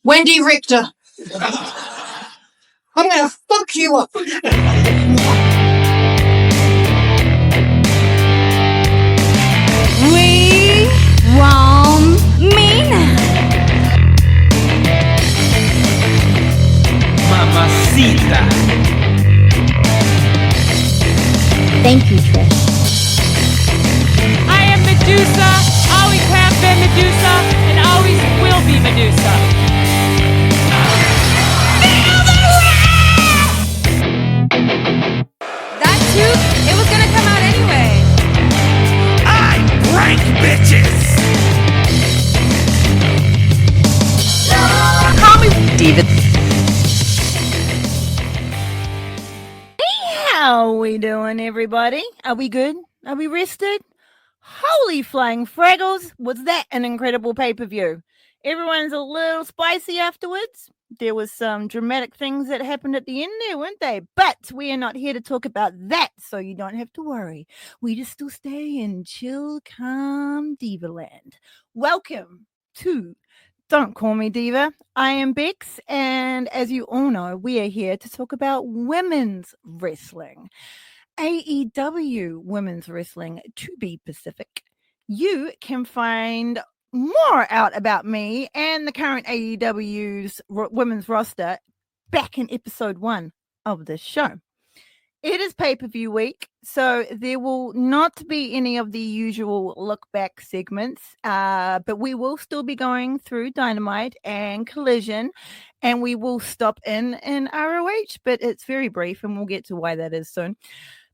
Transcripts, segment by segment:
Wendy Richter. I'm gonna fuck you up. We want Mina. Mamacita. Thank you, Trish. I am Medusa, always have been Medusa, and always will be Medusa. That too, it was gonna come out anyway. I prank bitches. Call me Diva. How we doing, everybody? Are we good? Are we rested? Holy flying fraggles! Was that an incredible pay-per-view? Everyone's a little spicy afterwards. There was some dramatic things that happened at the end there, weren't they? But we are not here to talk about that, so you don't have to worry. We just still stay in chill, calm Diva land. Welcome to Don't Call Me Diva. I am Bex, and as you all know, we are here to talk about women's wrestling. AEW women's wrestling, to be specific. You can find more out about me and the current AEW's women's roster back in episode 1 of this show. It is pay-per-view week, so there will not be any of the usual look-back segments, but we will still be going through Dynamite and Collision, and we will stop in ROH, but it's very brief, and we'll get to why that is soon.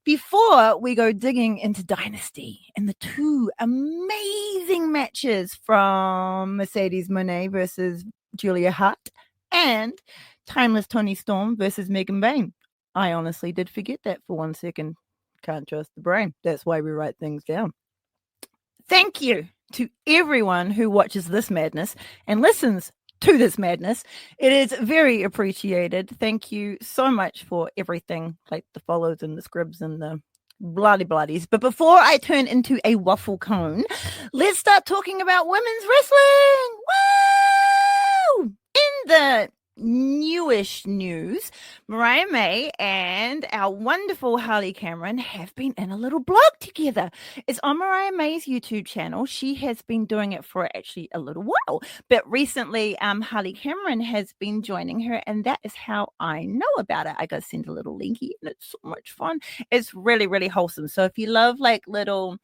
Before we go digging into Dynasty and the two amazing matches from Mercedes Moné versus Julia Hart and Timeless Toni Storm versus Megan Bayne. I honestly did forget that for 1 second. Can't trust the brain. That's why we write things down. Thank you to everyone who watches this madness and listens to this madness. It is very appreciated. Thank you so much for everything, like the follows and the scribs and the bloody-bloodies. But before I turn into a waffle cone, let's start talking about women's wrestling. Woo! In the newish news, Mariah May and our wonderful Harley Cameron have been in a little blog together. It's on Mariah May's YouTube channel. She has been doing it for actually a little while, but recently Harley Cameron has been joining her, and that is how I know about it. I got to send a little linky, and it's so much fun. It's really, really wholesome. So if you love like little,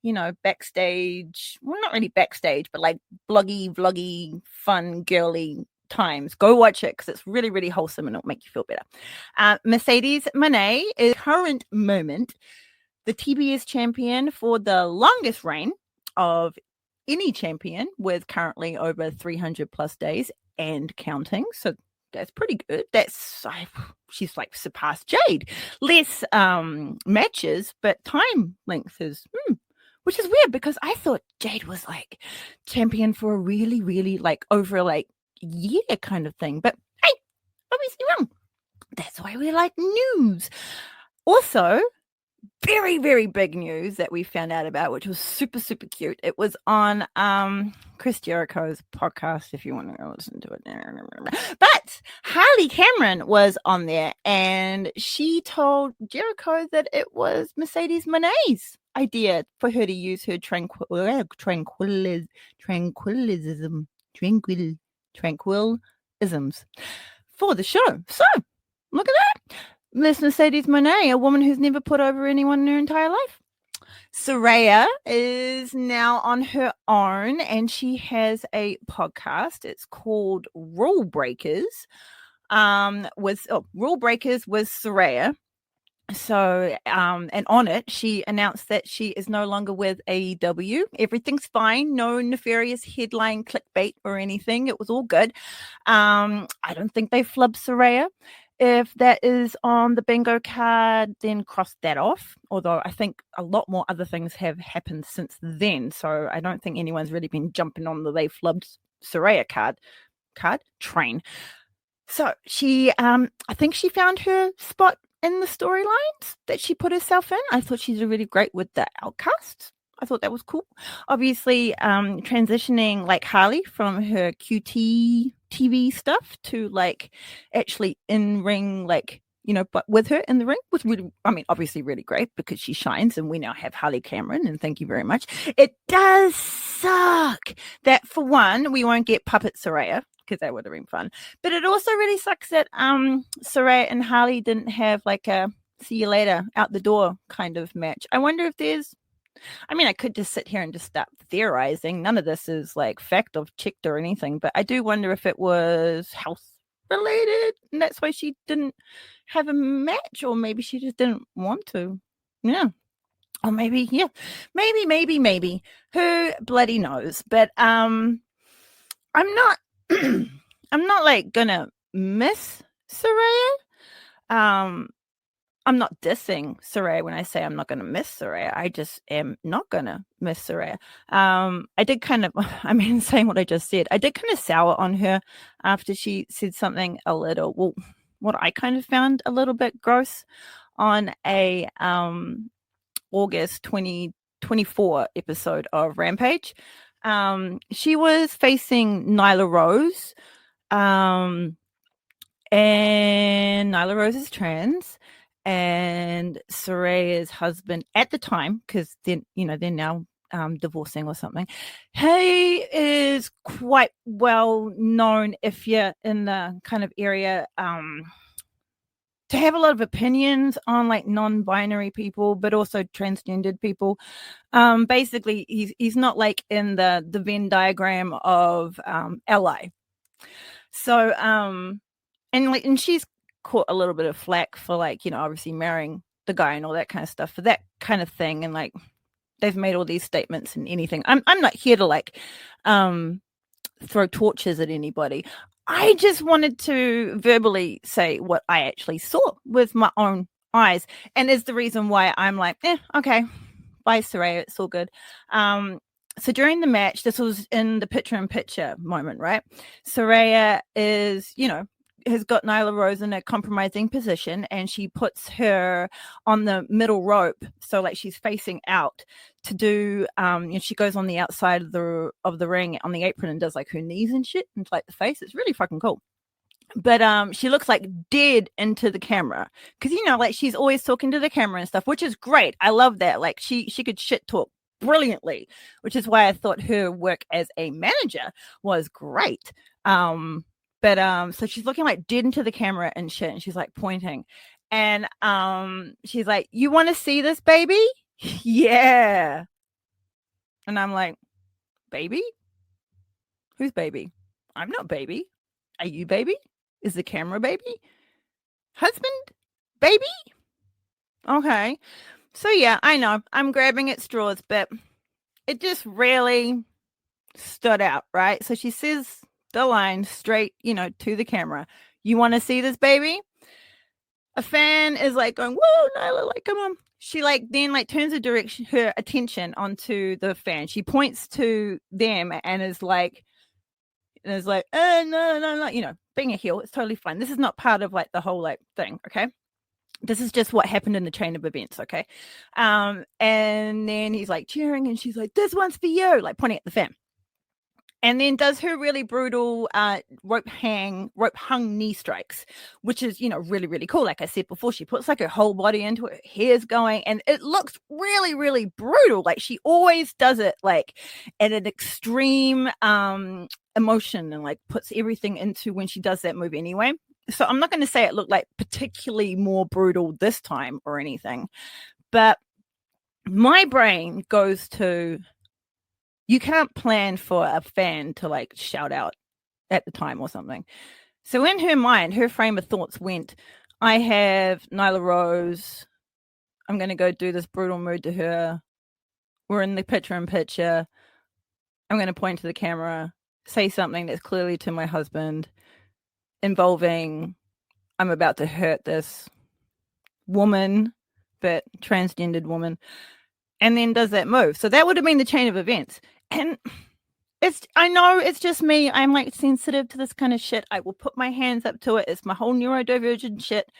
you know, backstage, well, not really backstage, but like vloggy, fun, girly times, go watch it because it's really, really wholesome and it'll make you feel better. Mercedes Moné is current moment the TBS champion for the longest reign of any champion, with currently over 300 plus days and counting. So that's pretty good. She's like surpassed Jade. Less matches, but time length is which is weird because I thought Jade was like champion for a really, really like over like year kind of thing, but hey, obviously wrong. That's why we like news. Also, very, very big news that we found out about, which was super, super cute. It was on Chris Jericho's podcast, if you want to go listen to it. But Harley Cameron was on there, and she told Jericho that it was Mercedes Moné's idea for her to use her tranquilisms for the show. So look at that. Miss Mercedes Moné, a woman who's never put over anyone in her entire life. Saraya is now on her own, and she has a podcast. It's called Rule Breakers. Rule Breakers with Saraya. So, and on it, she announced that she is no longer with AEW. Everything's fine. No nefarious headline clickbait or anything. It was all good. I don't think they flubbed Saraya. If that is on the bingo card, then cross that off. Although I think a lot more other things have happened since then. So I don't think anyone's really been jumping on the they flubbed Saraya card train. So she, I think she found her spot in the storylines that she put herself in. I thought she did really great with the Outcasts. I thought that was cool. Obviously, transitioning like Harley from her QT TV stuff to like actually in ring, like, you know, but with her in the ring was really, I mean, obviously really great because she shines and we now have Harley Cameron, and thank you very much. It does suck that for one, we won't get Puppet Saraya because that would have been fun. But it also really sucks that Saraya and Harley didn't have like a see you later out the door kind of match. I wonder if there's, I mean, I could just sit here and just start theorizing. None of this is like fact or checked or anything, but I do wonder if it was health related and that's why she didn't have a match, or maybe she just didn't want to. Yeah. Or maybe, yeah. Maybe. Who bloody knows? But I'm not I'm not like gonna miss Saraya. I'm not dissing Saraya when I say I'm not going to miss Saraya. I just am not going to miss Saraya. I did kind of, I mean, saying what I just said, I did kind of sour on her after she said something a little, well, what I kind of found a little bit gross on a August 2024 episode of Rampage. She was facing Nyla Rose, and Nyla Rose is trans. And Saraya's husband at the time, because then, you know, they're now divorcing or something. He is quite well known if you're in the kind of area to have a lot of opinions on like non-binary people, but also transgendered people. Basically, he's not like in the Venn diagram of ally. So and she's caught a little bit of flack for like, you know, obviously marrying the guy and all that kind of stuff for that kind of thing, and like they've made all these statements and anything. I'm not here to like throw torches at anybody. I just wanted to verbally say what I actually saw with my own eyes, and is the reason why I'm like, okay, bye Saraya, it's all good. So during the match, this was in the picture-in-picture moment, right? Saraya is, you know, has got Nyla Rose in a compromising position, and she puts her on the middle rope, so like she's facing out to do. And she goes on the outside of the ring on the apron and does like her knees and shit and like the face. It's really fucking cool. But she looks like dead into the camera because, you know, like she's always talking to the camera and stuff, which is great. I love that. Like she could shit talk brilliantly, which is why I thought her work as a manager was great. But so she's looking like dead into the camera and shit, and she's like pointing, and she's like, "You want to see this, baby?" Yeah. And I'm like, "Baby? Who's baby? I'm not baby. Are you baby? Is the camera baby? Husband? Baby?" Okay. So yeah, I know I'm grabbing at straws, but it just really stood out, right? So she says the line straight, you know, to the camera. "You want to see this, baby?" A fan is like going, "Whoa, Nyla, like, come on." She like then like turns her attention onto the fan. She points to them and is like, no, you know, being a heel, it's totally fine. This is not part of like the whole like thing, okay? This is just what happened in the chain of events, okay? And then he's like cheering, and she's like, "This one's for you," like pointing at the fan. And then does her really brutal rope hung knee strikes, which is, you know, really, really cool. Like I said before, she puts like her whole body into it, her hair's going, and it looks really, really brutal. Like she always does it like at an extreme emotion, and like puts everything into when she does that move anyway. So I'm not going to say it looked like particularly more brutal this time or anything, but my brain goes to, you can't plan for a fan to like shout out at the time or something. So in her mind, her frame of thoughts went, I have Nyla Rose. I'm going to go do this brutal move to her. We're in the picture-in-picture. I'm going to point to the camera, say something that's clearly to my husband, involving I'm about to hurt this woman, but transgendered woman, and then does that move. So that would have been the chain of events. And I know it's just me. I'm like sensitive to this kind of shit. I will put my hands up to it. It's my whole neurodivergent shit.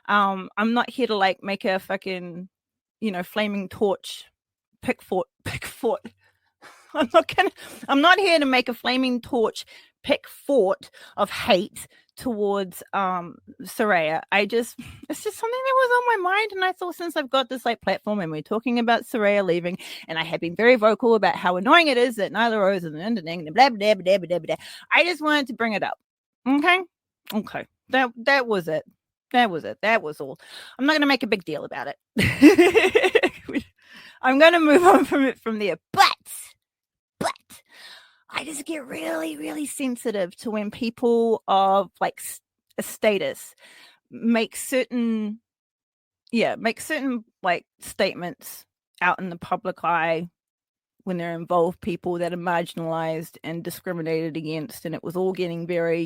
I'm not here to like make a fucking, you know, flaming torch pick fort I'm not here to make a flaming torch pick fort of hate towards Saraya. It's just something that was on my mind, and I thought, since I've got this like platform and we're talking about Saraya leaving, and I have been very vocal about how annoying it is that Nyla Rose and blah blah blah blah blah. I just wanted to bring it up. Okay. That was it. That was all. I'm not going to make a big deal about it. I'm going to move on from there. But I just get really, really sensitive to when people of like a status make certain like statements out in the public eye when they're involved people that are marginalized and discriminated against. And it was all getting very,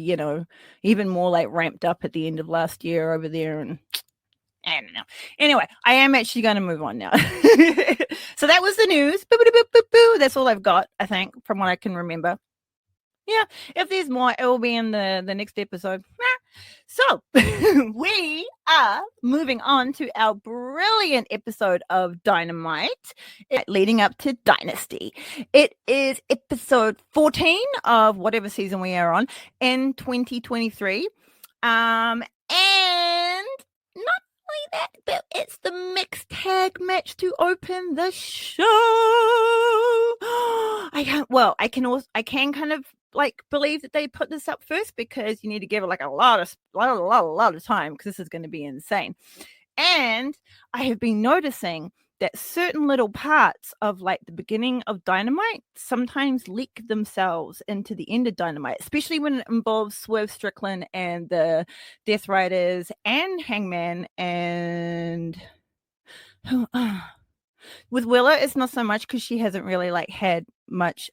even more like ramped up at the end of last year over there. And I don't know. Anyway, I am actually going to move on now. So that was the news. That's all I've got, I think, from what I can remember. Yeah, if there's more, it will be in the next episode. So we are moving on to our brilliant episode of Dynamite leading up to Dynasty. It is episode 14 of whatever season we are on in 2023. And not that, but it's the mixed tag match to open the show. I can kind of like believe that they put this up first, because you need to give it like a lot of time, because this is going to be insane. And I have been noticing that certain little parts of like the beginning of Dynamite sometimes leak themselves into the end of Dynamite, especially when it involves Swerve Strickland and the Death Riders and Hangman. And with Willa, it's not so much, because she hasn't really like had much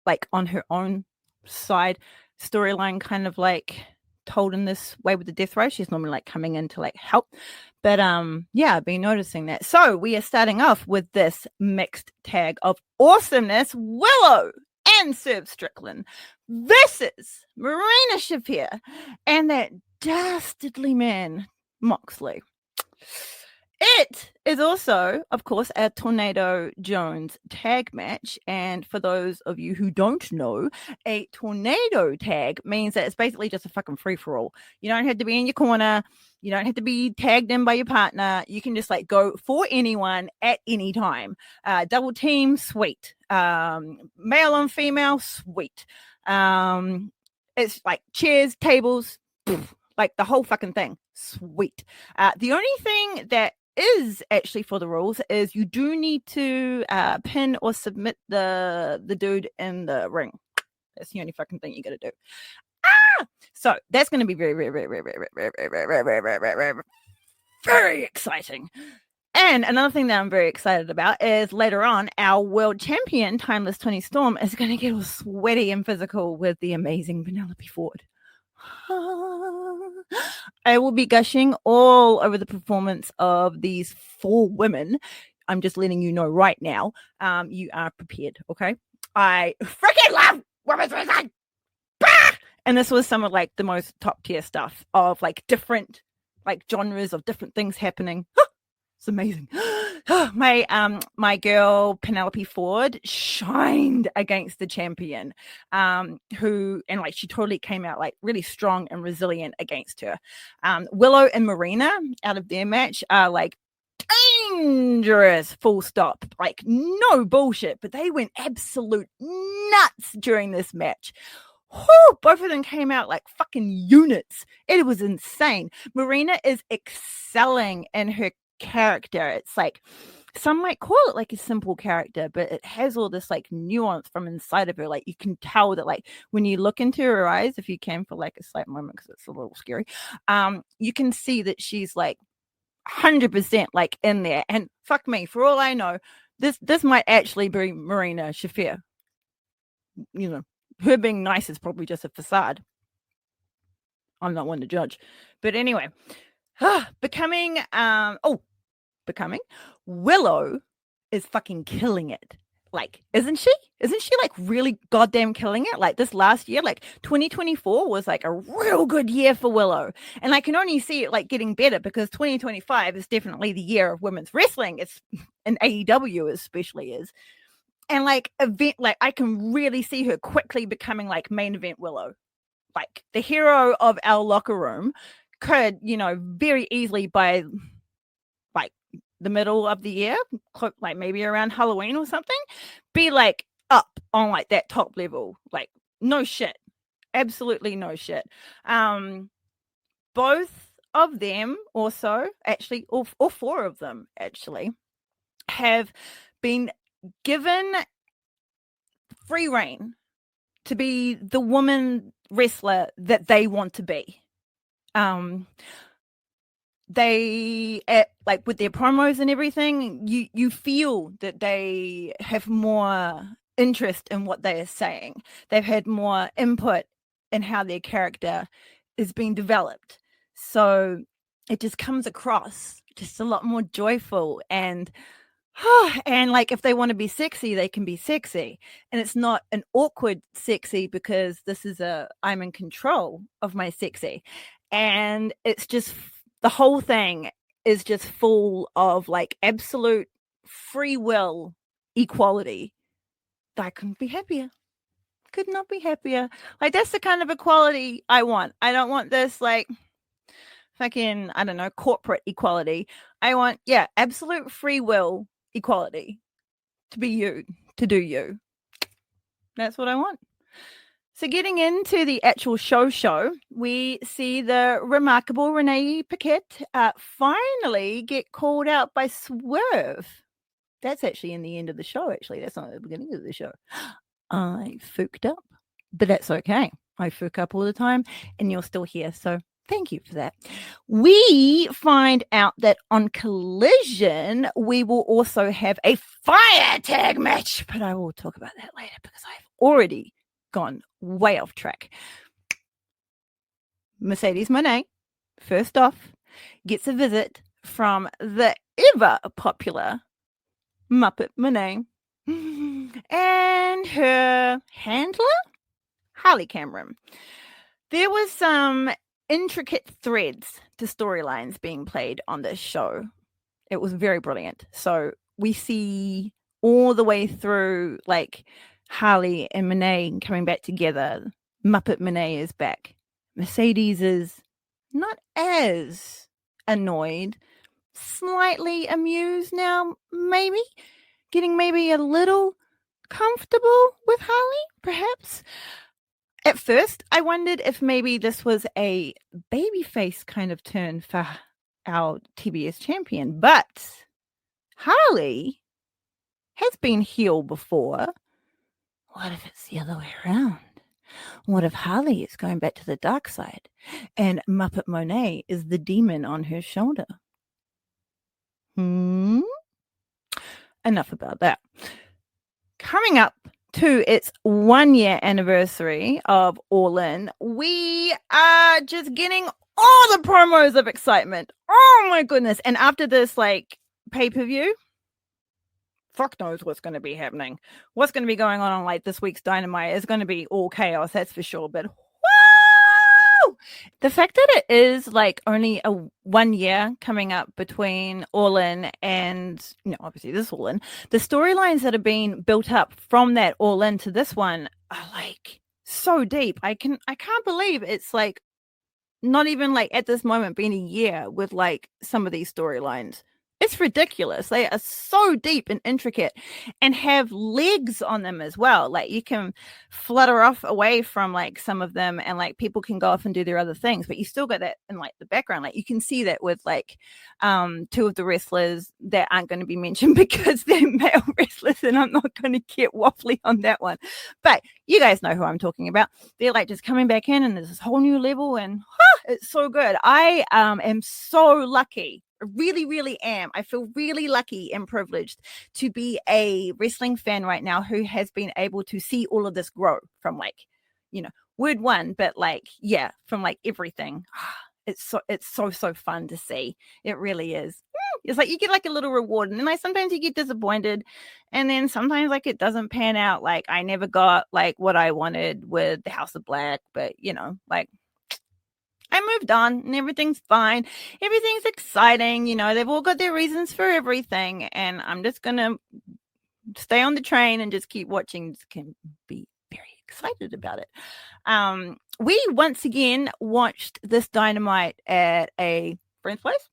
like on her own side storyline kind of like told in this way with the Death Riders. She's normally like coming in to like help. But yeah, I've been noticing that. So we are starting off with this mixed tag of awesomeness. Willow and Swerve Strickland versus Marina Shafir and that dastardly man Moxley. It is also, of course, a Tornado Jones tag match. And for those of you who don't know, a tornado tag means that it's basically just a fucking free-for-all. You don't have to be in your corner. You don't have to be tagged in by your partner. You can just like go for anyone at any time. Double team, sweet. Male on female, sweet. It's like chairs, tables, like the whole fucking thing. Sweet. The only thing that is actually for the rules is you do need to pin or submit the dude in the ring. That's the only fucking thing you gotta do. So that's going to be very, very, very, very, very, very, very, very, very, very, very, very, very exciting. And another thing that I'm very excited about is later on, our world champion, Timeless Toni Storm, is going to get all sweaty and physical with the amazing Penelope Ford. I will be gushing all over the performance of these 4 women. I'm just letting you know right now. You are prepared, okay? I freaking love women's wrestling. And this was some of like the most top tier stuff of like different like genres of different things happening. It's amazing. My girl Penelope Ford shined against the champion, she totally came out like really strong and resilient against her. Willow and Marina out of their match are like dangerous, full stop, like no bullshit, but they went absolute nuts during this match. Whew, both of them came out like fucking units. It was insane. Marina is excelling in her character. It's like, some might call it like a simple character, but it has all this like nuance from inside of her. Like you can tell that like when you look into her eyes, if you can for like a slight moment, because it's a little scary, you can see that she's like 100% like in there. And fuck me, for all I know, this might actually be Marina Shafir. You know, her being nice is probably just a facade. I'm not one to judge. But anyway, becoming Willow is fucking killing it. Like, isn't she like really goddamn killing it? Like this last year, like 2024 was like a real good year for Willow. And I can only see it like getting better, because 2025 is definitely the year of women's wrestling. It's in AEW especially is. And like event, like I can really see her quickly becoming like main event Willow, like the hero of our locker room could, very easily by like the middle of the year, like maybe around Halloween or something, be like up on like that top level. Like no shit. Absolutely no shit. Both of them also actually, or four of them actually, have been given free reign to be the woman wrestler that they want to be. They like with their promos and everything, you feel that they have more interest in what they are saying. They've had more input in how their character is being developed. So it just comes across just a lot more joyful and like if they want to be sexy, they can be sexy. And it's not an awkward sexy because this is I'm in control of my sexy. And it's just the whole thing is just full of like absolute free will equality. I couldn't be happier. Could not be happier. Like that's the kind of equality I want. I don't want this like fucking, I don't know, corporate equality. I want, absolute free will equality to be you, to do you. That's what I want. So getting into the actual show, we see the remarkable Renee Paquette finally get called out by Swerve. That's actually in the end of the show, actually. That's not at the beginning of the show. I fooked up, but that's okay. I fook up all the time, and you're still here, so thank you for that. We find out that on Collision, we will also have a fire tag match, but I will talk about that later because I've already gone way off track. Mercedes Moné, first off, gets a visit from the ever popular Muppet Moné and her handler, Harley Cameron. There was some intricate threads to storylines being played on this show. It was very brilliant. So we see all the way through like Harley and Moné coming back together. Muppet Moné is back. Mercedes is not as annoyed, slightly amused now, maybe getting maybe a little comfortable with Harley, perhaps. At first, I wondered if maybe this was a babyface kind of turn for our TBS champion, but Harley has been heel before. What if it's the other way around? What if Harley is going back to the dark side and Muppet Moné is the demon on her shoulder? Enough about that. Coming up to its 1 year anniversary of All In, we are just getting all the promos of excitement. Oh my goodness. And after this like pay-per-view, fuck knows what's going to be happening. What's going to be going on like this week's Dynamite is going to be all chaos, that's for sure. But woo! The fact that it is like only a 1 year coming up between All In and, obviously this All In, the storylines that are being built up from that All In to this one are like so deep. I can't believe it's like not even like at this moment being a year with like some of these storylines. It's ridiculous. They are so deep and intricate and have legs on them as well. Like you can flutter off away from like some of them and like people can go off and do their other things, but you still got that in like the background. Like you can see that with like two of the wrestlers that aren't going to be mentioned because they're male wrestlers, and I'm not going to get waffly on that one. But you guys know who I'm talking about. They're like just coming back in and there's this whole new level and it's so good. I am so lucky. I really, really am. I feel really lucky and privileged to be a wrestling fan right now who has been able to see all of this grow from like, word one, but like, from like everything. It's so fun to see. It really is. It's like you get like a little reward, and then like sometimes you get disappointed, and then sometimes like it doesn't pan out. Like I never got like what I wanted with the House of Black, but like I moved on and everything's fine. Everything's exciting. They've all got their reasons for everything. And I'm just going to stay on the train and just keep watching. Just can be very excited about it. We once again watched this Dynamite at a friend's place.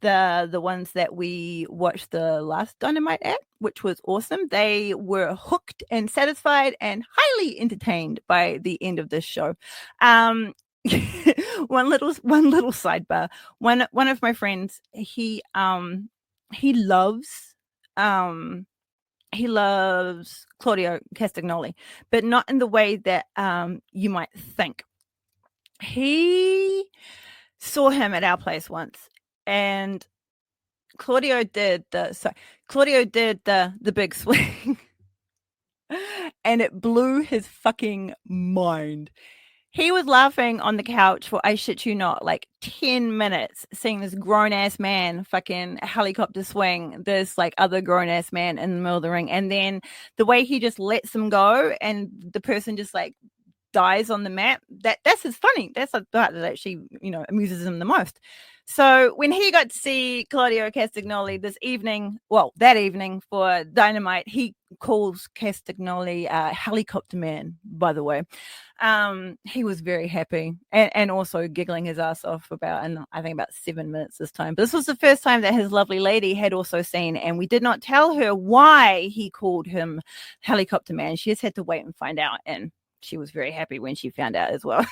The ones that we watched the last Dynamite at, which was awesome. They were hooked and satisfied and highly entertained by the end of this show. One little sidebar. One of my friends, he loves Claudio Castagnoli, but not in the way that you might think. He saw him at our place once, and Claudio did the big swing, and it blew his fucking mind. He was laughing on the couch for, I shit you not, like 10 minutes, seeing this grown-ass man fucking helicopter swing this like other grown-ass man in the middle of the ring. And then the way he just lets him go and the person just like dies on the mat, that's his funny. That's the part that actually, amuses him the most. So when he got to see Claudio Castagnoli that evening for Dynamite, he calls Castagnoli helicopter man, by the way. He was very happy and also giggling his ass off I think about 7 minutes this time. But this was the first time that his lovely lady had also seen, and we did not tell her why he called him helicopter man. She just had to wait and find out, and she was very happy when she found out as well.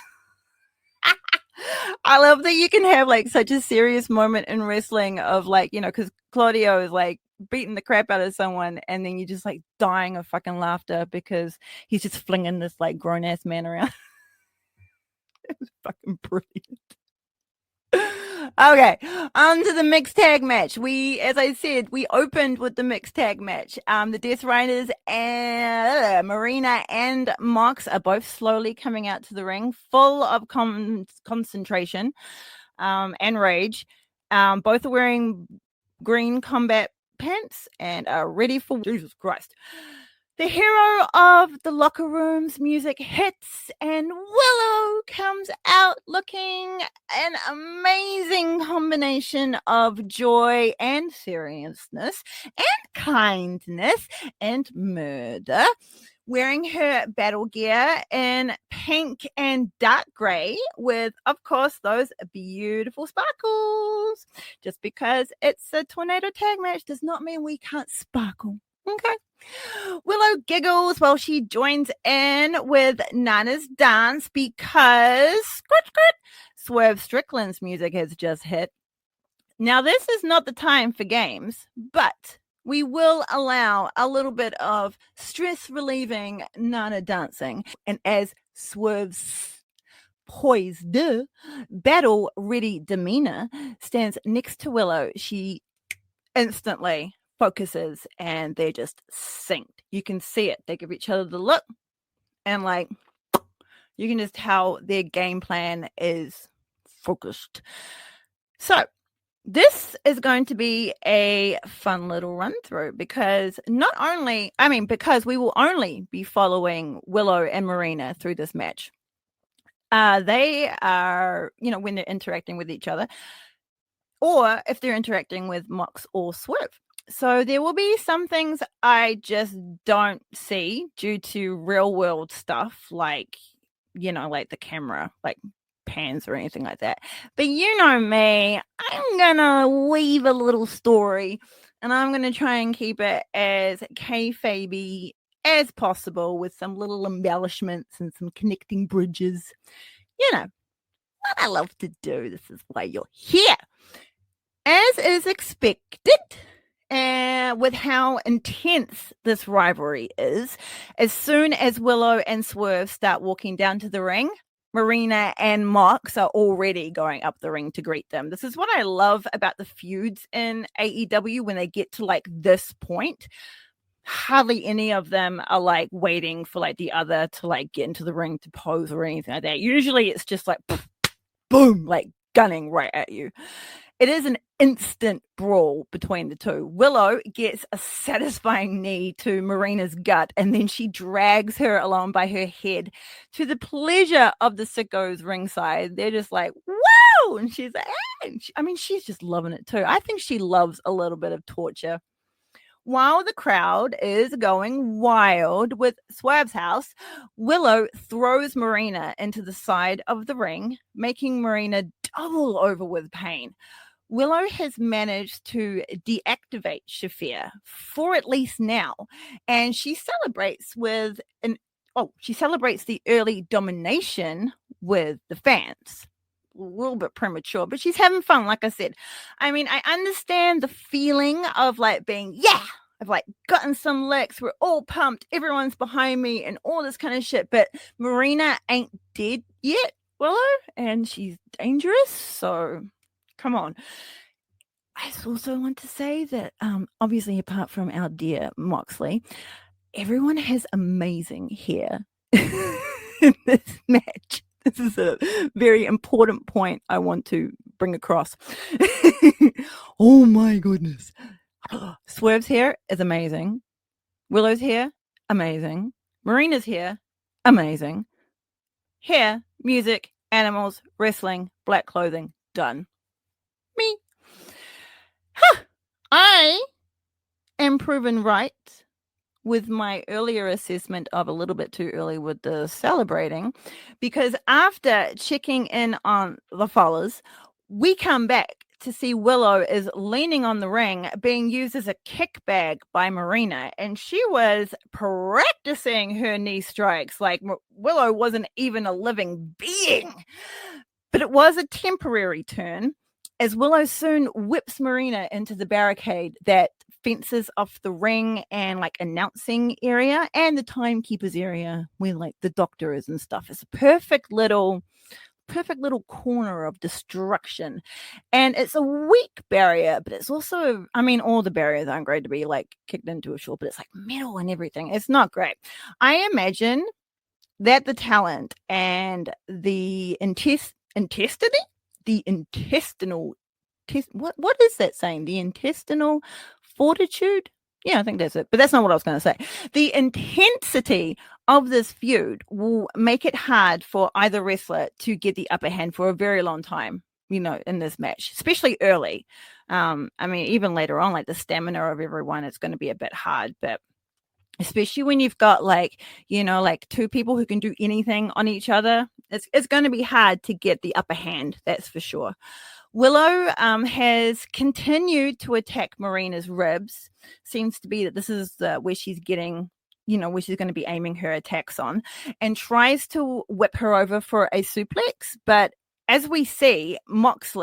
I love that you can have like such a serious moment in wrestling of like, because Claudio is like beating the crap out of someone and then you're just like dying of fucking laughter because he's just flinging this like grown ass man around. It was fucking brilliant. Okay, on to the mixed tag match. As I said, we opened with the mixed tag match. The Death Riders and Marina and Mox are both slowly coming out to the ring, full of concentration and rage. Both are wearing green combat pants and are ready for Jesus Christ. The hero of the locker room's music hits and Willow comes out looking an amazing combination of joy and seriousness and kindness and murder, wearing her battle gear in pink and dark gray with, of course, those beautiful sparkles. Just because it's a tornado tag match does not mean we can't sparkle. Okay. Willow giggles while she joins in with Nana's dance because Swerve Strickland's music has just hit. Now, this is not the time for games, but we will allow a little bit of stress-relieving Nana dancing. And as Swerve's poised, battle-ready demeanor stands next to Willow, she instantly focuses and they're just synced. You can see it. They give each other the look and like you can just tell their game plan is focused. So this is going to be a fun little run through because because we will only be following Willow and Marina through this match. They are, when they're interacting with each other or if they're interacting with Mox or Swerve. So there will be some things I just don't see due to real world stuff like, like the camera, like pans or anything like that. But you know me, I'm going to weave a little story and I'm going to try and keep it as kayfabe as possible with some little embellishments and some connecting bridges. What I love to do. This is why you're here. As is expected, with how intense this rivalry is, as soon as Willow and Swerve start walking down to the ring, Marina and Mox are already going up the ring to greet them. This is what I love about the feuds in AEW when they get to like this point. Hardly any of them are like waiting for like the other to like get into the ring to pose or anything like that. Usually it's just like boom, like gunning right at you. It is an instant brawl between the two. Willow gets a satisfying knee to Marina's gut, and then she drags her along by her head to the pleasure of the sickos ringside. They're just like, wow! And she's like, hey! She's just loving it too. I think she loves a little bit of torture. While the crowd is going wild with Swerve's house, Willow throws Marina into the side of the ring, making Marina double over with pain. Willow has managed to deactivate Shafir for at least now, and she celebrates the early domination with the fans. A little bit premature, but she's having fun, like I said. I mean, I understand the feeling of like being, I've like gotten some licks, we're all pumped, everyone's behind me and all this kind of shit, but Marina ain't dead yet, Willow, and she's dangerous, so come on. I also want to say that obviously apart from our dear Moxley, everyone has amazing hair in this match. This is a very important point I want to bring across. Oh my goodness. Swerve's hair is amazing. Willow's hair, amazing. Marina's hair, amazing. Hair, music, animals, wrestling, black clothing, done. Me. I am proven right with my earlier assessment of a little bit too early with the celebrating, because after checking in on the fellas, we come back to see Willow is leaning on the ring being used as a kick bag by Marina, and she was practicing her knee strikes like Willow wasn't even a living being. But it was a temporary turn, as Willow soon whips Marina into the barricade that fences off the ring and like announcing area and the timekeepers area where like the doctor is and stuff. It's a perfect little corner of destruction, and it's a weak barrier, but it's also, I mean, all the barriers aren't great to be like kicked into a shore, but it's like metal and everything. It's not great. I imagine that the talent and the what is that saying? The intestinal fortitude? Yeah, I think that's it. But that's not what I was going to say. The intensity of this feud will make it hard for either wrestler to get the upper hand for a very long time, you know, in this match, especially early. I mean, even later on, like the stamina of everyone, it's going to be a bit hard, but especially when you've got like, you know, like two people who can do anything on each other, it's going to be hard to get the upper hand. That's for sure. Willow has continued to attack Marina's ribs. Seems to be that this is where she's getting, you know, where she's going to be aiming her attacks on, and tries to whip her over for a suplex. But as we see, as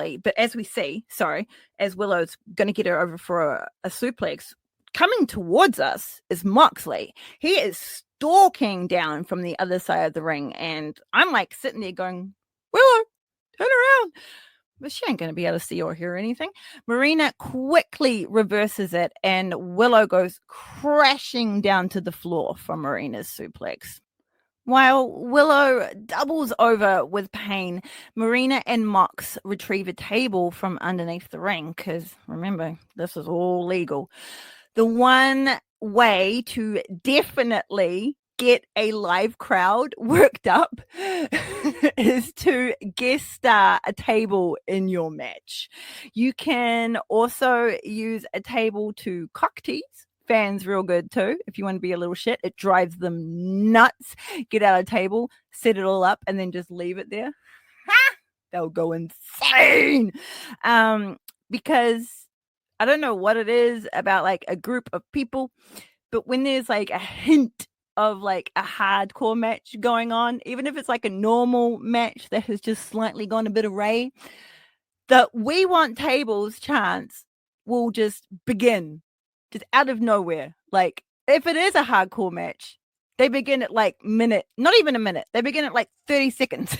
Willow's going to get her over for a suplex, coming towards us is Moxley. He is stalking down from the other side of the ring, and I'm like sitting there going, Willow, turn around. But she ain't going to be able to see or hear anything. Marina quickly reverses it, and Willow goes crashing down to the floor from Marina's suplex. While Willow doubles over with pain, Marina and Mox retrieve a table from underneath the ring, because remember, this is all legal. The one way to definitely get a live crowd worked up is to guest star a table in your match. You can also use a table to cock tease fans real good too. If you want to be a little shit, it drives them nuts. Get out a table, set it all up, and then just leave it there. They'll go insane. Because I don't know what it is about like a group of people, but when there's like a hint of like a hardcore match going on, even if it's like a normal match that has just slightly gone a bit array, the we want tables chants will just begin just out of nowhere. Like if it is a hardcore match, they begin at like not even a minute, they begin at like 30 seconds.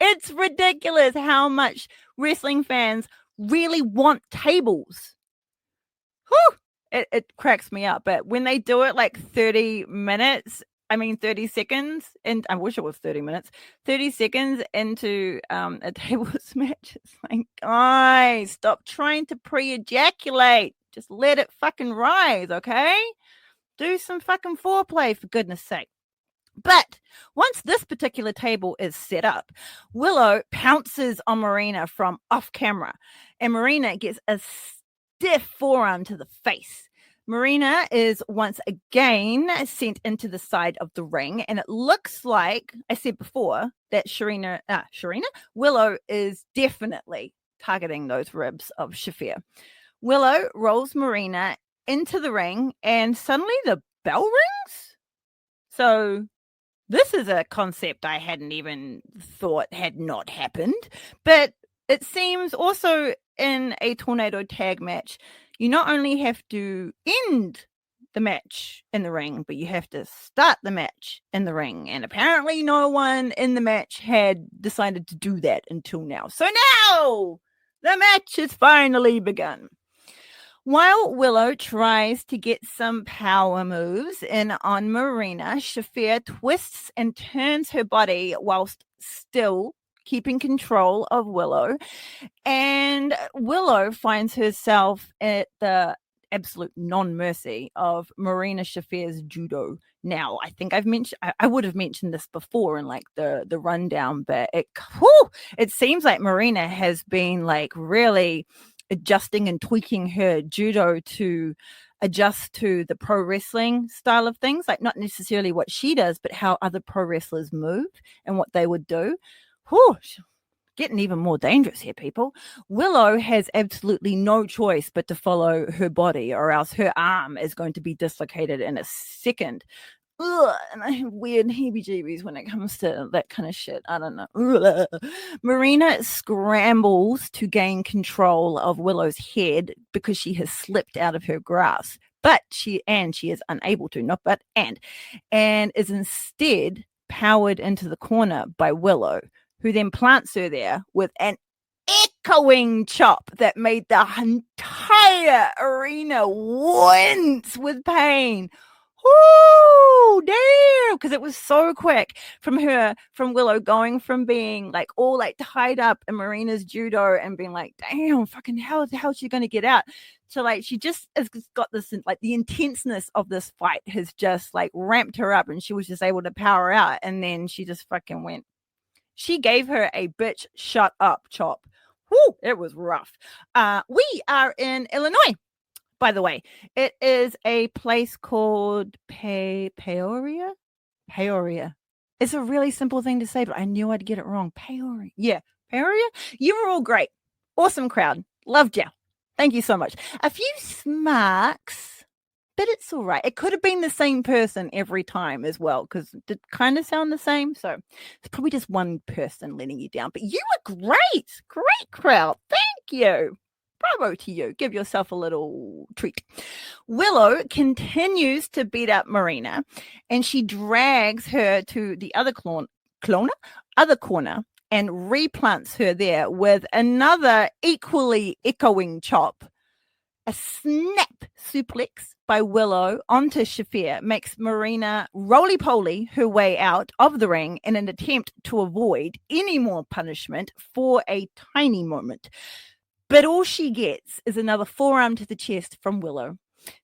It's ridiculous how much wrestling fans really want tables. Whew! It cracks me up. But when they do it like 30 seconds, and I wish it was 30 minutes, 30 seconds into a tables match, it's like, guys, stop trying to pre-ejaculate. Just let it fucking rise, okay? Do some fucking foreplay, for goodness sake. But once this particular table is set up, Willow pounces on Marina from off camera, and Marina gets a stiff forearm to the face. Marina is once again sent into the side of the ring, and it looks like I said before that Willow is definitely targeting those ribs of Shafir. Willow rolls Marina into the ring, and suddenly the bell rings. So this is a concept I hadn't even thought had not happened, but it seems also in a tornado tag match, you not only have to end the match in the ring, but you have to start the match in the ring. And apparently no one in the match had decided to do that until now. So now the match has finally begun. While Willow tries to get some power moves in on Marina, Shafir twists and turns her body whilst still keeping control of Willow. And Willow finds herself at the absolute non-mercy of Marina Shafir's judo. Now, I think I would have mentioned this before in like the rundown, but it seems like Marina has been like really adjusting and tweaking her judo to adjust to the pro wrestling style of things, like not necessarily what she does, but how other pro wrestlers move and what they would do. Getting even more dangerous here, people. Willow has absolutely no choice but to follow her body, or else her arm is going to be dislocated in a second. Ugh, and I have weird heebie-jeebies when it comes to that kind of shit. I don't know. Ugh. Marina scrambles to gain control of Willow's head because she has slipped out of her grasp. She is unable to, and is instead powered into the corner by Willow, who then plants her there with an echoing chop that made the entire arena wince with pain. Whoo, damn, because it was so quick from Willow going from being like all like tied up in Marina's judo and being like, damn, fucking hell, the hell's she going to get out? So like she just has got this, like the intenseness of this fight has just like ramped her up, and she was just able to power out, and then she just fucking went. She gave her a bitch shut up chop. Whoo, it was rough. We are in Illinois. By the way, it is a place called Peoria. Peoria. It's a really simple thing to say, but I knew I'd get it wrong. Peoria. Yeah, Peoria. You were all great. Awesome crowd. Loved you. Thank you so much. A few smarks, but it's all right. It could have been the same person every time as well, because it kind of sound the same. So it's probably just one person letting you down. But you were great. Great crowd. Thank you. Bravo to you. Give yourself a little treat. Willow continues to beat up Marina, and she drags her to the other corner and replants her there with another equally echoing chop. A snap suplex by Willow onto Shafir makes Marina roly-poly her way out of the ring in an attempt to avoid any more punishment for a tiny moment. But all she gets is another forearm to the chest from Willow,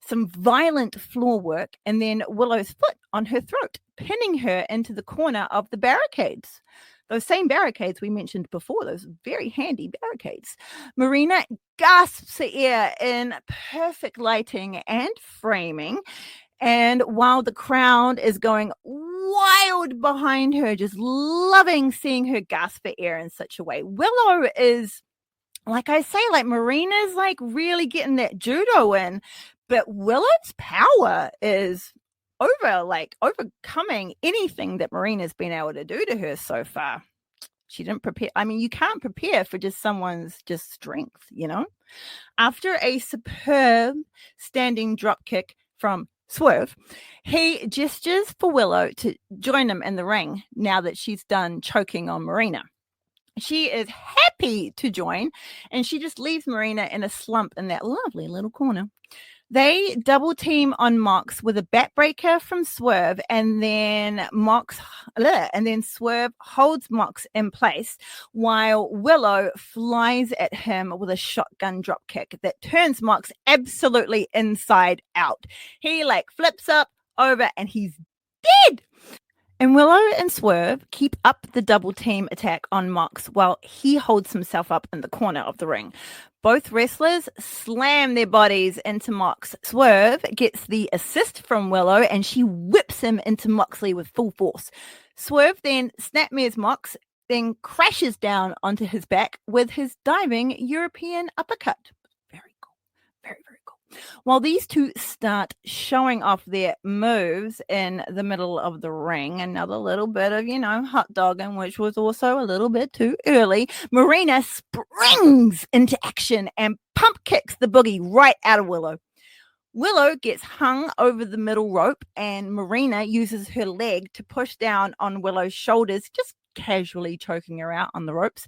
some violent floor work, and then Willow's foot on her throat, pinning her into the corner of the barricades. Those same barricades we mentioned before, those very handy barricades. Marina gasps for air in perfect lighting and framing. And while the crowd is going wild behind her, just loving seeing her gasp for air in such a way, Willow is, like I say, like Marina's like really getting that judo in, but Willow's power is overcoming anything that Marina's been able to do to her so far. She didn't prepare. I mean, you can't prepare for just someone's just strength, you know? After a superb standing drop kick from Swerve, he gestures for Willow to join him in the ring now that she's done choking on Marina. She is happy to join, and she just leaves Marina in a slump in that lovely little corner. They double team on Mox with a backbreaker from Swerve, and then Swerve holds Mox in place while Willow flies at him with a shotgun dropkick that turns Mox absolutely inside out. He like flips up over and he's dead. And Willow and Swerve keep up the double team attack on Mox while he holds himself up in the corner of the ring. Both wrestlers slam their bodies into Mox. Swerve gets the assist from Willow and she whips him into Moxley with full force. Swerve then snapmares Mox, then crashes down onto his back with his diving European uppercut. Very cool. Very, very cool. While these two start showing off their moves in the middle of the ring, another little bit of, hot dogging, which was also a little bit too early, Marina springs into action and pump kicks the boogie right out of Willow. Willow gets hung over the middle rope and Marina uses her leg to push down on Willow's shoulders, just casually choking her out on the ropes.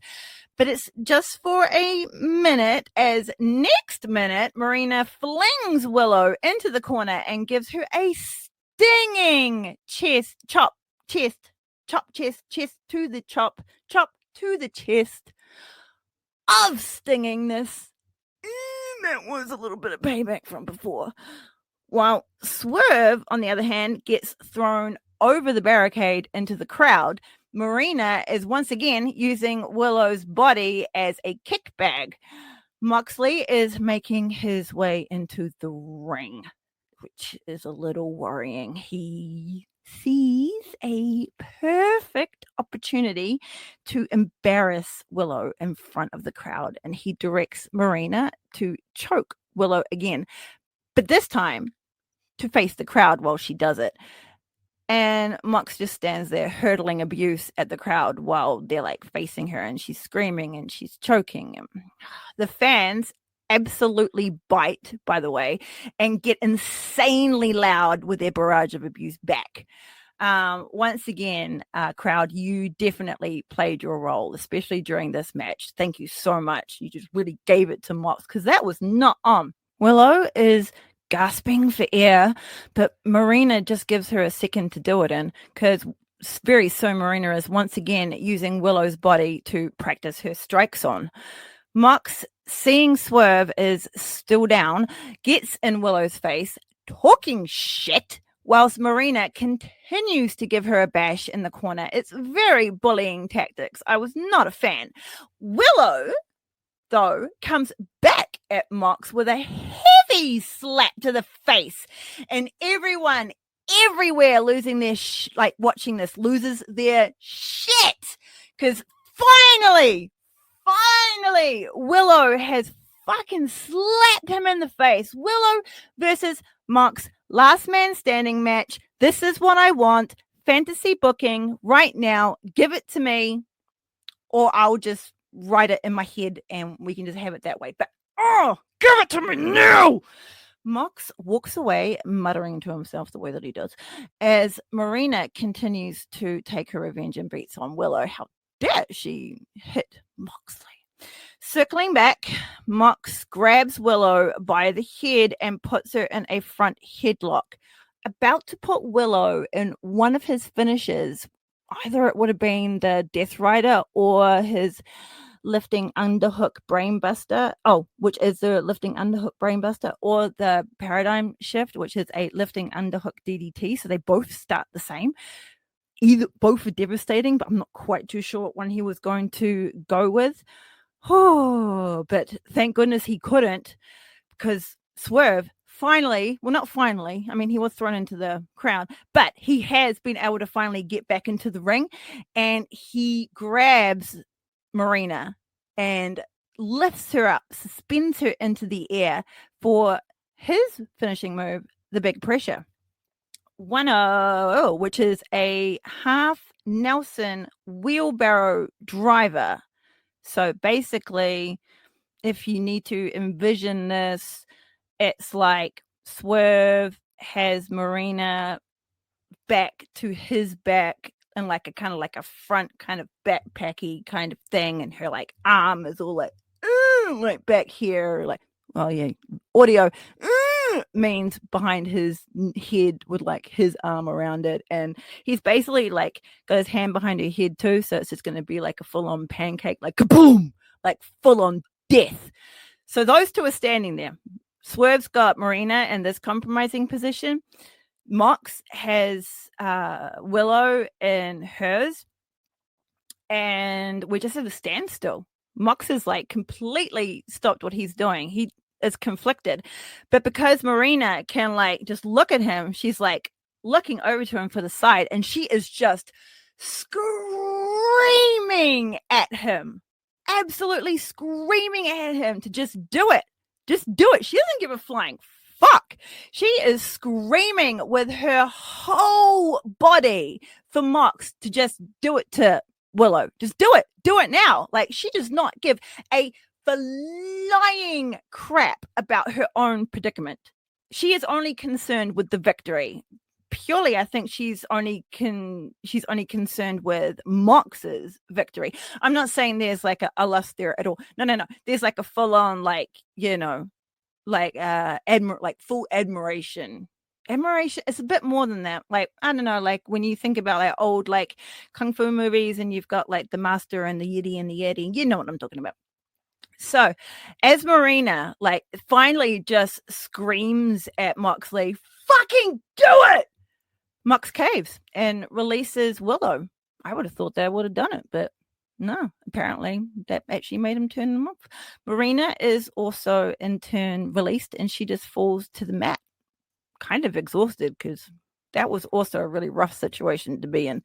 But it's just for a minute, as next minute, Marina flings Willow into the corner and gives her a stinging chest to the chop to the chest of stingingness. That was a little bit of payback from before. While Swerve, on the other hand, gets thrown over the barricade into the crowd, Marina is once again using Willow's body as a kick bag. Moxley is making his way into the ring, which is a little worrying. He sees a perfect opportunity to embarrass Willow in front of the crowd, and he directs Marina to choke Willow again, but this time to face the crowd while she does it. And Mox just stands there hurtling abuse at the crowd while they're like facing her and she's screaming and she's choking. The fans absolutely bite, by the way, and get insanely loud with their barrage of abuse back. Once again, crowd, you definitely played your role, especially during this match. Thank you so much. You just really gave it to Mox because that was not on. Willow is gasping for air, but Marina just gives her a second to do it in because very soon Marina is once again using Willow's body to practice her strikes on. Mox, seeing Swerve is still down, gets in Willow's face, talking shit, whilst Marina continues to give her a bash in the corner. It's very bullying tactics. I was not a fan. Willow, though, comes back at Mox with a heavy slap to the face, and everyone everywhere losing their watching this loses their shit because finally Willow has fucking slapped him in the face. Willow versus Mox, last man standing match. This is what I want. Fantasy booking right now. Give it to me, or I'll just write it in my head and we can just have it that way. But give it to me now. Mox walks away, muttering to himself the way that he does, as Marina continues to take her revenge and beats on Willow. How dare she hit Moxley? Circling back, Mox grabs Willow by the head and puts her in a front headlock, about to put Willow in one of his finishes. Either it would have been the Death Rider or his lifting underhook brainbuster, which is the lifting underhook brainbuster, or the paradigm shift, which is a lifting underhook DDT. So they both start the same. Both are devastating, but I'm not quite too sure what one he was going to go with. But thank goodness he couldn't, because Swerve finally, well, not finally, I mean, he was thrown into the crowd, but he has been able to finally get back into the ring, and he grabs Marina and lifts her up, suspends her into the air for his finishing move, the big pressure. 1-0, which is a half Nelson wheelbarrow driver. So basically, if you need to envision this, it's like Swerve has Marina back to his back and like a kind of like a front kind of backpacky kind of thing, and her like arm is all like back here, like, well, yeah, audio means behind his head with like his arm around it, and he's basically like got his hand behind her head too, so it's just going to be like a full-on pancake, like kaboom, like full-on death. So those two are standing there. Swerve's got Marina in this compromising position. Mox has Willow in hers, and we're just at a standstill. Mox has like completely stopped what he's doing. He is conflicted, but because Marina can like just look at him, she's like looking over to him for the side, and she is just screaming at him, absolutely screaming at him to just do it. Just do it. She doesn't give a flying fuck. She is screaming with her whole body for Mox to just do it to Willow. Just do it. Do it now. Like, she does not give a flying crap about her own predicament. She is only concerned with the victory. Purely, I think she's only concerned with Mox's victory. I'm not saying there's like a lust there at all. No. There's like a full on, like, you know, like full admiration. Admiration. It's a bit more than that. Like, I don't know, like when you think about like old like kung fu movies, and you've got like the master and the yeti, you know what I'm talking about. So as Marina like finally just screams at Moxley, fucking do it, Mox caves and releases Willow. I would have thought they would have done it, but no, apparently that actually made him turn them off. Marina is also in turn released, and she just falls to the mat, kind of exhausted, because that was also a really rough situation to be in.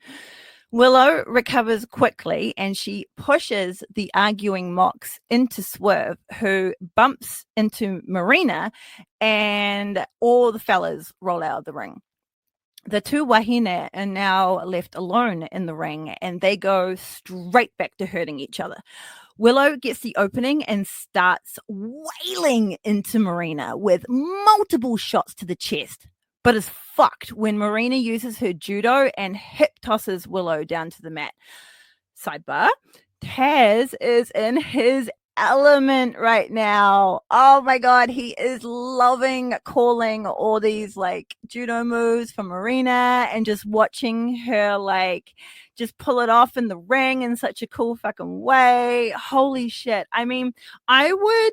Willow recovers quickly, and she pushes the arguing Mox into Swerve, who bumps into Marina, and all the fellas roll out of the ring. The two Wahine are now left alone in the ring, and they go straight back to hurting each other. Willow gets the opening and starts wailing into Marina with multiple shots to the chest, but is fucked when Marina uses her judo and hip tosses Willow down to the mat. Sidebar, Taz is in his element right now. Oh my god, he is loving calling all these like judo moves for Marina and just watching her like just pull it off in the ring in such a cool fucking way. Holy shit. I mean, I would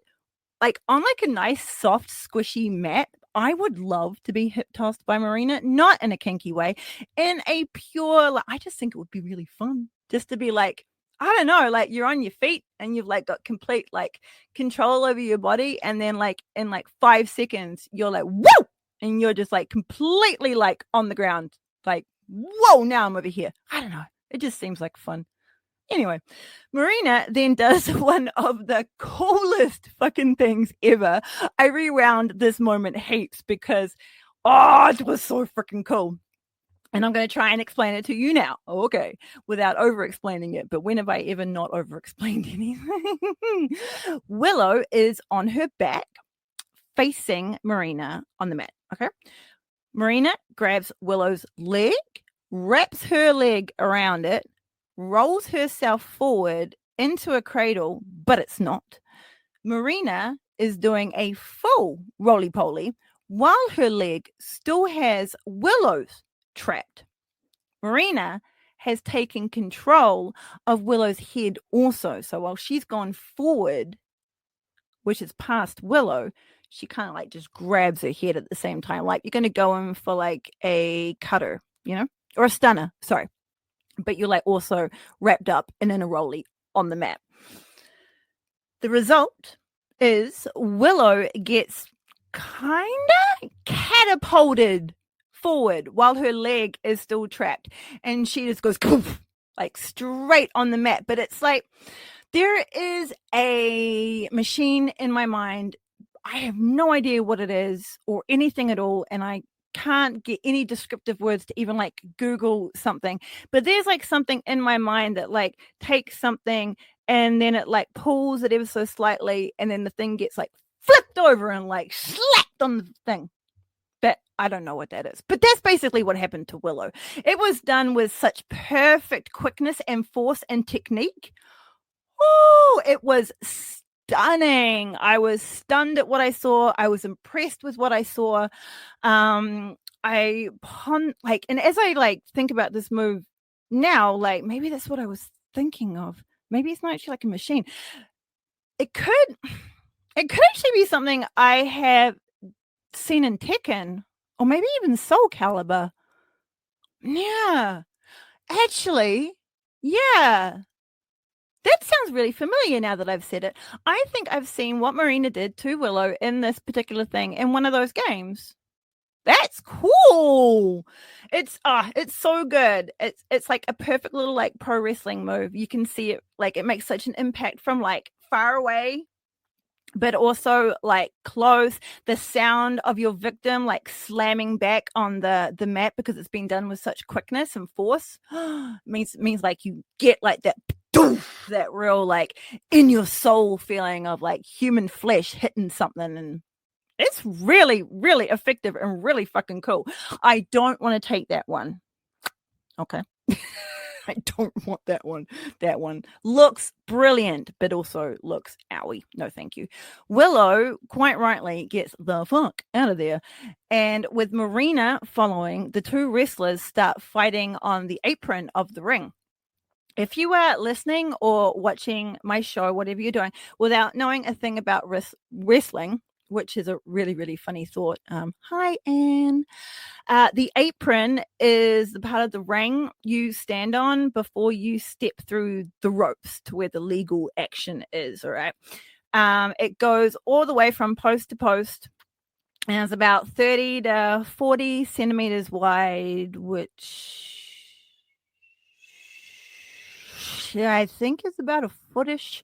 like on like a nice soft squishy mat, I would love to be hip tossed by Marina, not in a kinky way, in a pure like, I just think it would be really fun just to be like, I don't know, like you're on your feet and you've like got complete like control over your body, and then like in like 5 seconds you're like whoa, and you're just like completely like on the ground, like whoa, now I'm over here. I don't know, it just seems like fun. Anyway, Marina then does one of the coolest fucking things ever. I rewound this moment heaps because it was so freaking cool. And I'm going to try and explain it to you now. Okay. Without over-explaining it. But when have I ever not over-explained anything? Willow is on her back facing Marina on the mat. Okay. Marina grabs Willow's leg, wraps her leg around it, rolls herself forward into a cradle, but it's not. Marina is doing a full roly-poly while her leg still has Willow's trapped. Marina has taken control of Willow's head also. So while she's gone forward, which is past Willow, she kind of like just grabs her head at the same time. Like you're going to go in for like a cutter, you know, or a stunner. Sorry. But you're like also wrapped up and in a rolly on the mat. The result is Willow gets kind of catapulted forward while her leg is still trapped, and she just goes poof, like straight on the mat. But it's like there is a machine in my mind. I have no idea what it is or anything at all, and I can't get any descriptive words to even like Google something, but there's like something in my mind that like takes something and then it like pulls it ever so slightly, and then the thing gets like flipped over and like slapped on the thing. But I don't know what that is. But that's basically what happened to Willow. It was done with such perfect quickness and force and technique. Oh, it was stunning. I was stunned at what I saw. I was impressed with what I saw. And as I like think about this move now, like maybe that's what I was thinking of. Maybe it's not actually like a machine. It could actually be something I have seen in Tekken or maybe even Soul Calibur. Yeah, actually, yeah. That sounds really familiar now that I've said it. I think I've seen what Marina did to Willow in this particular thing in one of those games. That's cool. It's so good. It's like a perfect little like pro wrestling move. You can see it, like it makes such an impact from like far away, but also like close. The sound of your victim like slamming back on the mat because it's been done with such quickness and force means like you get like that doof, that real like in your soul feeling of like human flesh hitting something, and it's really, really effective and really fucking cool. I don't want to take that one. Okay. I don't want that one. That one looks brilliant, but also looks owie. No, thank you. Willow, quite rightly, gets the fuck out of there. And with Marina following, the two wrestlers start fighting on the apron of the ring. If you are listening or watching my show, whatever you're doing, without knowing a thing about wrestling, which is a really, really funny thought. Hi, Anne. The apron is the part of the ring you stand on before you step through the ropes to where the legal action is, all right? It goes all the way from post to post, and it's about 30 to 40 centimeters wide, which I think is about a footish.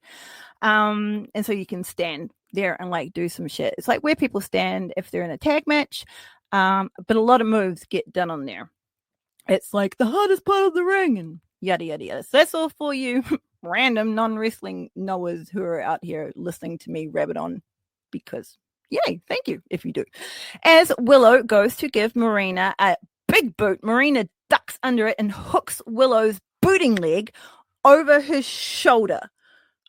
And so you can stand there and like do some shit. It's like where people stand if they're in a tag match. But a lot of moves get done on there. It's like the hardest part of the ring and yada yada yada. So that's all for you random non-wrestling knowers who are out here listening to me rabbit on, because yay, thank you if you do. As Willow goes to give Marina a big boot, Marina ducks under it and hooks Willow's booting leg over his shoulder.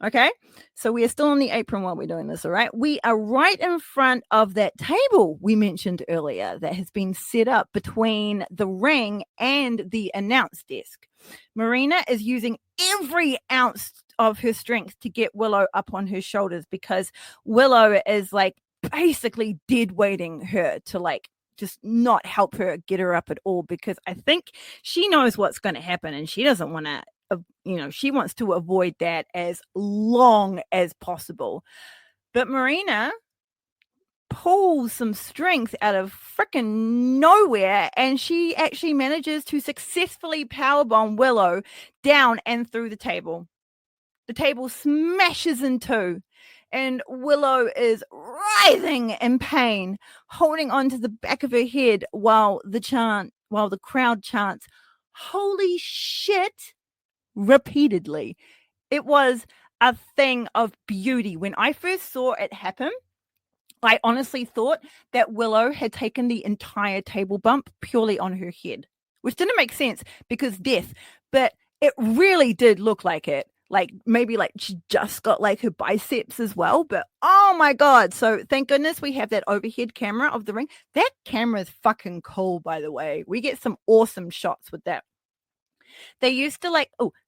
Okay, so we are still on the apron while we're doing this, all right? We are right in front of that table we mentioned earlier that has been set up between the ring and the announce desk. Marina is using every ounce of her strength to get Willow up on her shoulders, because Willow is like basically dead weighting her to like just not help her get her up at all, because I think she knows what's going to happen and she doesn't want to, she wants to avoid that as long as possible. But Marina pulls some strength out of freaking nowhere, and she actually manages to successfully powerbomb Willow down and through the table. The table smashes in two, and Willow is writhing in pain, holding onto the back of her head while the crowd chants, "Holy shit!" repeatedly. It was a thing of beauty. When I first saw it happen, I honestly thought that Willow had taken the entire table bump purely on her head, which didn't make sense because death, but it really did look like it. Like maybe like she just got like her biceps as well, but oh my God. So thank goodness we have that overhead camera of the ring. That camera is fucking cool, by the way. We get some awesome shots with that. They used to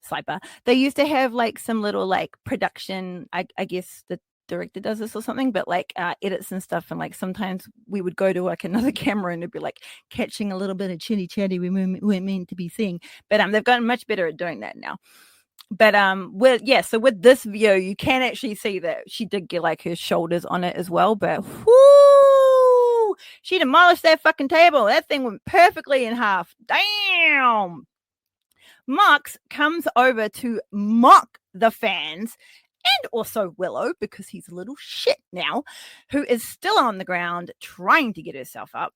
sidebar. They used to have like some little like production. I guess the director does this or something, but like edits and stuff. And like sometimes we would go to like another camera and it'd be like catching a little bit of chitty chatty we weren't meant to be seeing. But they've gotten much better at doing that now. But so with this view, you can actually see that she did get like her shoulders on it as well. But whoo, she demolished that fucking table. That thing went perfectly in half. Damn. Mox comes over to mock the fans and also Willow, because he's a little shit now, who is still on the ground trying to get herself up.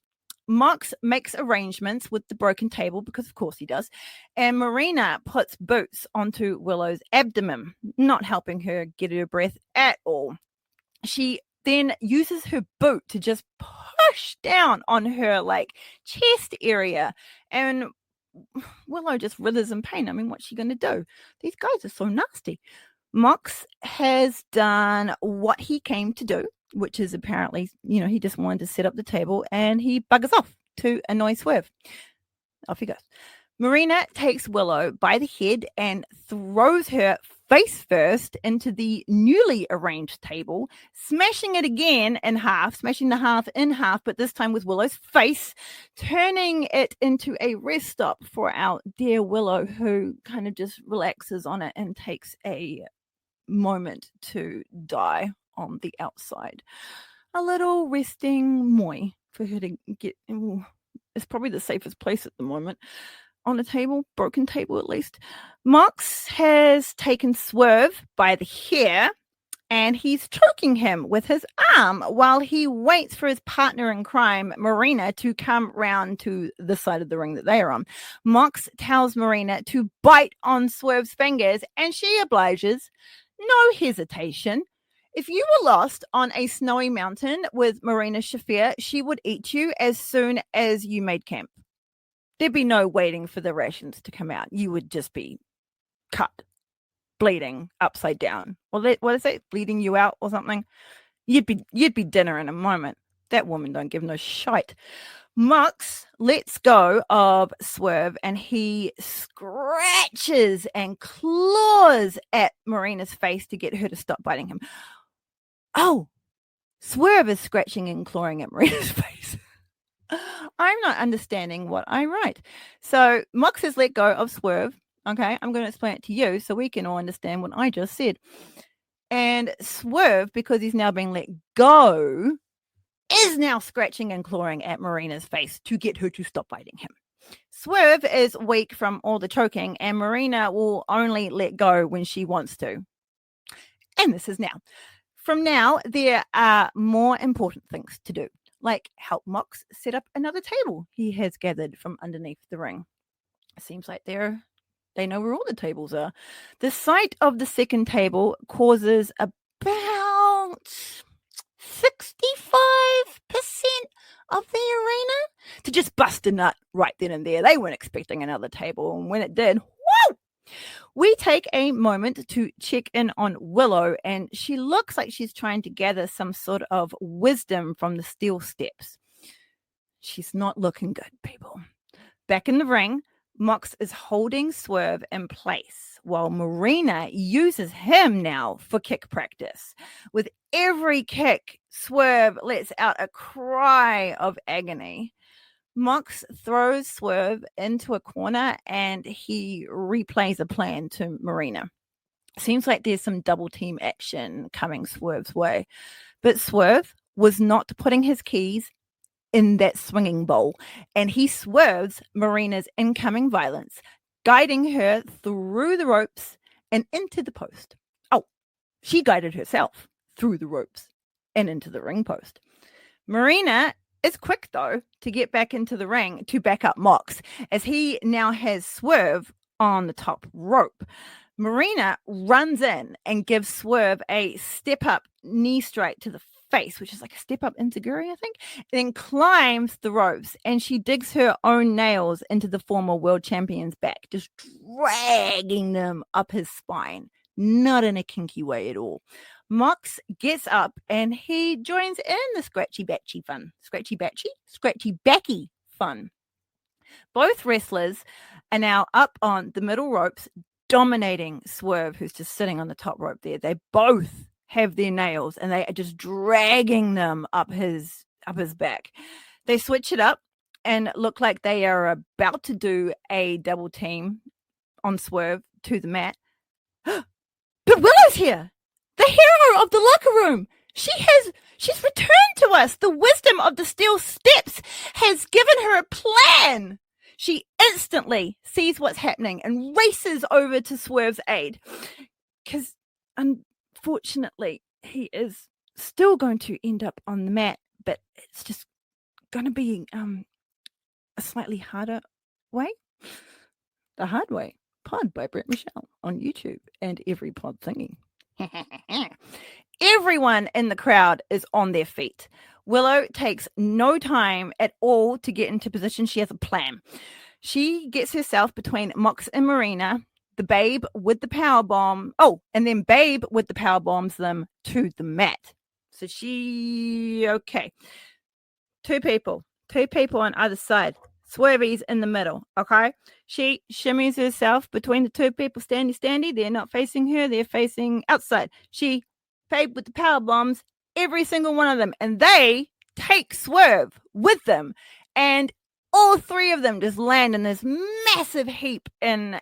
Mox makes arrangements with the broken table, because of course he does, and Marina puts boots onto Willow's abdomen, not helping her get her breath at all. She then uses her boot to just push down on her like chest area, and Willow just writhers in pain. I mean, what's she going to do? These guys are so nasty. Mox has done what he came to do, which is apparently, he just wanted to set up the table, and he buggers off to annoy Swerve. Off he goes. Marina takes Willow by the head and throws her face first into the newly arranged table, smashing it again in half, smashing the half in half, but this time with Willow's face, turning it into a rest stop for our dear Willow, who kind of just relaxes on it and takes a moment to die on the outside. A little resting moi for her to get. It's probably the safest place at the moment. On a table, broken table at least. Mox has taken Swerve by the hair and he's choking him with his arm while he waits for his partner in crime, Marina, to come round to the side of the ring that they are on. Mox tells Marina to bite on Swerve's fingers and she obliges. No hesitation. If you were lost on a snowy mountain with Marina Shafir, she would eat you as soon as you made camp. There'd be no waiting for the rations to come out. You would just be cut, bleeding upside down. Or what is it? Bleeding you out or something? You'd be dinner in a moment. That woman don't give no shite. Mox lets go of Swerve and he scratches and claws at Marina's face to get her to stop biting him. Oh, Swerve is scratching and clawing at Marina's face. I'm not understanding what I write. So Mox has let go of Swerve. Okay, I'm going to explain it to you so we can all understand what I just said. And Swerve, because he's now being let go, is now scratching and clawing at Marina's face to get her to stop biting him. Swerve is weak from all the choking, and Marina will only let go when she wants to. And this is now. From now, there are more important things to do, like help Mox set up another table he has gathered from underneath the ring. It seems like they know where all the tables are. The sight of the second table causes about 65% of the arena to just bust a nut right then and there. They weren't expecting another table, and when it did, whoa! We take a moment to check in on Willow, and she looks like she's trying to gather some sort of wisdom from the steel steps. She's not looking good, people. Back in the ring, Mox is holding Swerve in place while Marina uses him now for kick practice. With every kick, Swerve lets out a cry of agony. Mox throws Swerve into a corner and he replays a plan to Marina. Seems like there's some double team action coming Swerve's way. But Swerve was not putting his keys in that swinging bowl, and he swerves Marina's incoming violence, guiding her through the ropes and into the post. Oh, she guided herself through the ropes and into the ring post. Marina is quick, though, to get back into the ring to back up Mox, as he now has Swerve on the top rope. Marina runs in and gives Swerve a step-up knee strike to the face, which is like a step-up enziguri, I think, then climbs the ropes, and she digs her own nails into the former world champion's back, just dragging them up his spine. Not in a kinky way at all. Mox gets up and he joins in the scratchy backy fun. Both wrestlers are now up on the middle ropes, dominating Swerve, who's just sitting on the top rope there. They both have their nails and they are just dragging them up his back. They switch it up and look like they are about to do a double team on Swerve to the mat. But Willow's here, the hero of the locker room. She's returned to us. The wisdom of the steel steps has given her a plan. She instantly sees what's happening and races over to Swerve's aid, because unfortunately he is still going to end up on the mat, but it's just going to be a slightly harder way. The Hard Way, pod by Brett Michelle on YouTube and every pod thingy. Everyone in the crowd is on their feet. Willow takes no time at all to get into position. She has a plan. She gets herself between Mox and Marina, the Babe with the power bomb. Oh, and then Babe with the power bombs them to the mat. So okay. Two people on either side. Swervy's in the middle, okay? She shimmies herself between the two people standy. They're not facing her. They're facing outside. She paid with the power bombs, every single one of them. And they take Swerve with them. And all three of them just land in this massive heap in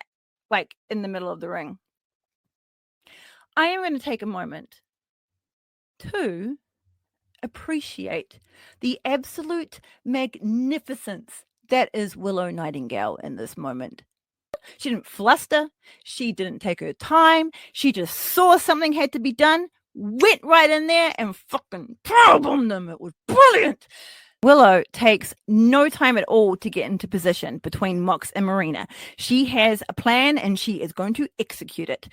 the middle of the ring. I am going to take a moment to appreciate the absolute magnificence that is Willow Nightingale in this moment. She didn't fluster. She didn't take her time. She just saw something had to be done, went right in there and fucking powerbombed them. It was brilliant. Willow takes no time at all to get into position between Mox and Marina. She has a plan and she is going to execute it.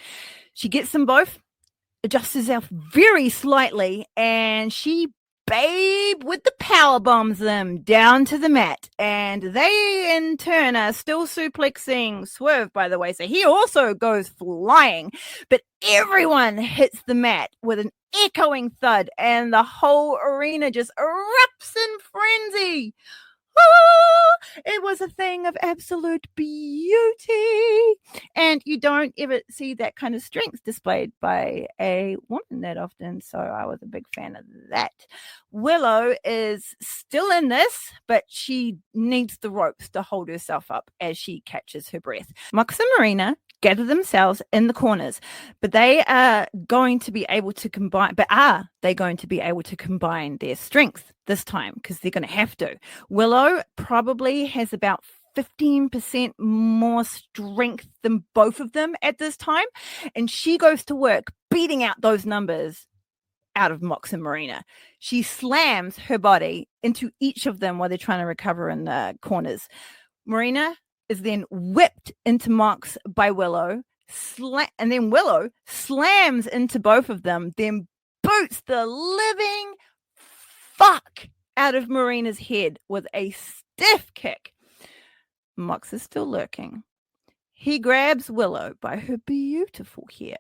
She gets them both, adjusts herself very slightly, and she with the power bombs them down to the mat, and they in turn are still suplexing Swerve, by the way, so he also goes flying, but everyone hits the mat with an echoing thud, and the whole arena just erupts in frenzy. It was a thing of absolute beauty, and you don't ever see that kind of strength displayed by a woman that often, so I was a big fan of that. Willow is still in this, but she needs the ropes to hold herself up as she catches her breath. Mox and Marina gather themselves in the corners, but they are going to be able to combine, their strength this time, because they're going to have to. Willow probably has about 15% more strength than both of them at this time, and she goes to work beating out those numbers out of Mox and Marina. She slams her body into each of them while they're trying to recover in the corners. Marina is then whipped into Mox by Willow, and then Willow slams into both of them, then boots the living fuck out of Marina's head with a stiff kick. Mox is still lurking. He grabs Willow by her beautiful hair,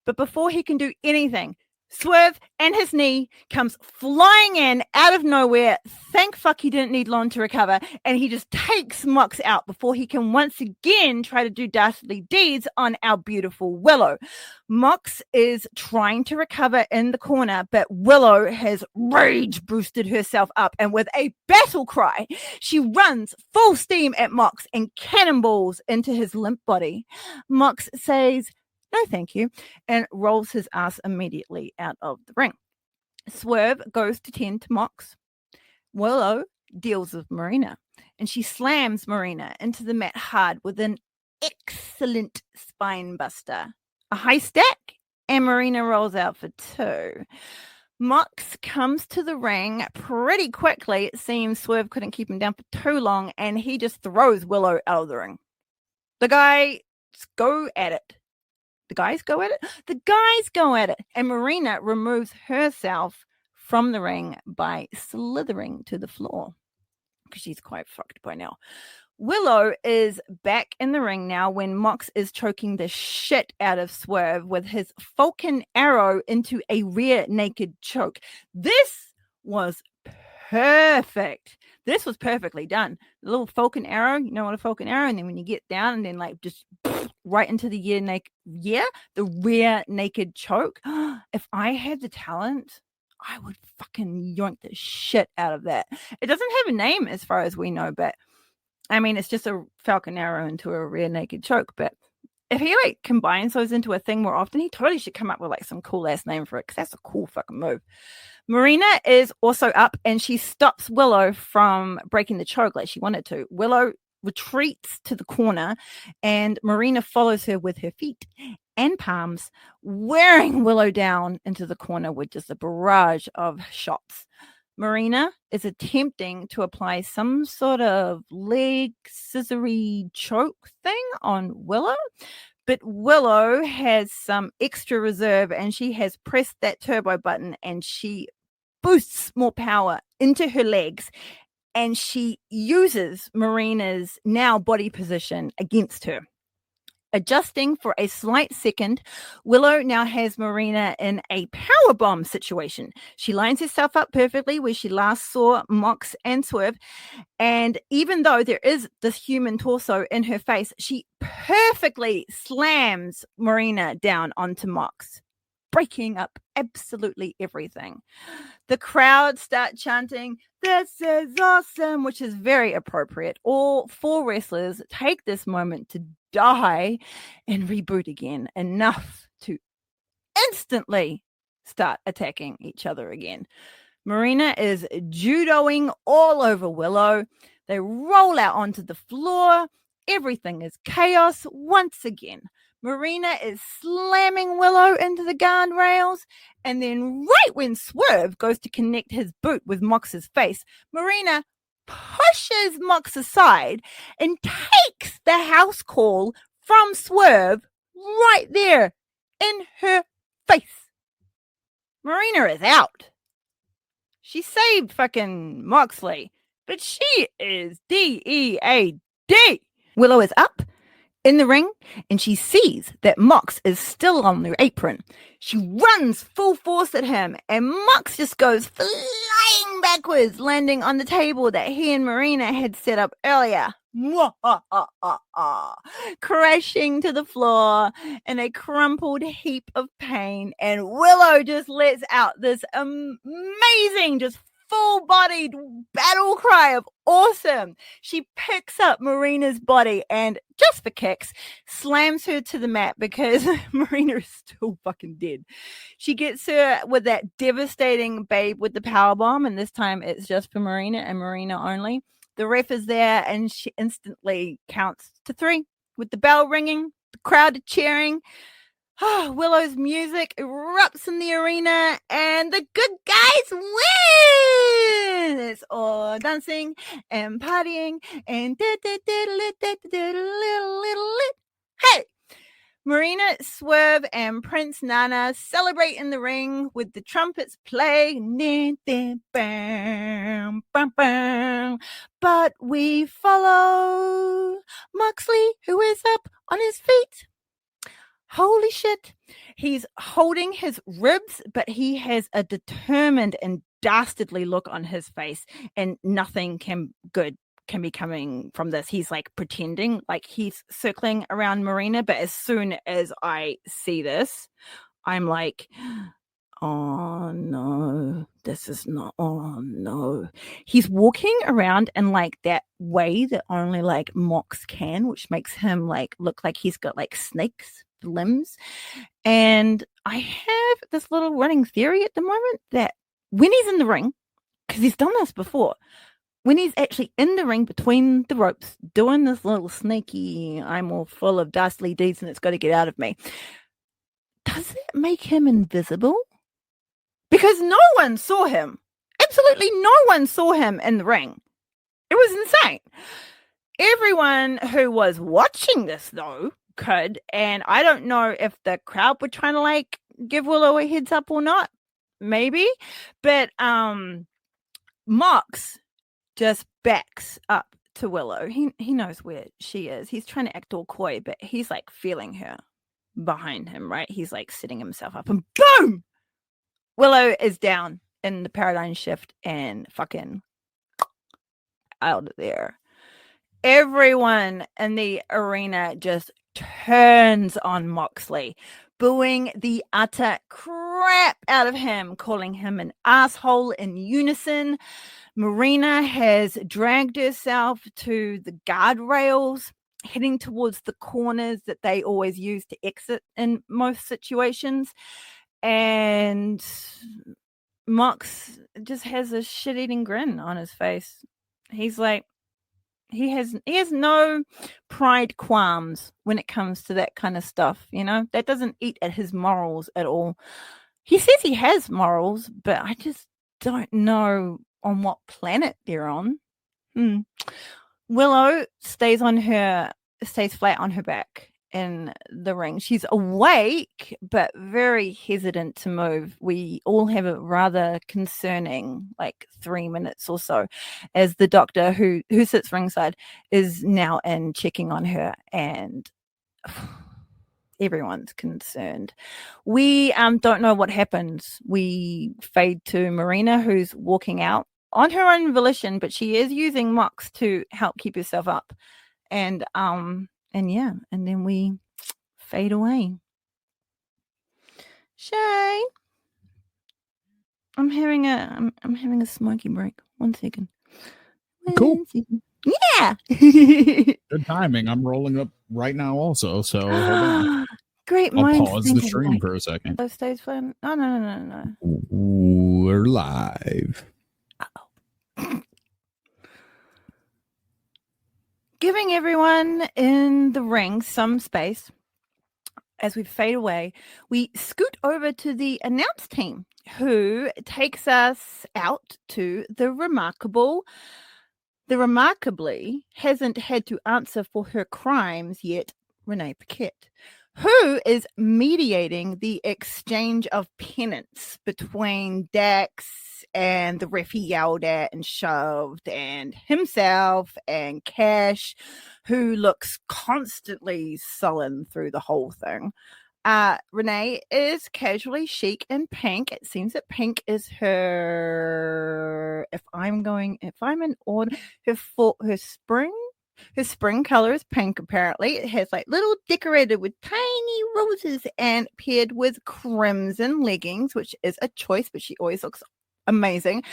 but before he can do anything, Swerve and his knee comes flying in out of nowhere. Thank fuck he didn't need long to recover, and he just takes Mox out before he can once again try to do dastardly deeds on our beautiful Willow. Mox is trying to recover in the corner, but Willow has rage boosted herself up, and with a battle cry, she runs full steam at Mox and cannonballs into his limp body. Mox says, "No, thank you," and rolls his ass immediately out of the ring. Swerve goes to tend to Mox. Willow deals with Marina, and she slams Marina into the mat hard with an excellent spine buster. A high stack, and Marina rolls out for 2. Mox comes to the ring pretty quickly. It seems Swerve couldn't keep him down for too long, and he just throws Willow out of the ring. The guys go at it. The guys go at it. And Marina removes herself from the ring by slithering to the floor, because she's quite fucked by now. Willow is back in the ring now when Mox is choking the shit out of Swerve with his Falcon Arrow into a rear naked choke. This was perfect. This was perfectly done. The little Falcon Arrow, you know what a Falcon Arrow, and then when you get down and then just right into the rear naked choke. If I had the talent, I would fucking yoink the shit out of that. It doesn't have a name as far as we know, but I mean, it's just a Falcon Arrow into a rear naked choke. But if he combines those into a thing more often, he totally should come up with some cool ass name for it, because that's a cool fucking move. Marina is also up, and she stops Willow from breaking the choke like she wanted to. Willow retreats to the corner, and Marina follows her with her feet and palms, wearing Willow down into the corner with just a barrage of shots. Marina is attempting to apply some sort of leg scissory choke thing on Willow, but Willow has some extra reserve, and she has pressed that turbo button, and she boosts more power into her legs, and she uses Marina's now body position against her. Adjusting for a slight second, Willow now has Marina in a powerbomb situation. She lines herself up perfectly where she last saw Mox and Swerve. And even though there is this human torso in her face, she perfectly slams Marina down onto Mox, breaking up absolutely everything. The crowd start chanting, "This is awesome," which is very appropriate. All 4 wrestlers take this moment to die and reboot again, enough to instantly start attacking each other again. Marina is judoing all over Willow. They roll out onto the floor. Everything is chaos once again. Marina is slamming Willow into the guardrails, and then right when Swerve goes to connect his boot with Mox's face, Marina pushes Mox aside and takes the house call from Swerve right there in her face. Marina is out. She saved fucking Moxley, but she is D-E-A-D. Willow is up in the ring, and she sees that Mox is still on the apron. She runs full force at him, and Mox just goes flying backwards, landing on the table that he and Marina had set up earlier. Crashing to the floor in a crumpled heap of pain, and Willow just lets out this amazing, just full-bodied battle cry of awesome. She picks up Marina's body and, just for kicks, slams her to the mat because Marina is still fucking dead. She gets her with that devastating babe with the powerbomb, and this time it's just for Marina and Marina only. The ref is there, and she instantly counts to 3 with the bell ringing, the crowd are cheering. Willow's music erupts in the arena, and the good guys win. It's all dancing and partying and hey, Marina, Swerve, and Prince Nana celebrate in the ring with the trumpets playing. But we follow Moxley, who is up on his feet. Holy shit. He's holding his ribs, but he has a determined and dastardly look on his face, and nothing good can be coming from this. He's like pretending, like he's circling around Marina, but as soon as I see this, I'm like, oh no, this is not, oh no. He's walking around in like that way that only like Mox can, which makes him like look like he's got like snakes limbs. And I have this little running theory at the moment that when he's in the ring, because he's done this before, when he's actually in the ring between the ropes doing this little sneaky, I'm all full of dastardly deeds and it's got to get out of me, does it make him invisible? Because no one saw him. Absolutely no one saw him in the ring. It was insane. Everyone who was watching this though could, and I don't know if the crowd were trying to like give Willow a heads up or not, maybe, but Mox just backs up to Willow. He knows where she is. He's trying to act all coy, but he's like feeling her behind him, right? He's like setting himself up, and boom, Willow is down in the paradigm shift and fucking out of there. Everyone in the arena just turns on Moxley, booing the utter crap out of him, calling him an asshole in unison. Marina has dragged herself to the guardrails, heading towards the corners that they always use to exit in most situations. And Mox just has a shit-eating grin on his face. He's like, he has no pride qualms when it comes to that kind of stuff, you know? That doesn't eat at his morals at all. He says he has morals, but I just don't know on what planet they're on. Willow stays flat on her back in the ring. She's awake, but very hesitant to move. We all have a rather concerning, 3 minutes or so, as the doctor who sits ringside is now in checking on her, and everyone's concerned. We don't know what happens. We fade to Marina, who's walking out on her own volition, but she is using Mox to help keep herself up. And then we fade away. Shay, I'm having a smoky break. 1 second. Cool. Yeah. Good timing. I'm rolling up right now also, so hold on. Great I'll minds pause the think stream alike. for a second. Those stays fun. Oh, no. We're live. Giving everyone in the ring some space as we fade away, we scoot over to the announce team, who takes us out to the remarkably hasn't had to answer for her crimes yet, Renee Paquette, who is mediating the exchange of penance between Dax and the ref he yelled at and shoved, and himself and Cash, who looks constantly sullen through the whole thing. Renee is casually chic in pink. It seems that pink is her, if I'm in order, her spring color is pink, apparently. It has like little decorated with tiny roses and paired with crimson leggings, which is a choice, but she always looks amazing.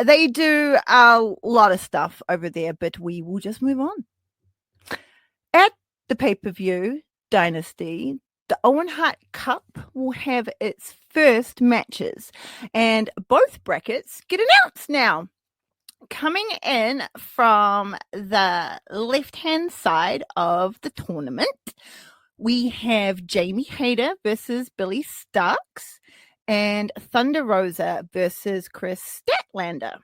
They do a lot of stuff over there, but we will just move on. At the pay-per-view Dynasty, the Owen Hart Cup will have its first matches, and both brackets get announced now. Coming in from the left-hand side of the tournament, we have Jamie Hayter versus Billy Starks and Thunder Rosa versus Chris Statlander.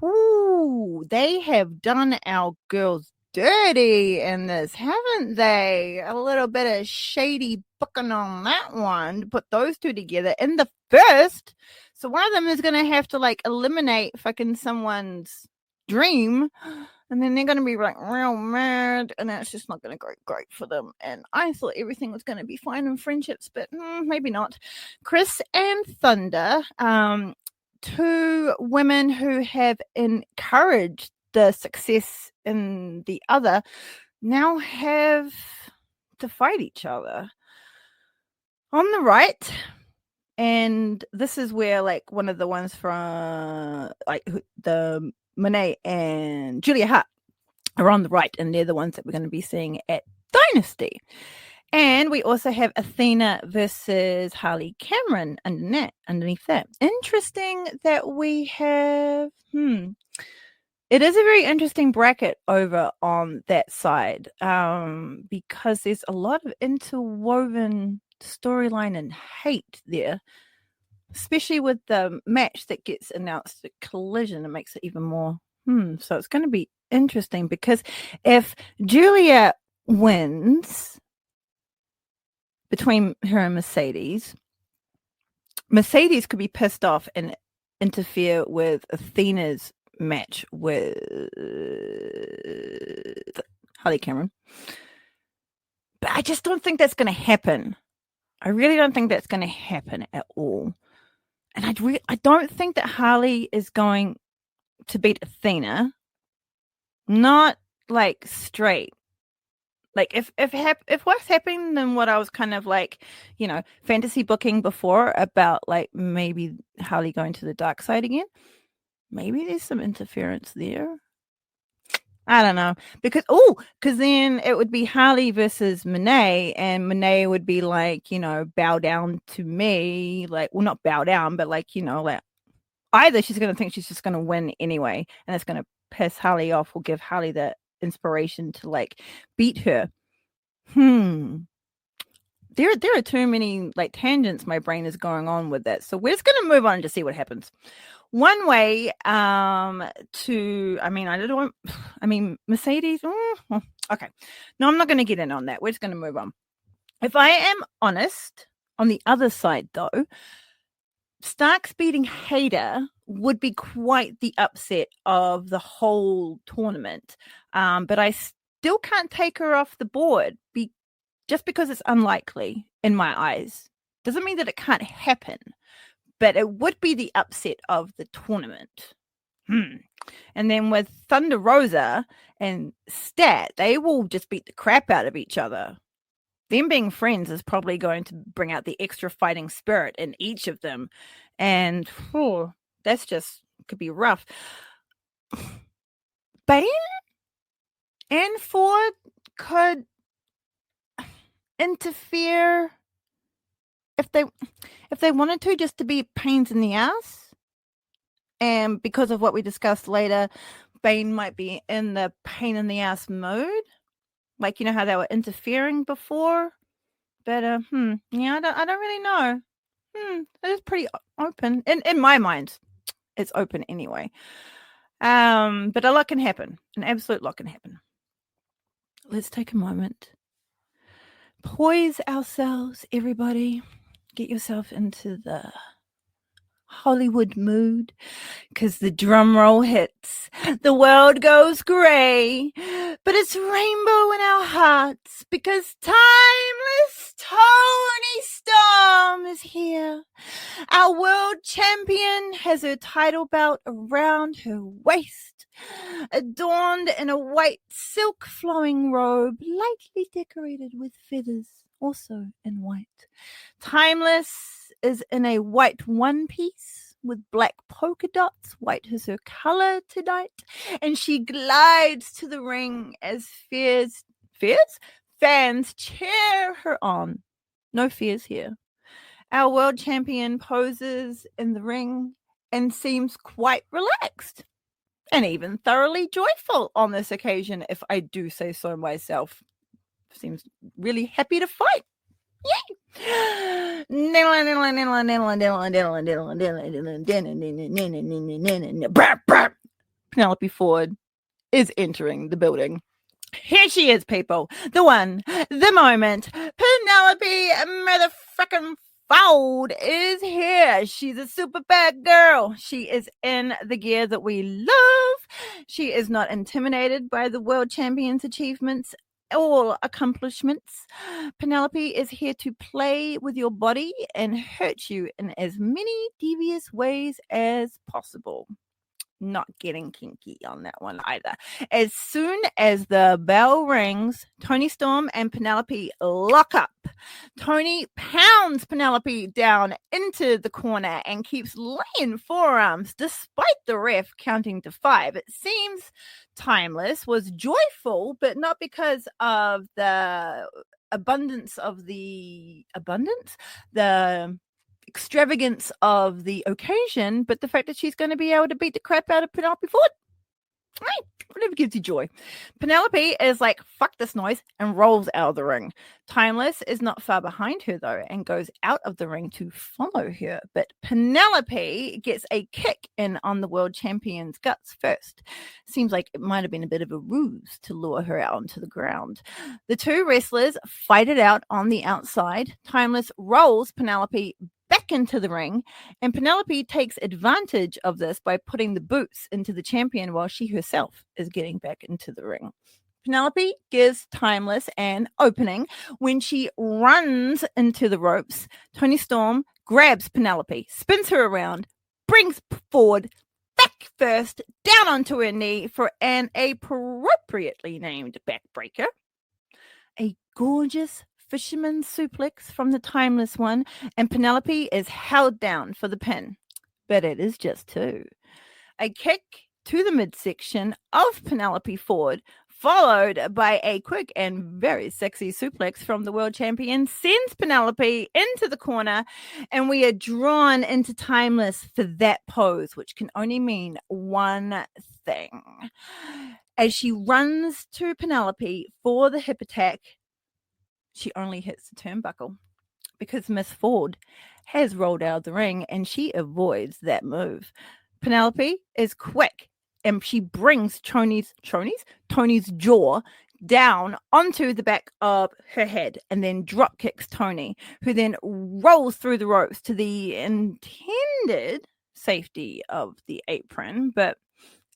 Ooh, they have done our girls dirty in this, haven't they? A little bit of shady booking on that one to put those two together in the first. So one of them is going to have to like eliminate fucking someone's dream, and then they're going to be like real mad, and that's just not going to go great for them. And I thought everything was going to be fine in friendships, but maybe not. Chris and Thunder, two women who have encouraged the success in the other, now have to fight each other. On the right, and this is where like one of the ones from like the Monet and Julia Hart are on the right, and they're the ones that we're going to be seeing at Dynasty. And we also have Athena versus Harley Cameron underneath that. Interesting that we have it is a very interesting bracket over on that side, because there's a lot of interwoven storyline and hate there, especially with the match that gets announced at Collision. It makes it even more so it's going to be interesting, because if Julia wins between her and Mercedes could be pissed off and interfere with Athena's match with Harley Cameron. But I just don't think that's going to happen. I really don't think that's going to happen at all. And I don't think that Harley is going to beat Athena. Not like straight. Like if what's happening, then what I was kind of like, fantasy booking before about like maybe Harley going to the dark side again. Maybe there's some interference there. I don't know. Because then it would be Harley versus Monet, and Monet would be like, bow down to me. Like, well, not bow down, but like, like either she's going to think she's just going to win anyway, and it's going to piss Harley off or give Harley the inspiration to like beat her. There are too many like tangents my brain is going on with that. So we're just going to move on and just see what happens. One way Mercedes. Okay. No, I'm not going to get in on that. We're just going to move on. If I am honest, on the other side though, Starks beating Hayter would be quite the upset of the whole tournament. But I still can't take her off the board just because it's unlikely in my eyes doesn't mean that it can't happen, but it would be the upset of the tournament. And then with Thunder Rosa and Stat, they will just beat the crap out of each other. Them being friends is probably going to bring out the extra fighting spirit in each of them. And that's just could be rough. Bane and Ford could interfere if they wanted to, just to be pains in the ass. And because of what we discussed later, Bane might be in the pain in the ass mode. Like, you know how they were interfering before? But, yeah, I don't really know. It is pretty open. In my mind, it's open anyway. But a lot can happen. An absolute lot can happen. Let's take a moment. Poise ourselves, everybody. Get yourself into the Hollywood mood, because the drum roll hits, the world goes gray, but it's rainbow in our hearts, because timeless Toni Storm is here. Our world champion has her title belt around her waist, adorned in a white silk flowing robe, lightly decorated with feathers, also in white. Timeless is in a white one piece with black polka dots. White is her color tonight. And she glides to the ring as fans cheer her on. No fears here. Our world champion poses in the ring and seems quite relaxed and even thoroughly joyful on this occasion, if I do say so myself. Seems really happy to fight. Yay! Penelope Ford is entering the building. Here she is, people. The one, the moment. Penelope motherfucking Ford is here. She's a super bad girl. She is in the gear that we love. She is not intimidated by the world champion's achievements or accomplishments. Penelope is here to play with your body and hurt you in as many devious ways as possible. Not getting kinky on that one either. As soon as the bell rings, Toni Storm and Penelope lock up. Toni pounds Penelope down into the corner and keeps laying forearms despite the ref counting to 5. It seems Timeless was joyful, but not because of the extravagance of the occasion, but the fact that she's going to be able to beat the crap out of Penelope Ford. Right, whatever gives you joy. Penelope is like, fuck this noise, and rolls out of the ring. Timeless is not far behind her, though, and goes out of the ring to follow her. But Penelope gets a kick in on the world champion's guts first. Seems like it might have been a bit of a ruse to lure her out onto the ground. The two wrestlers fight it out on the outside. Timeless rolls Penelope back into the ring, and Penelope takes advantage of this by putting the boots into the champion while she herself is getting back into the ring. Penelope gives Timeless an opening when she runs into the ropes. Toni Storm grabs Penelope, spins her around, brings Ford back first, down onto her knee for an appropriately named backbreaker. A gorgeous fisherman suplex from the Timeless one, and Penelope is held down for the pin, but it is just 2. A kick to the midsection of Penelope Ford, followed by a quick and very sexy suplex from the world champion, sends Penelope into the corner, and we are drawn into Timeless for that pose, which can only mean one thing. As she runs to Penelope for the hip attack, she only hits the turnbuckle because Miss Ford has rolled out of the ring and she avoids that move. Penelope is quick and she brings Toni's jaw down onto the back of her head and then drop kicks Toni, who then rolls through the ropes to the intended safety of the apron. But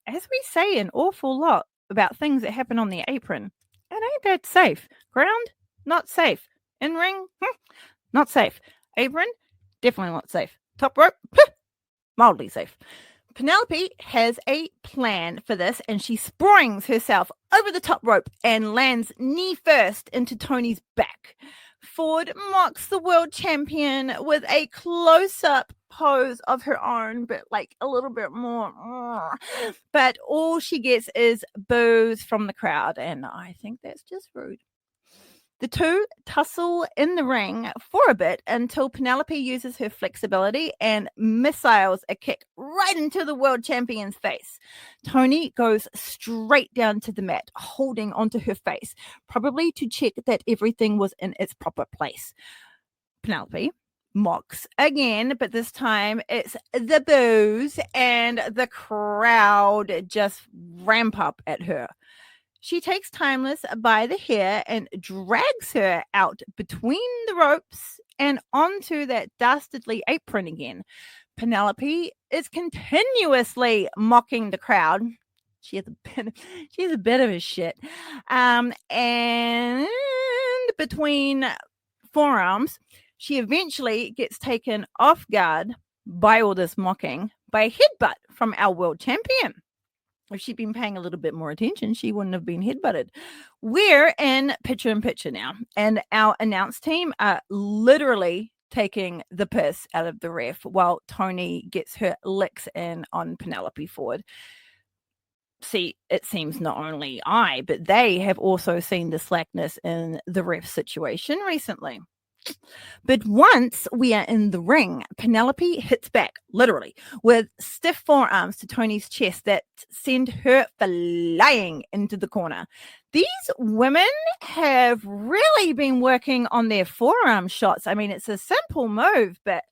as we say an awful lot about things that happen on the apron, it ain't that safe. Ground not safe. In ring, not safe. Apron, definitely not safe. Top rope, mildly safe. Penelope has a plan for this, and she springs herself over the top rope and lands knee first into Tony's back. Ford mocks the world champion with a close-up pose of her own, but like a little bit more. But all she gets is boos from the crowd, and I think that's just rude. The two tussle in the ring for a bit until Penelope uses her flexibility and missiles a kick right into the world champion's face. Tony goes straight down to the mat, holding onto her face, probably to check that everything was in its proper place. Penelope mocks again, but this time it's the boos, and the crowd just ramp up at her. She takes Timeless by the hair and drags her out between the ropes and onto that dastardly apron again. Penelope is continuously mocking the crowd. She has a bit of a shit. And between forearms, she eventually gets taken off guard by all this mocking by a headbutt from our world champion. If she'd been paying a little bit more attention, she wouldn't have been headbutted. We're in picture-in-picture now, and our announce team are literally taking the piss out of the ref while Tony gets her licks in on Penelope Ford. See, it seems not only I, but they have also seen the slackness in the ref situation recently. But once we are in the ring, Penelope hits back, literally, with stiff forearms to Tony's chest that send her flying into the corner. These women have really been working on their forearm shots. I mean, it's a simple move, but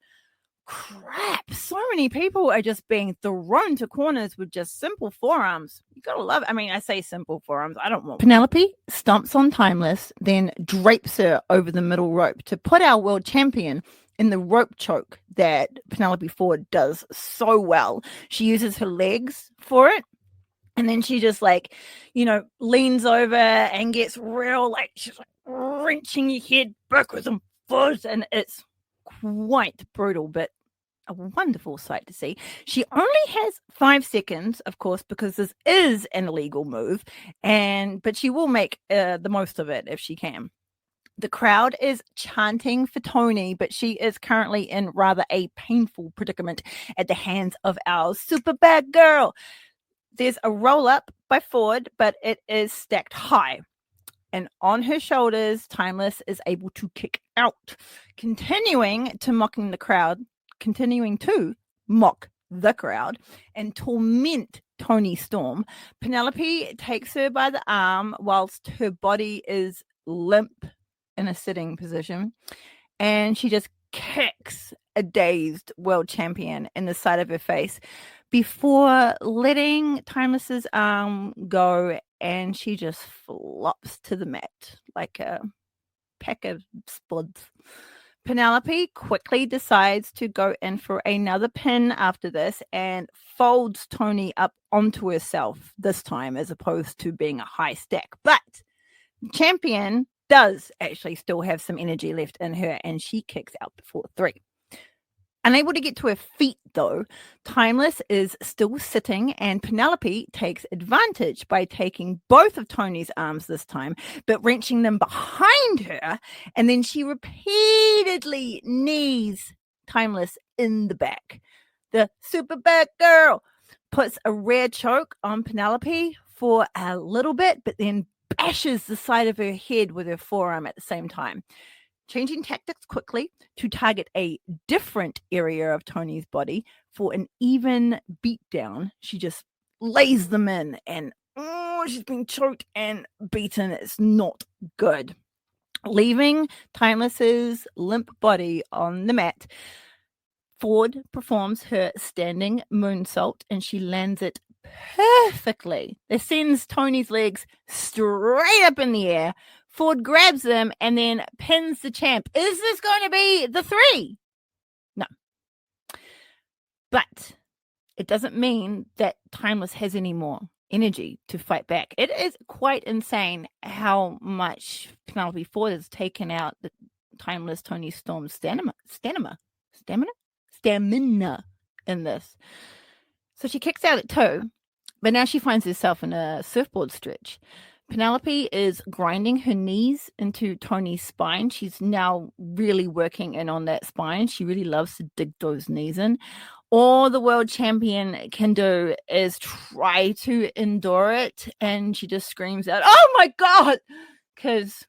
crap, so many people are just being thrown to corners with just simple forearms. You gotta love it. I mean, I say simple forearms. I don't want. Penelope stomps on Timeless, then drapes her over the middle rope to put our world champion in the rope choke that Penelope Ford does so well. She uses her legs for it. And then she just leans over and gets real, she's wrenching your head backwards and forwards. And it's quite brutal, but a wonderful sight to see. She only has 5 seconds, of course, because this is an illegal move, but she will make the most of it if she can. The crowd is chanting for Tony, but she is currently in rather a painful predicament at the hands of our super bad girl. There's a roll up by Ford, but it is stacked high. And on her shoulders, Timeless is able to kick out, continuing to mock the crowd and torment Toni Storm. Penelope takes her by the arm whilst her body is limp in a sitting position, and she just kicks a dazed world champion in the side of her face before letting Timeless's arm go, and she just flops to the mat like a pack of spuds. Penelope quickly decides to go in for another pin after this and folds Toni up onto herself this time, as opposed to being a high stack. But the champion does actually still have some energy left in her, and she kicks out before 3. Unable to get to her feet, though, Timeless is still sitting, and Penelope takes advantage by taking both of Tony's arms this time, but wrenching them behind her, and then she repeatedly knees Timeless in the back. The super bad girl puts a rear choke on Penelope for a little bit, but then bashes the side of her head with her forearm at the same time. Changing tactics quickly to target a different area of Tony's body for an even beatdown, she just lays them in, and she's been choked and beaten. It's not good. Leaving Timeless's limp body on the mat, Ford performs her standing moonsault, and she lands it perfectly. It sends Tony's legs straight up in the air. Ford grabs them and then pins the champ. Is this going to be the 3? No. But it doesn't mean that Timeless has any more energy to fight back. It is quite insane how much Penelope Ford has taken out the timeless Toni Storm's stamina in this. So she kicks out at 2, but now she finds herself in a surfboard stretch. Penelope is grinding her knees into Toni's spine. She's now really working in on that spine. She really loves to dig those knees in. All the world champion can do is try to endure it, and she just screams out, "Oh my God!" Because,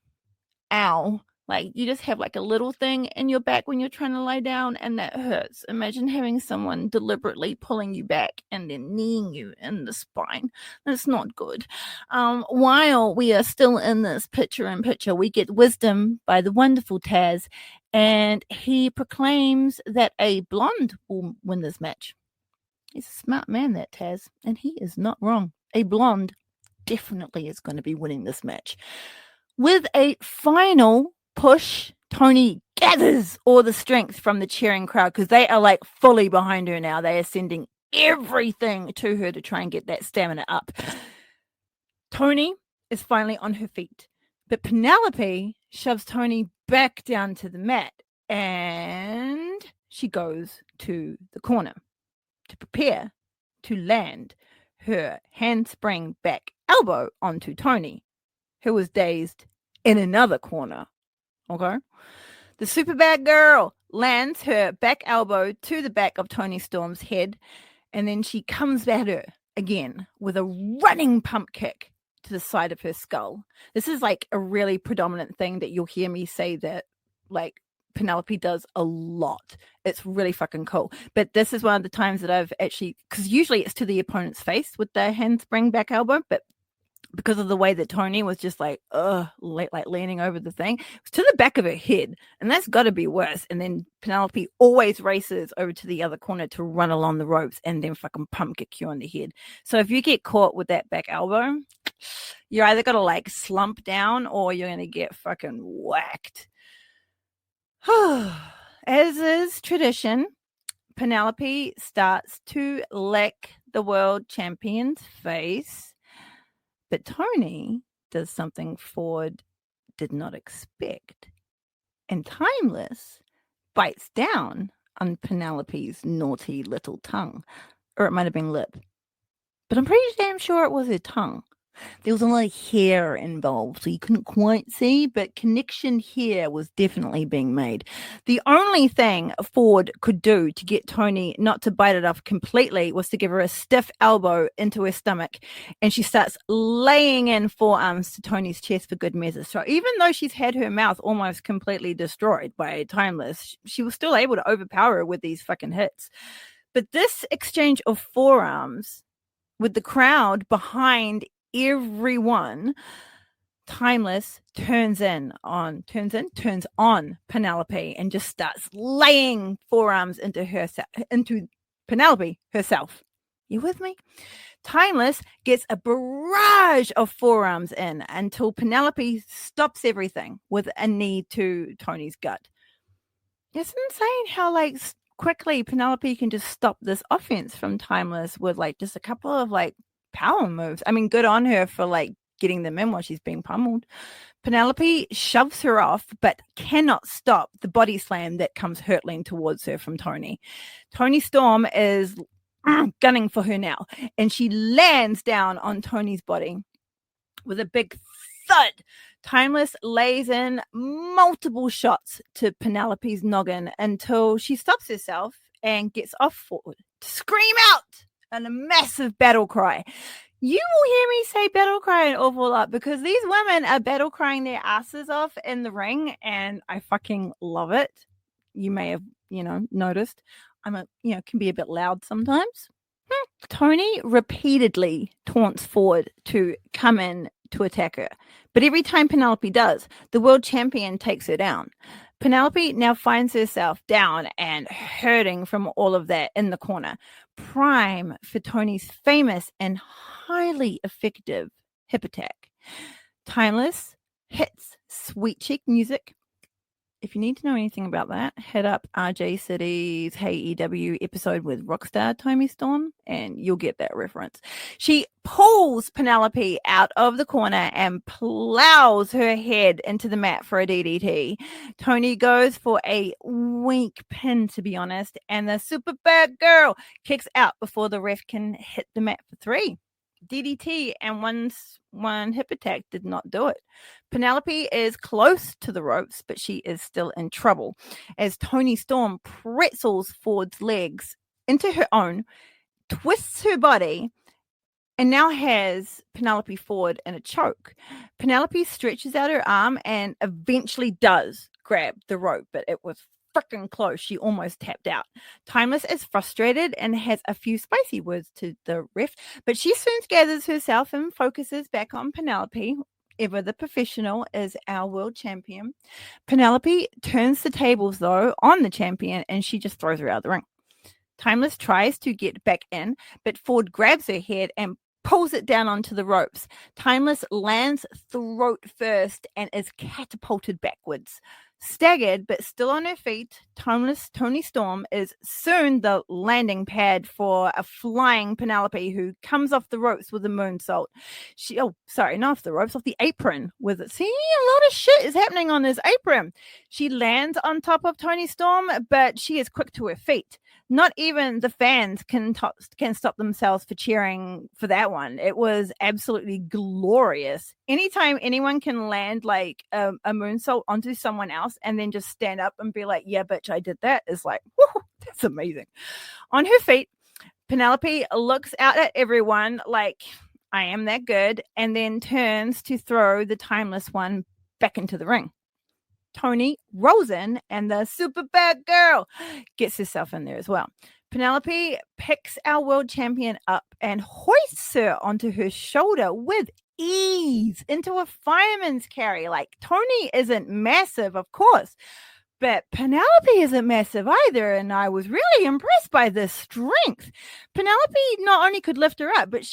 ow. Like, you just have like a little thing in your back when you're trying to lie down, and that hurts. Imagine having someone deliberately pulling you back and then kneeing you in the spine. That's not good. While we are still in this picture-in-picture, we get wisdom by the wonderful Taz, and he proclaims that a blonde will win this match. He's a smart man, that Taz, and he is not wrong. A blonde definitely is going to be winning this match. With a final push, Toni gathers all the strength from the cheering crowd because they are like fully behind her now. They are sending everything to her to try and get that stamina up. Toni is finally on her feet, but Penelope shoves Toni back down to the mat, and she goes to the corner to prepare to land her handspring back elbow onto Toni, who was dazed in another corner. Okay. The super bad girl lands her back elbow to the back of Toni Storm's head, and then she comes at her again with a running pump kick to the side of her skull. This is like a really predominant thing that you'll hear me say that like Penelope does a lot. It's really fucking cool. But this is one of the times that I've actually, because usually it's to the opponent's face with the handspring back elbow, but because of the way that Toni was just like leaning over the thing, it was to the back of her head, and that's got to be worse. And then Penelope always races over to the other corner to run along the ropes and then fucking pump kick you on the head. So if you get caught with that back elbow, you're either gonna like slump down or you're gonna get fucking whacked. As is tradition, Penelope starts to lick the world champion's face. But Toni does something Ford did not expect. And Timeless bites down on Penelope's naughty little tongue. Or it might have been lip. But I'm pretty damn sure it was her tongue. There was a lot of hair involved, so you couldn't quite see, but connection here was definitely being made. The only thing Ford could do to get Toni not to bite it off completely was to give her a stiff elbow into her stomach, and she starts laying in forearms to Toni's chest for good measure. So even though she's had her mouth almost completely destroyed by Timeless, she was still able to overpower her with these fucking hits. But this exchange of forearms with the crowd behind everyone, Timeless turns on Penelope and just starts laying forearms into Penelope herself. You with me? Timeless gets a barrage of forearms in until Penelope stops everything with a knee to Toni's gut. It's insane how like quickly Penelope can just stop this offense from Timeless with like just a couple of like power moves. I mean, good on her for like getting them in while she's being pummeled. Penelope shoves her off, but cannot stop the body slam that comes hurtling towards her from Toni. Toni Storm is gunning for her now, and she lands down on Toni's body with a big thud. Timeless lays in multiple shots to Penelope's noggin until she stops herself and gets off forward to scream out and a massive battle cry. You will hear me say battle cry an awful lot because these women are battle crying their asses off in the ring, and I fucking love it. You may have, noticed can be a bit loud sometimes. Toni repeatedly taunts Ford to come in to attack her, but every time Penelope does, the world champion takes her down. Penelope now finds herself down and hurting from all of that in the corner. Prime for Toni's famous and highly effective hip attack. Timeless hits sweet cheek music, if you need to know anything about that, head up RJ City's AEW episode with Rockstar Tommy Storm, and you'll get that reference. She pulls Penelope out of the corner and plows her head into the mat for a DDT. Tony goes for a weak pin, to be honest, and the super bad girl kicks out before the ref can hit the mat for 3. DDT and one hip attack did not do it. Penelope is close to the ropes, but she is still in trouble as Tony Storm pretzels Ford's legs into her own, twists her body, and now has Penelope Ford in a choke. Penelope stretches out her arm and eventually does grab the rope, but it was freaking close. She almost tapped out. Timeless is frustrated and has a few spicy words to the ref, but she soon gathers herself and focuses back on Penelope. Ever the professional is our world champion. Penelope turns the tables, though, on the champion, and she just throws her out of the ring. Timeless tries to get back in, but Ford grabs her head and pulls it down onto the ropes. Timeless lands throat first and is catapulted backwards. Staggered, but still on her feet, Timeless Tony Storm is soon the landing pad for a flying Penelope who comes off the ropes with a moonsault. Not off the ropes, off the apron with it. See, a lot of shit is happening on this apron. She lands on top of Tony Storm, but she is quick to her feet. Not even the fans can stop themselves for cheering for that one. It was absolutely glorious. Anytime anyone can land like a moonsault onto someone else and then just stand up and be like, yeah, bitch, I did that, is like, whoo, that's amazing. On her feet, Penelope looks out at everyone like, I am that good, and then turns to throw the Timeless one back into the ring. Tony rolls in, and the super bad girl gets herself in there as well. Penelope picks our world champion up and hoists her onto her shoulder with ease into a fireman's carry. Like, Tony isn't massive, of course, but Penelope isn't massive either, and I was really impressed by this strength. Penelope not only could lift her up, but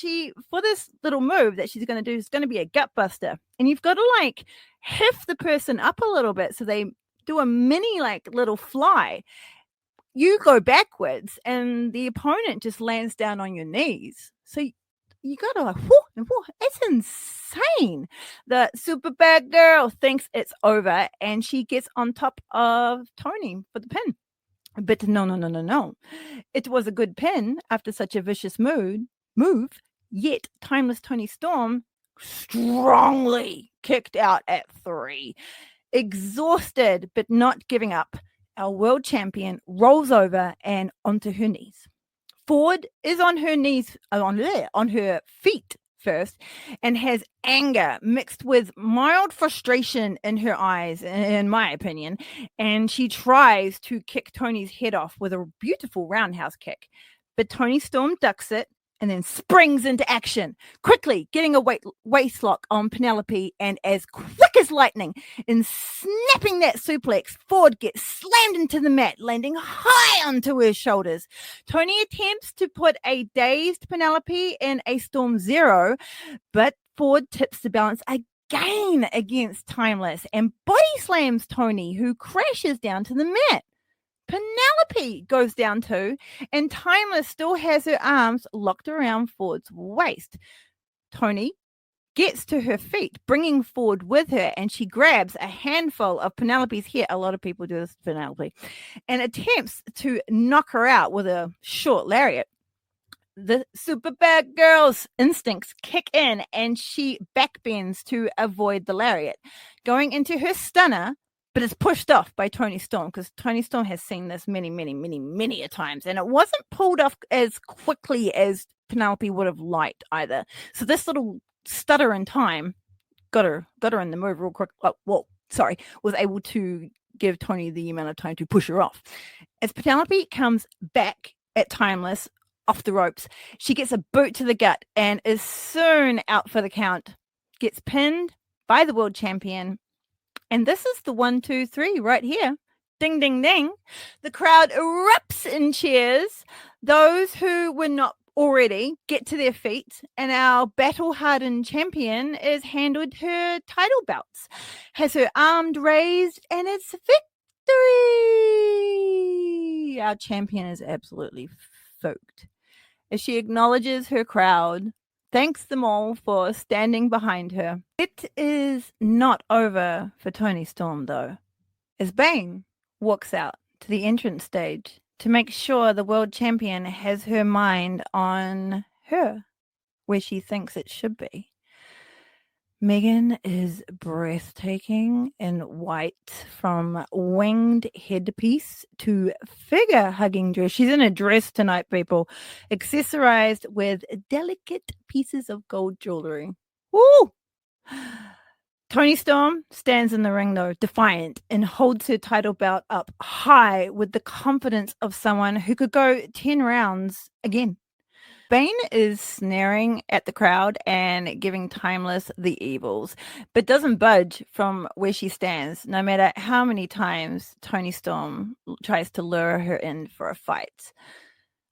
for this little move that she's going to do, is going to be a gut buster, and you've got to like lift the person up a little bit so they do a mini like little fly. You go backwards, and the opponent just lands down on your knees. So you got to like, whoo, it's insane. The super bad girl thinks it's over, and she gets on top of Tony for the pin. But no. It was a good pin after such a vicious move. Yet Timeless Tony Storm strongly kicked out at 3. Exhausted but not giving up, our world champion rolls over and onto her knees. Ford is on her knees, on her feet first, and has anger mixed with mild frustration in her eyes, in my opinion, and she tries to kick Tony's head off with a beautiful roundhouse kick, but Tony Storm ducks it and then springs into action, quickly getting a waist lock on Penelope, and as quick as lightning, in snapping that suplex, Ford gets slammed into the mat, landing high onto her shoulders. Tony attempts to put a dazed Penelope in a Storm Zero, but Ford tips the balance again against Timeless and body slams Tony, who crashes down to the mat. Penelope goes down too, and Timeless still has her arms locked around Ford's waist. Tony gets to her feet, bringing Ford with her, and she grabs a handful of Penelope's hair. A lot of people do this to Penelope, and attempts to knock her out with a short lariat. The super bad girl's instincts kick in, and she backbends to avoid the lariat, going into her stunner, but it's pushed off by Tony Storm, because Tony Storm has seen this many a times, and it wasn't pulled off as quickly as Penelope would have liked either. So this little stutter in time got her in the move real quick. Was able to give Tony the amount of time to push her off. As Penelope comes back at Timeless off the ropes, she gets a boot to the gut and is soon out for the count. Gets pinned by the world champion. And this is the 1, 2, 3 right here. Ding, ding, ding. The crowd erupts in cheers. Those who were not already get to their feet, and our battle-hardened champion is handed her title belts, has her arm raised, and it's victory! Our champion is absolutely stoked as she acknowledges her crowd, thanks them all for standing behind her. It is not over for Toni Storm, though, as Bane walks out to the entrance stage to make sure the world champion has her mind on her, where she thinks it should be. Megan is breathtaking in white, from winged headpiece to figure-hugging dress. She's in a dress tonight, people, accessorized with delicate pieces of gold jewelry. Woo! Toni Storm stands in the ring, though, defiant, and holds her title belt up high with the confidence of someone who could go 10 rounds again. Bane is snaring at the crowd and giving Timeless the evils, but doesn't budge from where she stands, no matter how many times Toni Storm tries to lure her in for a fight.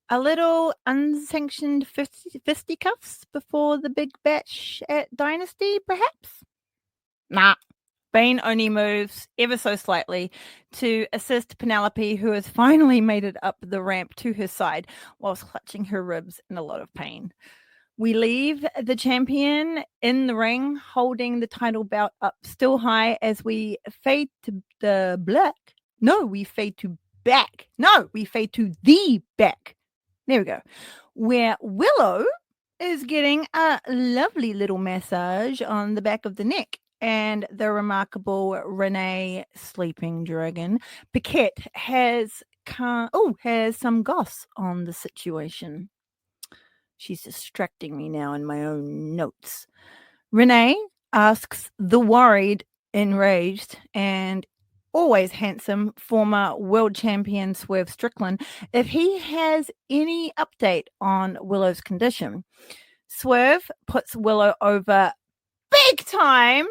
A little unsanctioned fisticuffs before the big batch at Dynasty, perhaps? Nah. Bane only moves ever so slightly to assist Penelope, who has finally made it up the ramp to her side whilst clutching her ribs in a lot of pain. We leave the champion in the ring, holding the title belt up still high as we fade to the black. No, we fade to back. No, we fade to the back. There we go. Where Willow is getting a lovely little massage on the back of the neck. And the remarkable Renee Sleeping Dragon Paquette has some goss on the situation. She's distracting me now in my own notes. Renee asks the worried, enraged, and always handsome former world champion Swerve Strickland if he has any update on Willow's condition. Swerve puts Willow over big time,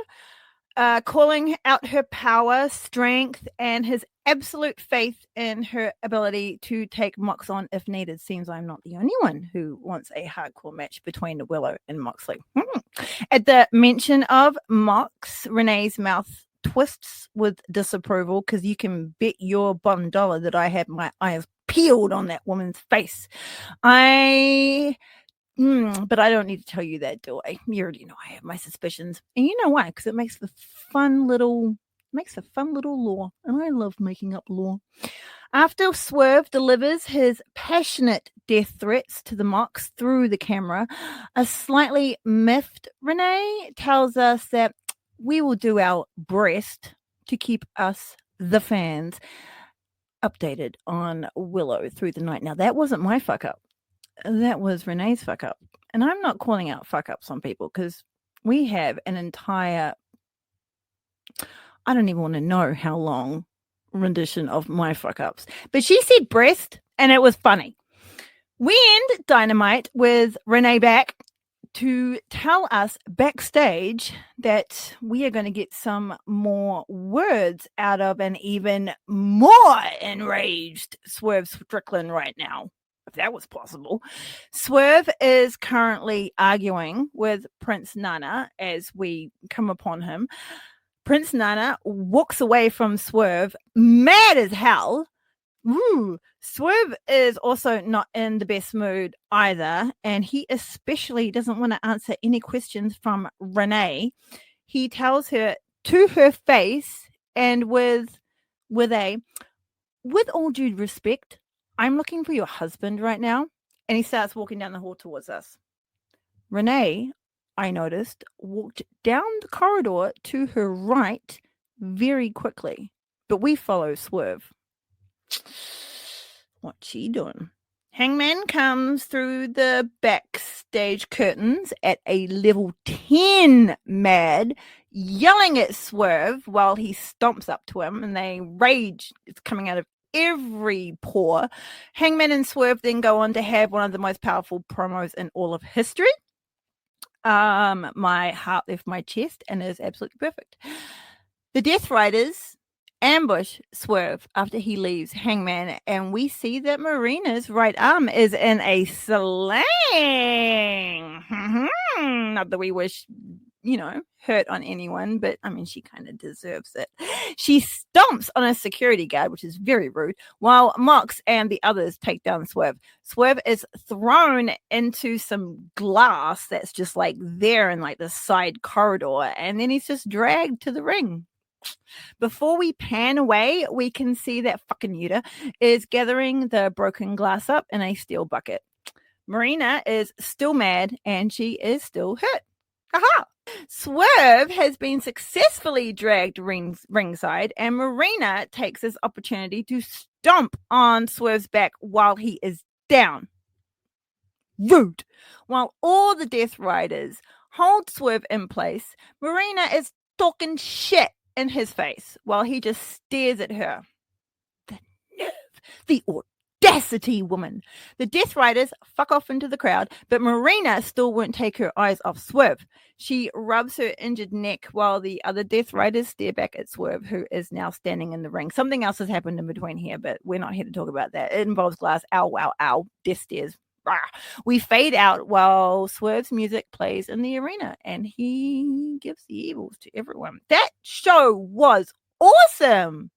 calling out her power, strength, and his absolute faith in her ability to take Mox on if needed. Seems I'm not the only one who wants a hardcore match between Willow and Moxley. At the mention of Mox, Renee's mouth twists with disapproval, because you can bet your bottom dollar that I have my eyes peeled on that woman's face. But I don't need to tell you that, do I? You already know I have my suspicions. And you know why? Because it makes a fun little lore. And I love making up lore. After Swerve delivers his passionate death threats to the Mox through the camera, a slightly miffed Renee tells us that we will do our best to keep us, the fans, updated on Willow through the night. Now, that wasn't my fuck up. That was Renee's fuck up. And I'm not calling out fuck ups on people, because we have an entire, I don't even want to know how long, rendition of my fuck ups. But she said breast, and it was funny. We end Dynamite with Renee back to tell us backstage that we are going to get some more words out of an even more enraged Swerve Strickland right now, if that was possible. Swerve is currently arguing with Prince Nana as we come upon him. Prince Nana walks away from Swerve, mad as hell. Swerve is also not in the best mood either, and he especially doesn't want to answer any questions from Renee. He tells her to her face, and with all due respect, I'm looking for your husband right now. And he starts walking down the hall towards us. Renee, I noticed, walked down the corridor to her right very quickly, but we follow Swerve. What's she doing? Hangman comes through the backstage curtains at a level 10 mad, yelling at Swerve while he stomps up to him, and they rage. It's coming out of every pore. Hangman and Swerve then go on to have one of the most powerful promos in all of history. My heart left my chest, and it is absolutely perfect. The Death Riders ambush Swerve after he leaves Hangman, and we see that Marina's right arm is in a sling. Not that we wish, hurt on anyone, but I mean, she kind of deserves it. She stomps on a security guard, which is very rude, while Mox and the others take down Swerve. Swerve is thrown into some glass that's just like there in like the side corridor, and then he's just dragged to the ring. Before we pan away, we can see that fucking Yuta is gathering the broken glass up in a steel bucket. Marina is still mad and she is still hurt. Aha! Swerve has been successfully dragged ringside, and Marina takes this opportunity to stomp on Swerve's back while he is down. Rude. While all the Death Riders hold Swerve in place, Marina is talking shit in his face while he just stares at her. The nerve, the audacity, woman. The Death Riders fuck off into the crowd, but Marina still won't take her eyes off Swerve. She rubs her injured neck while the other Death Riders stare back at Swerve, who is now standing in the ring. Something else has happened in between here, but we're not here to talk about that. It involves glass. Ow, wow, ow. Death stares. We fade out while Swerve's music plays in the arena, and he gives the evils to everyone. That show was awesome.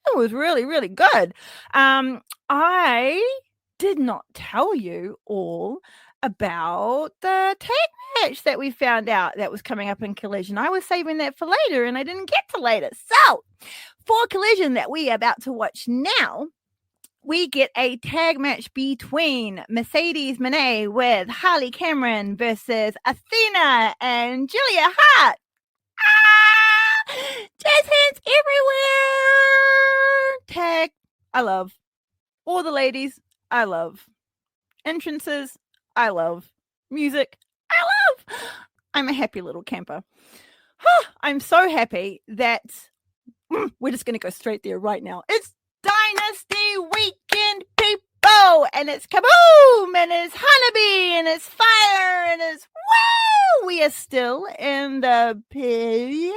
It was really, really good. I did not tell you all about the tag match that we found out that was coming up in Collision. I was saving that for later, and I didn't get to later. So, for Collision that we are about to watch now, we get a tag match between Mercedes Moné with Harley Cameron versus Athena and Julia Hart. Jazz hands everywhere. Tag, I love. All the ladies, I love. Entrances, I love. Music, I love. I'm a happy little camper. I'm so happy that we're just going to go straight there right now. It's Dynasty weekend, people, and it's kaboom, and it's Hanabi, and it's fire, and it's woo. We are still in the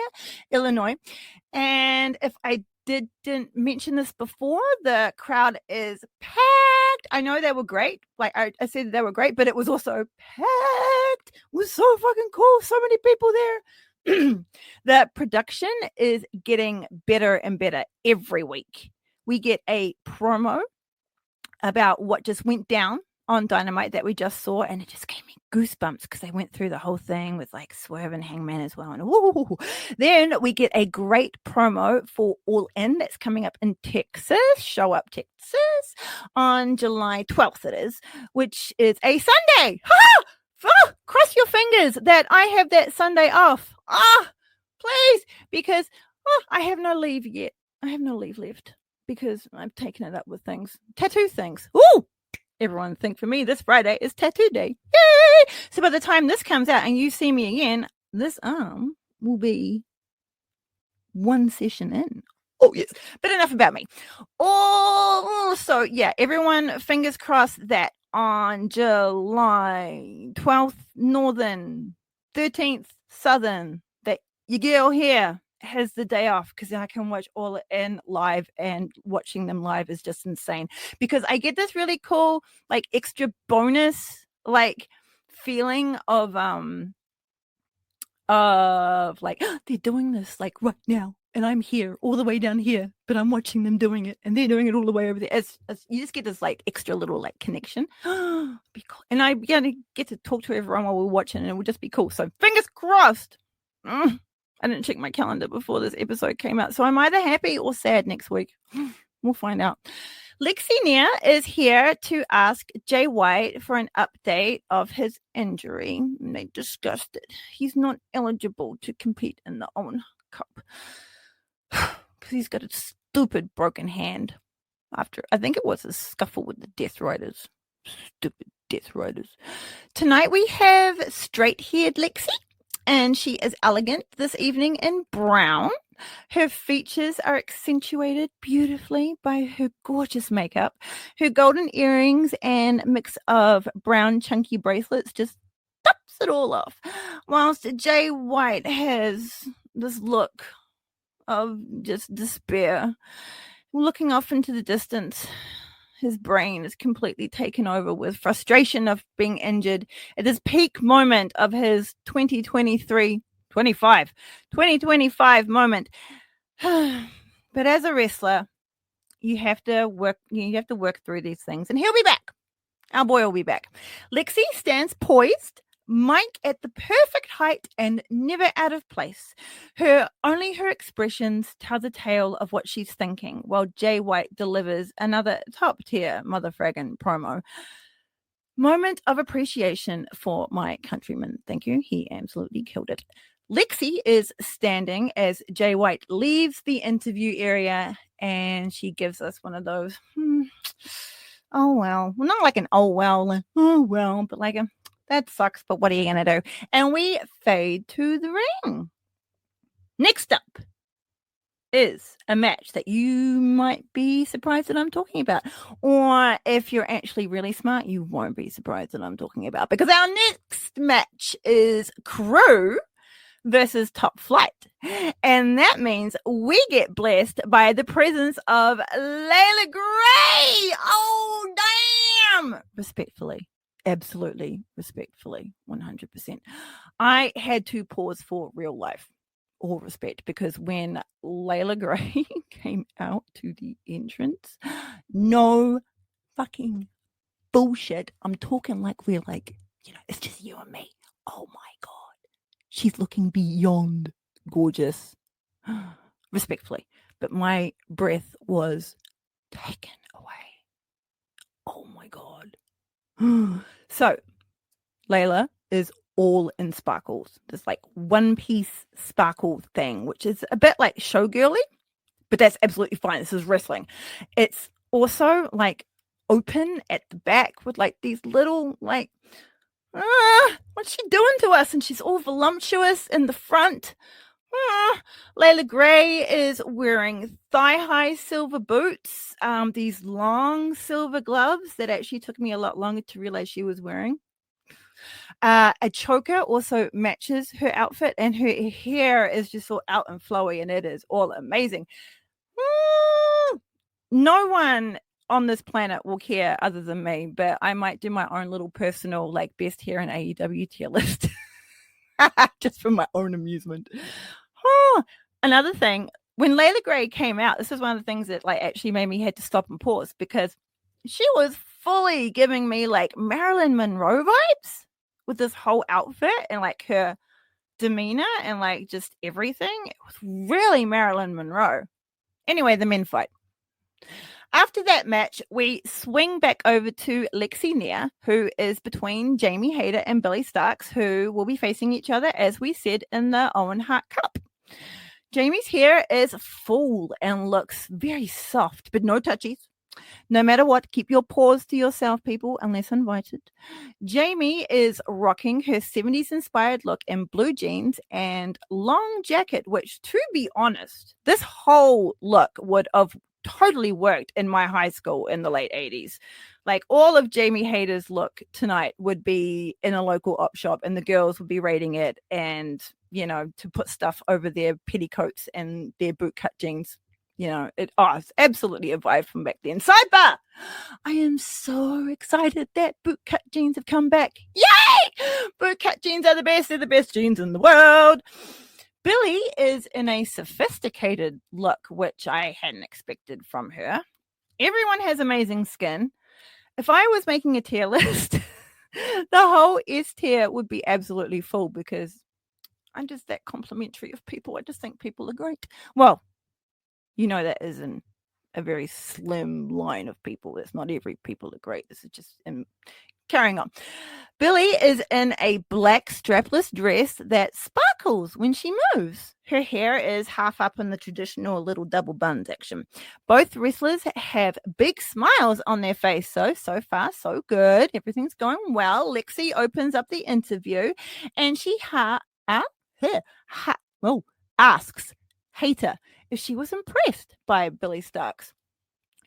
Illinois, and if I didn't mention this before, the crowd is packed. I know they were great. Like I said, they were great, but it was also packed. It was so fucking cool. So many people there. The production is getting better and better every week. We get a promo about what just went down on Dynamite that we just saw, and it just gave me goosebumps because they went through the whole thing with like Swerve and Hangman as well. And woo! Then we get a great promo for All In that's coming up in Texas, Show Up Texas, on July 12th it is, which is a Sunday. Cross your fingers that I have that Sunday off. Please, because I have no leave yet. I have no leave left, because I've taken it up with things. Tattoo things. Ooh! Everyone think for me this Friday is tattoo day. Yay! So by the time this comes out and you see me again, this arm will be one session in. Oh, yes. But enough about me. So, yeah, everyone, fingers crossed that on July 12th, Northern, 13th, Southern, that your girl here has the day off, because I can watch All In live, and watching them live is just insane, because I get this really cool like extra bonus like feeling of like they're doing this like right now and I'm here all the way down here, but I'm watching them doing it and they're doing it all the way over there. As you just get this like extra little like connection. Be cool. And I get to talk to everyone while we're watching, and it would just be cool. So fingers crossed. I didn't check my calendar before this episode came out, so I'm either happy or sad next week. We'll find out. Lexi Nia is here to ask Jay White for an update of his injury. And they discussed it. He's not eligible to compete in the Own Cup because he's got a stupid broken hand after, I think it was a scuffle with the Death Riders. Stupid Death Riders. Tonight we have straight-haired Lexi, and she is elegant this evening in brown. Her features are accentuated beautifully by her gorgeous makeup. Her golden earrings and mix of brown chunky bracelets just tops it all off. Whilst Jay White has this look of just despair, looking off into the distance. His brain is completely taken over with frustration of being injured at this peak moment of his 2023-2024 2025 moment. But as a wrestler, you have to work through these things, and he'll be back. Our boy will be back. Lexi stands poised, mic at the perfect height and never out of place. Only her expressions tell the tale of what she's thinking, while Jay White delivers another top tier mother fraggin' promo. Moment of appreciation for my countryman. Thank you. He absolutely killed it. Lexi is standing as Jay White leaves the interview area, and she gives us one of those, oh, well, not like an oh, well, but like a, that sucks, but what are you going to do? And we fade to the ring. Next up is a match that you might be surprised that I'm talking about. Or if you're actually really smart, you won't be surprised that I'm talking about, because our next match is Crew versus Top Flight. And that means we get blessed by the presence of Layla Gray. Oh, damn! Respectfully. Absolutely respectfully. 100%. I had to pause for real life. All respect, because when Layla Gray came out to the entrance, no fucking bullshit. I'm talking like we're like, it's just you and me. Oh my God. She's looking beyond gorgeous. Respectfully. But my breath was taken away. Oh my God. So, Layla is all in sparkles. This like one piece sparkle thing, which is a bit like showgirly, but that's absolutely fine. This is wrestling. It's also like open at the back with like these little like, what's she doing to us? And she's all voluptuous in the front. Layla Gray is wearing thigh-high silver boots, these long silver gloves that actually took me a lot longer to realize she was wearing. A choker also matches her outfit, and her hair is just all out and flowy, and it is all amazing. No one on this planet will care other than me, but I might do my own little personal like best hair in AEW tier list just for my own amusement. Another thing, when Layla Gray came out, this is one of the things that like actually made me had to stop and pause, because she was fully giving me like Marilyn Monroe vibes with this whole outfit and like her demeanor and like just everything. It was really Marilyn Monroe. Anyway, the men fight. After that match, we swing back over to Lexi Nair, who is between Jamie Hayter and Billy Starks, who will be facing each other, as we said, in the Owen Hart Cup. Jamie's hair is full and looks very soft, but no touchies. No matter what, keep your paws to yourself, people, unless invited. Jamie is rocking her 70s inspired look in blue jeans and long jacket, which, to be honest, this whole look would have totally worked in my high school in the late 80s. Like, all of Jamie Hayter's look tonight would be in a local op shop, and the girls would be raiding it, and to put stuff over their petticoats and their bootcut jeans. It's absolutely a vibe from back then. Sidebar! I am so excited that bootcut jeans have come back. Yay! Bootcut jeans are the best. They're the best jeans in the world. Billy is in a sophisticated look, which I hadn't expected from her. Everyone has amazing skin. If I was making a tier list, the whole S tier would be absolutely full, because I'm just that complimentary of people. I just think people are great. Well, that isn't a very slim line of people. It's not every people are great. This is just carrying on. Billy is in a black strapless dress that sparkles when she moves. Her hair is half up in the traditional little double buns action. Both wrestlers have big smiles on their face. So far, so good. Everything's going well. Lexi opens up the interview, and she asks Hayter if she was impressed by Billy Starks.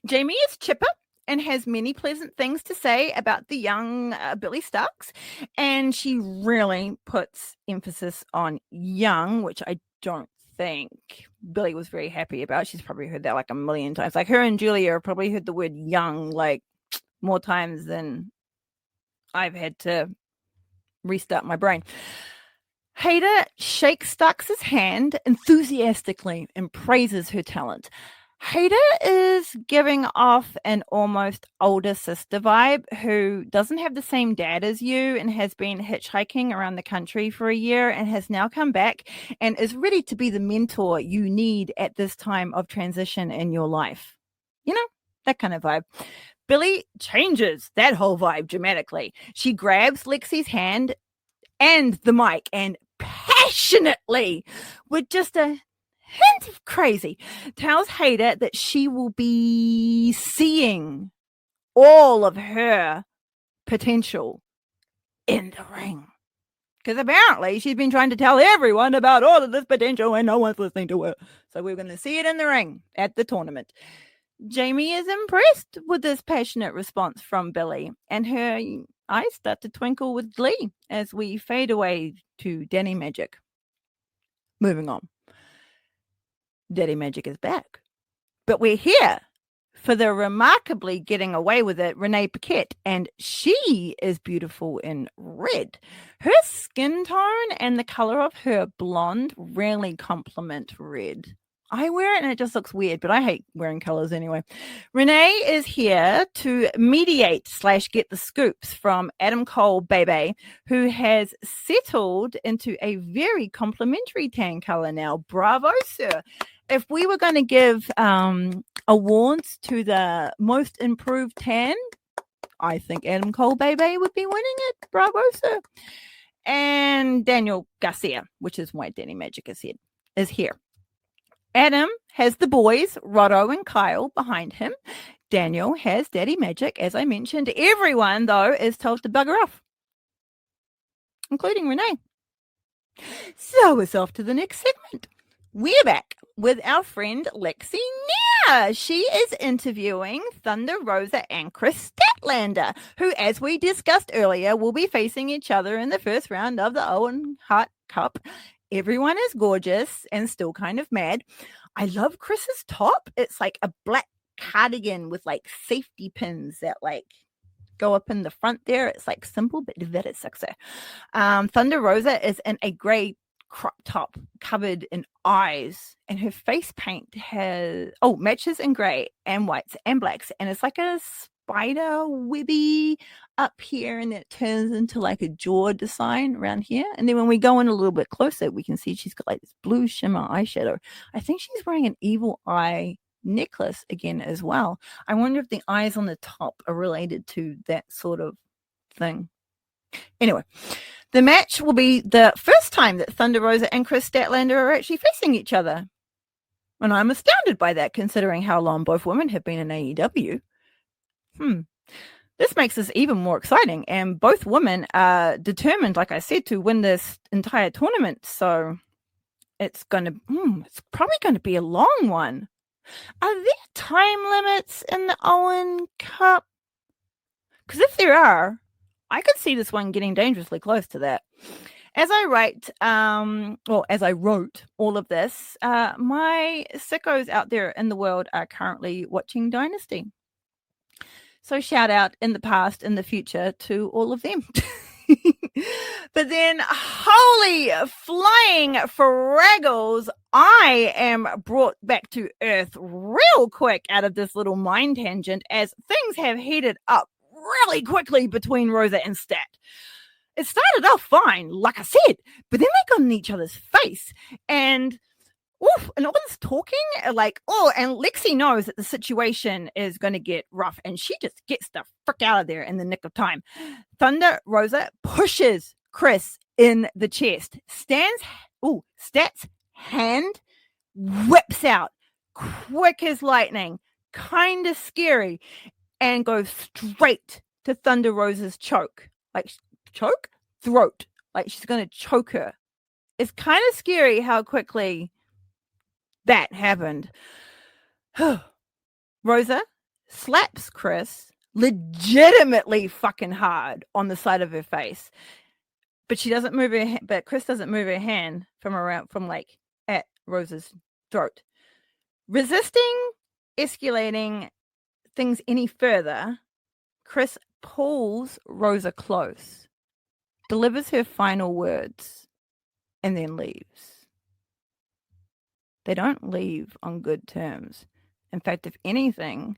Jamie is chipper and has many pleasant things to say about the young Billy Starks, and she really puts emphasis on young, which I don't think Billy was very happy about. She's probably heard that like a million times. Like, her and Julia have probably heard the word young like more times than I've had to restart my brain. Hader shakes Starks' hand enthusiastically and praises her talent. Hader is giving off an almost older sister vibe who doesn't have the same dad as you and has been hitchhiking around the country for a year and has now come back and is ready to be the mentor you need at this time of transition in your life. You know, that kind of vibe. Billy changes that whole vibe dramatically. She grabs Lexi's hand and the mic and passionately, with just a hint of crazy, tells Hader that she will be seeing all of her potential in the ring. Because apparently she's been trying to tell everyone about all of this potential and no one's listening to her. So we're going to see it in the ring at the tournament. Jamie is impressed with this passionate response from Billy, and her eyes start to twinkle with glee as we fade away to Danny Magic. Moving on. Daddy Magic is back. But we're here for the remarkably getting away with it Renee Paquette, and she is beautiful in red. Her skin tone and the color of her blonde really complement red. I wear it and it just looks weird, but I hate wearing colors anyway. Renee is here to mediate / get the scoops from Adam Cole Bebe, who has settled into a very complimentary tan color now. Bravo, sir. If we were going to give awards to the most improved tan, I think Adam Cole Bebe would be winning it. Bravo, sir. And Daniel Garcia, which is why Danny Magic is here. Adam has the boys, Rotto and Kyle, behind him. Daniel has Daddy Magic, as I mentioned. Everyone, though, is told to bugger off, including Renee. So it's off to the next segment. We're back with our friend Lexi Nia. She is interviewing Thunder Rosa and Chris Statlander, who, as we discussed earlier, will be facing each other in the first round of the Owen Hart Cup. Everyone is gorgeous and still kind of mad. I love Chris's top. It's like a black cardigan with like safety pins that like go up in the front there. It's like simple, but very sexy. Thunder Rosa is in a gray crop top covered in eyes, and her face paint matches in gray and whites and blacks, and it's like a spider webby up here, and it turns into like a jaw design around here. And then when we go in a little bit closer, we can see she's got like this blue shimmer eyeshadow. I think she's wearing an evil eye necklace again as well. I wonder if the eyes on the top are related to that sort of thing. Anyway, the match will be the first time that Thunder Rosa and Chris Statlander are actually facing each other. And I'm astounded by that, considering how long both women have been in AEW. This makes this even more exciting. And both women are determined, like I said, to win this entire tournament. So it's probably going to be a long one. Are there time limits in the Owen Cup? Because if there are, I could see this one getting dangerously close to that. As I wrote all of this, my sickos out there in the world are currently watching Dynasty. So shout out in the past, in the future to all of them. But then, holy flying fraggles, I am brought back to earth real quick out of this little mind tangent as things have heated up really quickly between Rosa and Stat. It started off fine, like I said, but then they got in each other's face, and all this talking, and Lexi knows that the situation is going to get rough, and she just gets the frick out of there in the nick of time. Thunder Rosa pushes Chris in the chest. Stat's hand whips out quick as lightning, kind of scary, and goes straight to Thunder Rosa's throat. Like she's going to choke her. It's kind of scary how quickly that happened. Rosa slaps Chris legitimately fucking hard on the side of her face, but she doesn't move her. But Chris doesn't move her hand from at Rosa's throat. Resisting escalating things any further, Chris pulls Rosa close, delivers her final words. and then leaves. They don't leave on good terms. In fact, if anything,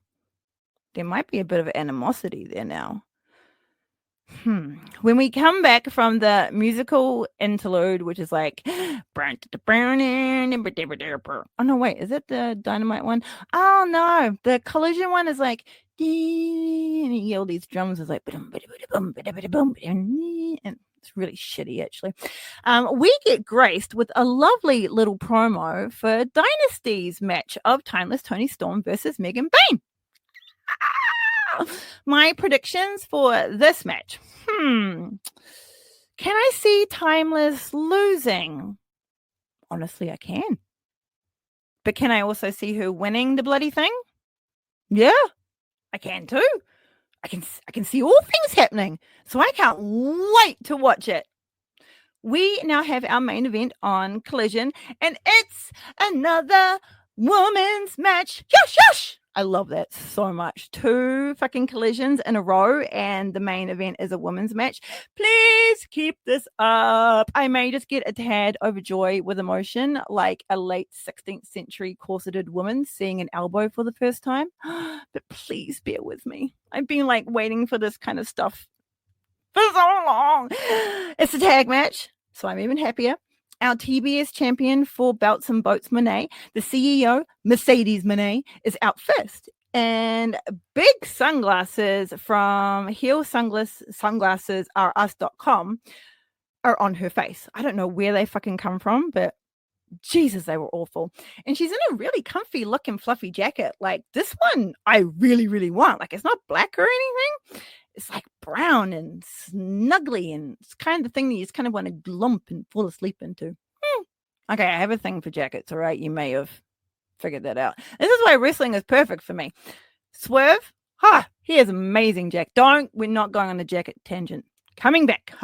there might be a bit of animosity there now. When we come back from the musical interlude, which is like, oh no, wait, is it the Dynamite one? Oh no, the Collision one is like, and all these drums is like, and it's really shitty actually. We get graced with a lovely little promo for Dynasty's match of Timeless Toni Storm versus Megan Bayne. My predictions for this match. Can I see Timeless losing? Honestly, I can. But can I also see her winning the bloody thing? Yeah, I can too. I can see all things happening. So I can't wait to watch it. We now have our main event on Collision, and it's another women's match. Shush, shush! I love that so much. 2 fucking collisions in a row, and the main event is a women's match. Please keep this up. I may just get a tad overjoyed with emotion, like a late 16th century corseted woman seeing an elbow for the first time. But please bear with me. I've been like waiting for this kind of stuff for so long. It's a tag match, so I'm even happier. Our TBS champion for Belts and Boats, Monet, the CEO, Mercedes Monet, is out first. And big sunglasses from heelsunglasses.com are on her face. I don't know where they fucking come from, but Jesus, they were awful. And she's in a really comfy looking fluffy jacket. Like this one, I really, really want. Like it's not black or anything. It's like brown and snuggly, and it's kind of the thing that you just kind of want to lump and fall asleep into. Okay, I have a thing for jackets, all right? You may have figured that out. This is why wrestling is perfect for me. Swerve, he has amazing jacket. We're not going on a jacket tangent. Coming back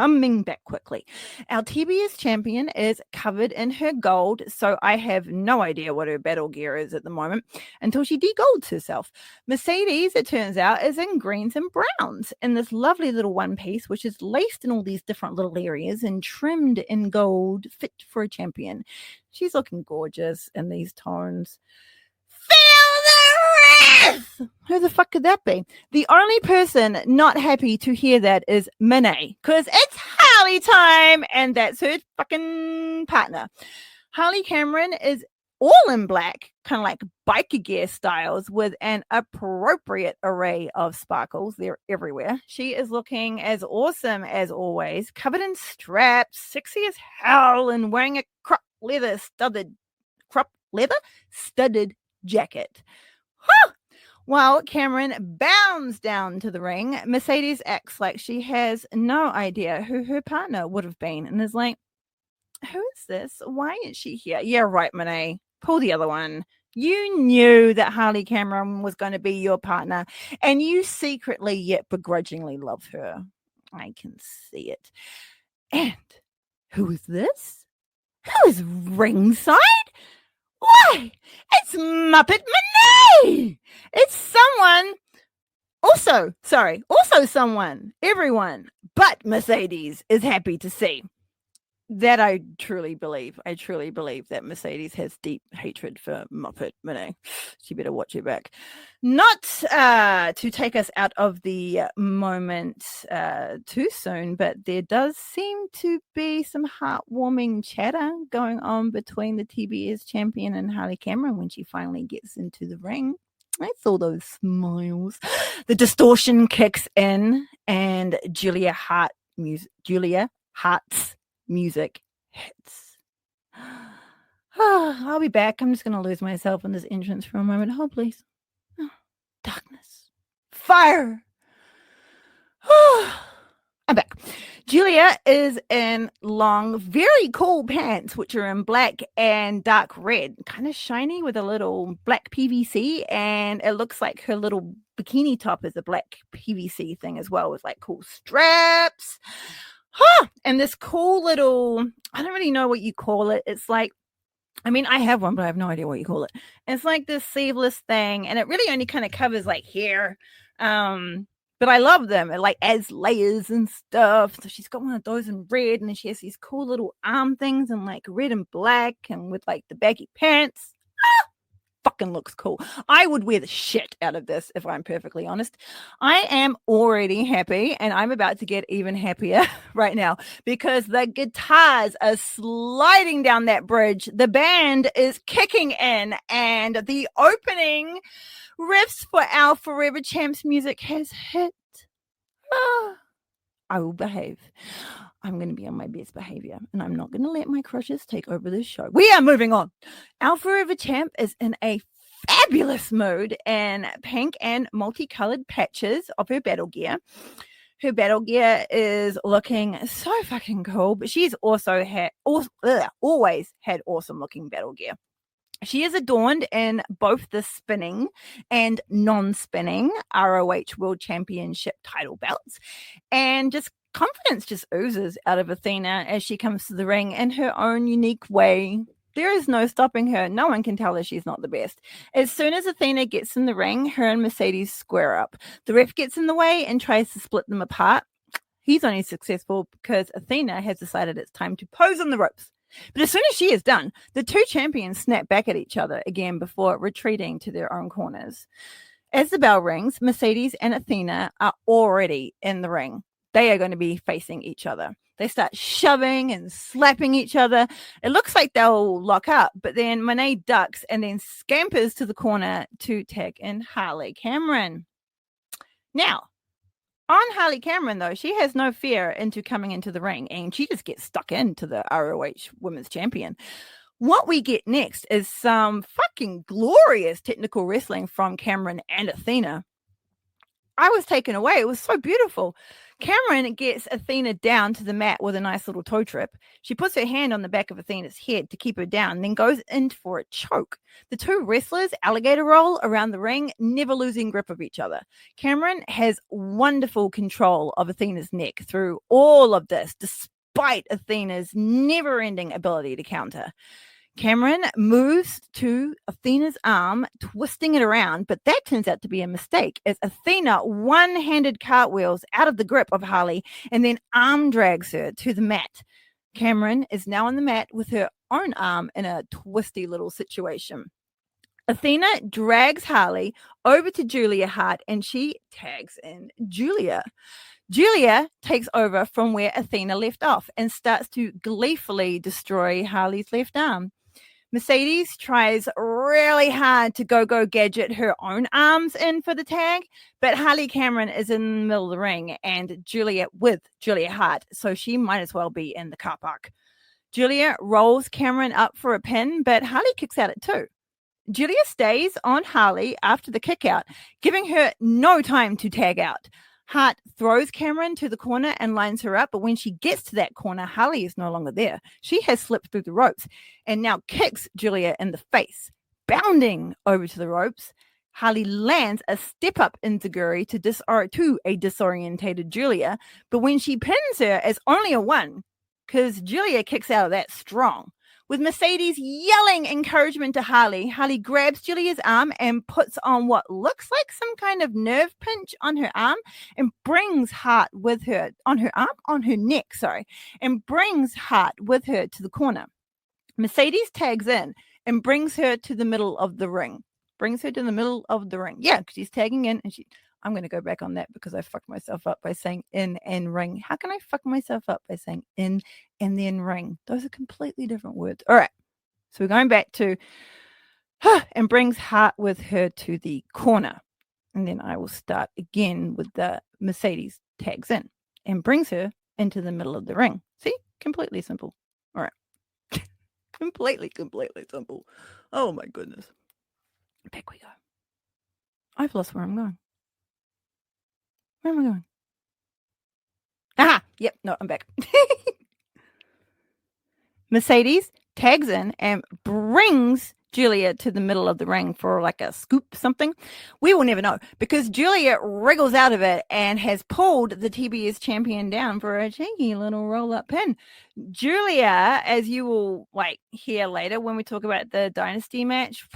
quickly. Our TBS champion is covered in her gold, so I have no idea what her battle gear is at the moment until she de-golds herself. Mercedes, it turns out, is in greens and browns in this lovely little one piece, which is laced in all these different little areas and trimmed in gold, fit for a champion. She's looking gorgeous in these tones. Who the fuck could that be? The only person not happy to hear that is Monet, because it's Harley time, and that's her fucking partner. Harley Cameron is all in black, kind of like biker gear styles, with an appropriate array of sparkles. They're everywhere. She is looking as awesome as always, covered in straps, sexy as hell, and wearing a crop leather studded jacket. While Cameron bounds down to the ring, Mercedes acts like she has no idea who her partner would have been and is like, who is this? Why is she here? Yeah, right, Monet. Pull the other one. You knew that Harley Cameron was going to be your partner, and you secretly yet begrudgingly love her. I can see it. And who is this? Who is ringside? Why, it's Muppet Monet! It's someone, everyone but Mercedes is happy to see. That I truly believe. I truly believe that Mercedes has deep hatred for Muppet Monet. She better watch her back. Not to take us out of the moment too soon, but there does seem to be some heartwarming chatter going on between the TBS champion and Harley Cameron when she finally gets into the ring. I saw those smiles. The distortion kicks in, and Julia Hart's music hits. I'll be back. I'm just going to lose myself in this entrance for a moment. Oh, please. Oh, darkness. Fire. I'm back. Julia is in long, very cool pants, which are in black and dark red, kind of shiny with a little black PVC. And it looks like her little bikini top is a black PVC thing as well, with like cool straps. And this cool little, I don't really know what you call it. It's like, I mean, I have one, but I have no idea what you call it. It's like this sleeveless thing, and it really only kind of covers like hair. But I love them, like as layers and stuff. So she's got one of those in red, and then she has these cool little arm things in like red and black, and with like the baggy pants. Fucking looks cool. I would wear the shit out of this if I'm perfectly honest. I am already happy, and I'm about to get even happier right now because the guitars are sliding down that bridge. The band is kicking in, and the opening riffs for our Forever Champs music has hit. I will behave. I'm going to be on my best behavior, and I'm not going to let my crushes take over this show. We are moving on. Our Forever Champ is in a fabulous mood in pink and multicolored patches of her battle gear. Her battle gear is looking so fucking cool, but she's also always had awesome looking battle gear. She is adorned in both the spinning and non-spinning ROH World Championship title belts, and just confidence just oozes out of Athena as she comes to the ring in her own unique way. There is no stopping her. No one can tell her she's not the best. As soon as Athena gets in the ring, her and Mercedes square up. The ref gets in the way and tries to split them apart. He's only successful because Athena has decided it's time to pose on the ropes. But as soon as she is done, the two champions snap back at each other again before retreating to their own corners. As the bell rings, Mercedes and Athena are already in the ring. They are going to be facing each other. They start shoving and slapping each other. It looks like they'll lock up, but then Monet ducks and then scampers to the corner to tag in Harley Cameron. Now, on Harley Cameron, though, she has no fear into coming into the ring, and she just gets stuck into the ROH Women's Champion. What we get next is some fucking glorious technical wrestling from Cameron and Athena. I was taken away. It was so beautiful. Cameron gets Athena down to the mat with a nice little toe trip. She puts her hand on the back of Athena's head to keep her down, then goes in for a choke. The two wrestlers alligator roll around the ring, never losing grip of each other. Cameron has wonderful control of Athena's neck through all of this, despite Athena's never-ending ability to counter. Cameron moves to Athena's arm, twisting it around, but that turns out to be a mistake as Athena one-handed cartwheels out of the grip of Harley and then arm drags her to the mat. Cameron is now on the mat with her own arm in a twisty little situation. Athena drags Harley over to Julia Hart and she tags in Julia. Julia takes over from where Athena left off and starts to gleefully destroy Harley's left arm. Mercedes tries really hard to go gadget her own arms in for the tag, but Harley Cameron is in the middle of the ring and Julia Hart, so she might as well be in the car park. Julia rolls Cameron up for a pin, but Harley kicks out at 2. Julia stays on Harley after the kick out, giving her no time to tag out. Hart throws Cameron to the corner and lines her up, but when she gets to that corner, Harley is no longer there. She has slipped through the ropes and now kicks Julia in the face. Bounding over to the ropes, Harley lands a step-up enziguri to a disorientated Julia, but when she pins her as only a 1, because Julia kicks out of that strong. With Mercedes yelling encouragement to Harley, Harley grabs Julia's arm and puts on what looks like some kind of nerve pinch on her arm and brings Hart with her on her neck, and brings Hart with her to the corner. Mercedes tags in and brings her to the middle of the ring. Yeah, because she's tagging in and I'm going to go back on that because I fucked myself up by saying in and ring. How can I fuck myself up by saying in and then ring? Those are completely different words. All right. So we're going back to and brings Hart with her to the corner. And then I will start again with the Mercedes tags in and brings her into the middle of the ring. See? Completely simple. All right. completely simple. Oh my goodness. Back we go. I've lost where I'm going. Where am I going? Aha! Yep, no, I'm back. Mercedes tags in and brings Julia to the middle of the ring for like a scoop something. We will never know because Julia wriggles out of it and has pulled the TBS champion down for a cheeky little roll-up pin. Julia, as you will like hear later when we talk about the Dynasty match,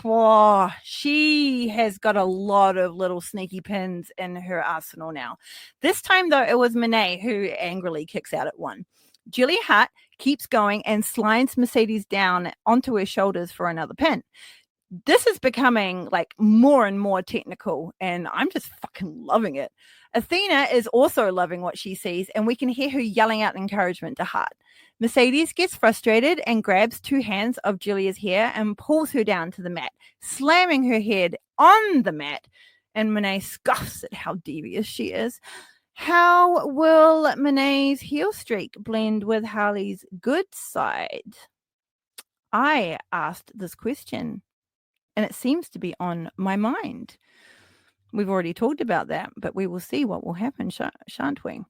she has got a lot of little sneaky pins in her arsenal now. This time though, it was Monet who angrily kicks out at one. Julia Hart keeps going and slides Mercedes down onto her shoulders for another pin. This is becoming like more and more technical, and I'm just fucking loving it. Athena is also loving what she sees, and we can hear her yelling out encouragement to Hart. Mercedes gets frustrated and grabs two hands of Julia's hair and pulls her down to the mat, slamming her head on the mat, and Monet scoffs at how devious she is. How will Monet's heel streak blend with Harley's good side? I asked this question, and it seems to be on my mind. We've already talked about that, but we will see what will happen, shan't we?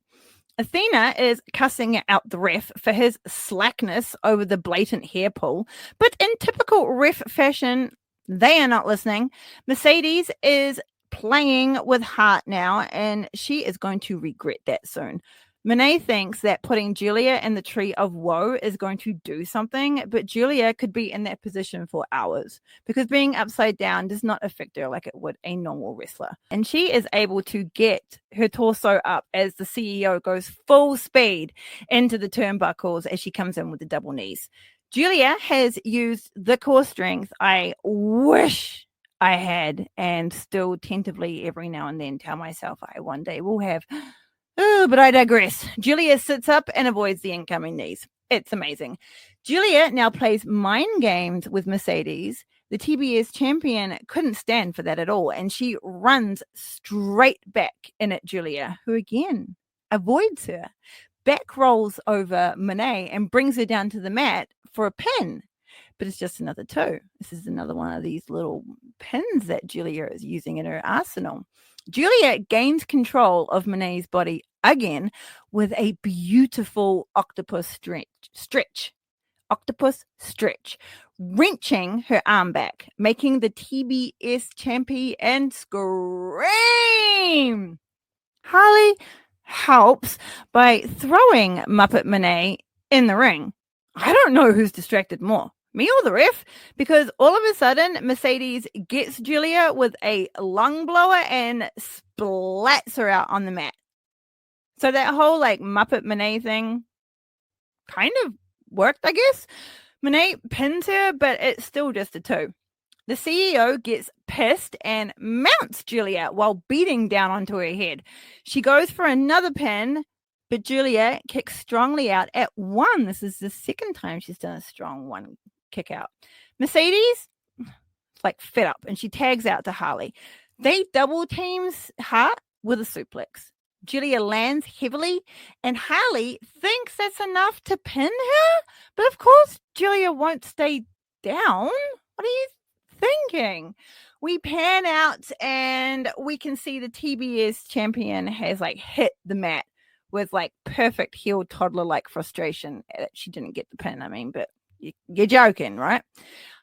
Athena is cussing out the ref for his slackness over the blatant hair pull, but in typical ref fashion, they are not listening. Mercedes is playing with Hart now, and she is going to regret that soon. Monet thinks that putting Julia in the tree of woe is going to do something, but Julia could be in that position for hours because being upside down does not affect her like it would a normal wrestler. And she is able to get her torso up as the CEO goes full speed into the turnbuckles as she comes in with the double knees. Julia has used the core strength I wish I had, and still tentatively every now and then tell myself I one day will have. Oh, but I digress. Julia sits up and avoids the incoming knees. It's amazing. Julia now plays mind games with Mercedes. The TBS champion couldn't stand for that at all, and she runs straight back in at Julia, who again avoids her. Back rolls over Monet and brings her down to the mat for a pin. But it's just another two. This is another one of these little pins that Julia is using in her arsenal. Julia gains control of Monet's body again with a beautiful octopus stretch, wrenching her arm back, making the TBS champion scream. Harley helps by throwing Muppet Monet in the ring. I don't know who's distracted more, me or the ref, because all of a sudden Mercedes gets Julia with a lung blower and splats her out on the mat. So that whole like Muppet Monet thing kind of worked, I guess. Monet pins her, but it's still just a two. The CEO gets pissed and mounts Julia while beating down onto her head. She goes for another pin, but Julia kicks strongly out at one. This is the second time she's done a strong one kick out. Mercedes, like fed up, and she tags out to Harley. They double teams Hart with a suplex. Julia lands heavily, and Harley thinks that's enough to pin her. But of course, Julia won't stay down. What are you thinking? We pan out, and we can see the TBS champion has like hit the mat with like perfect heel toddler like frustration. She didn't get the pin, I mean, but you're joking, right?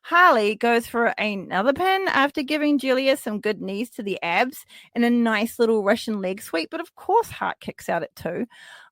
Harley goes for another pin after giving Julia some good knees to the abs and a nice little Russian leg sweep. But of course, Hart kicks out at two.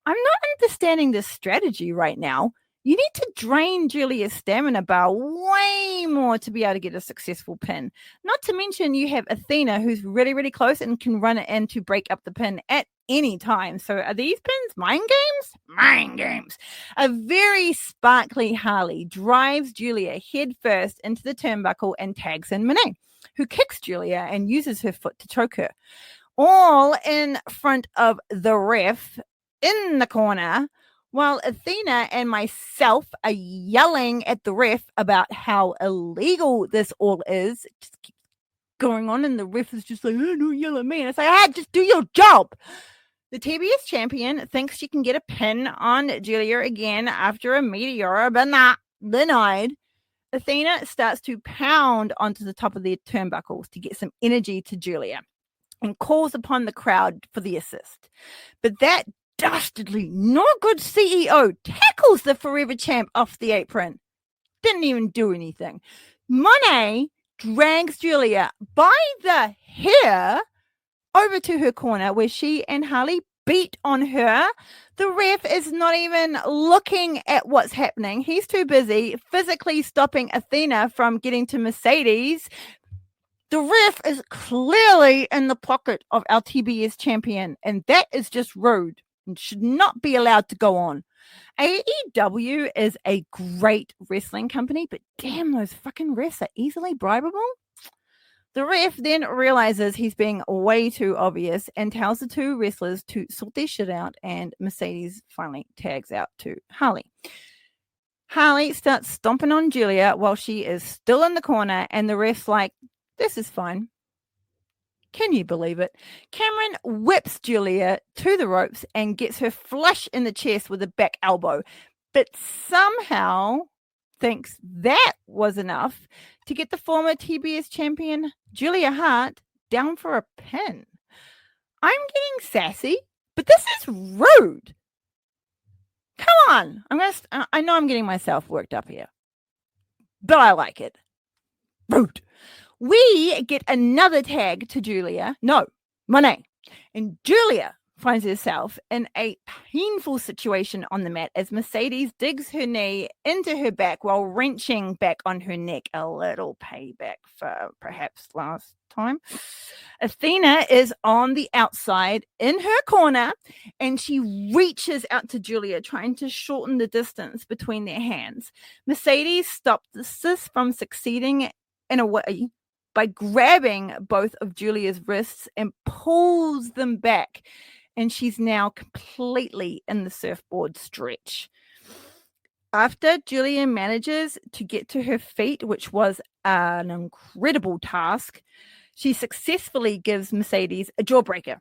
I'm not understanding this strategy right now. You need to drain Julia's stamina bar way more to be able to get a successful pin. Not to mention you have Athena, who's really, really close and can run it in to break up the pin at any time. So are these pins mind games? Mind games. A very sparkly Harley drives Julia head first into the turnbuckle and tags in Monet, who kicks Julia and uses her foot to choke her. All in front of the ref in the corner, while Athena and myself are yelling at the ref about how illegal this all is. It just keeps going on, and the ref is just like, oh, don't yell at me. And it's like, just do your job. The TBS champion thinks she can get a pin on Julia again after a meteor, but not denied. Athena starts to pound onto the top of the turnbuckles to get some energy to Julia and calls upon the crowd for the assist. But that dastardly, not good CEO tackles the forever champ off the apron. Didn't even do anything. Monet drags Julia by the hair over to her corner where she and Harley beat on her. The ref is not even looking at what's happening. He's too busy physically stopping Athena from getting to Mercedes. The ref is clearly in the pocket of our TBS champion, and that is just rude and should not be allowed to go on. AEW is a great wrestling company, but damn, those fucking refs are easily bribable. The ref then realizes he's being way too obvious and tells the two wrestlers to sort their shit out, and Mercedes finally tags out to Harley. Harley starts stomping on Julia while she is still in the corner, and the ref's like, this is fine. Can you believe it? Cameron whips Julia to the ropes and gets her flush in the chest with a back elbow, but somehow thinks that was enough to get the former TBS champion Julia Hart down for a pin. I'm getting sassy, but this is rude. Come on. I know I'm getting myself worked up here, but I like it. Rude. We get another tag to Julia. No, Monet. And Julia finds herself in a painful situation on the mat as Mercedes digs her knee into her back while wrenching back on her neck. A little payback for perhaps last time. Athena is on the outside in her corner, and she reaches out to Julia, trying to shorten the distance between their hands. Mercedes stops this from succeeding in a way by grabbing both of Julia's wrists and pulls them back. And she's now completely in the surfboard stretch. After Julia manages to get to her feet, which was an incredible task, she successfully gives Mercedes a jawbreaker.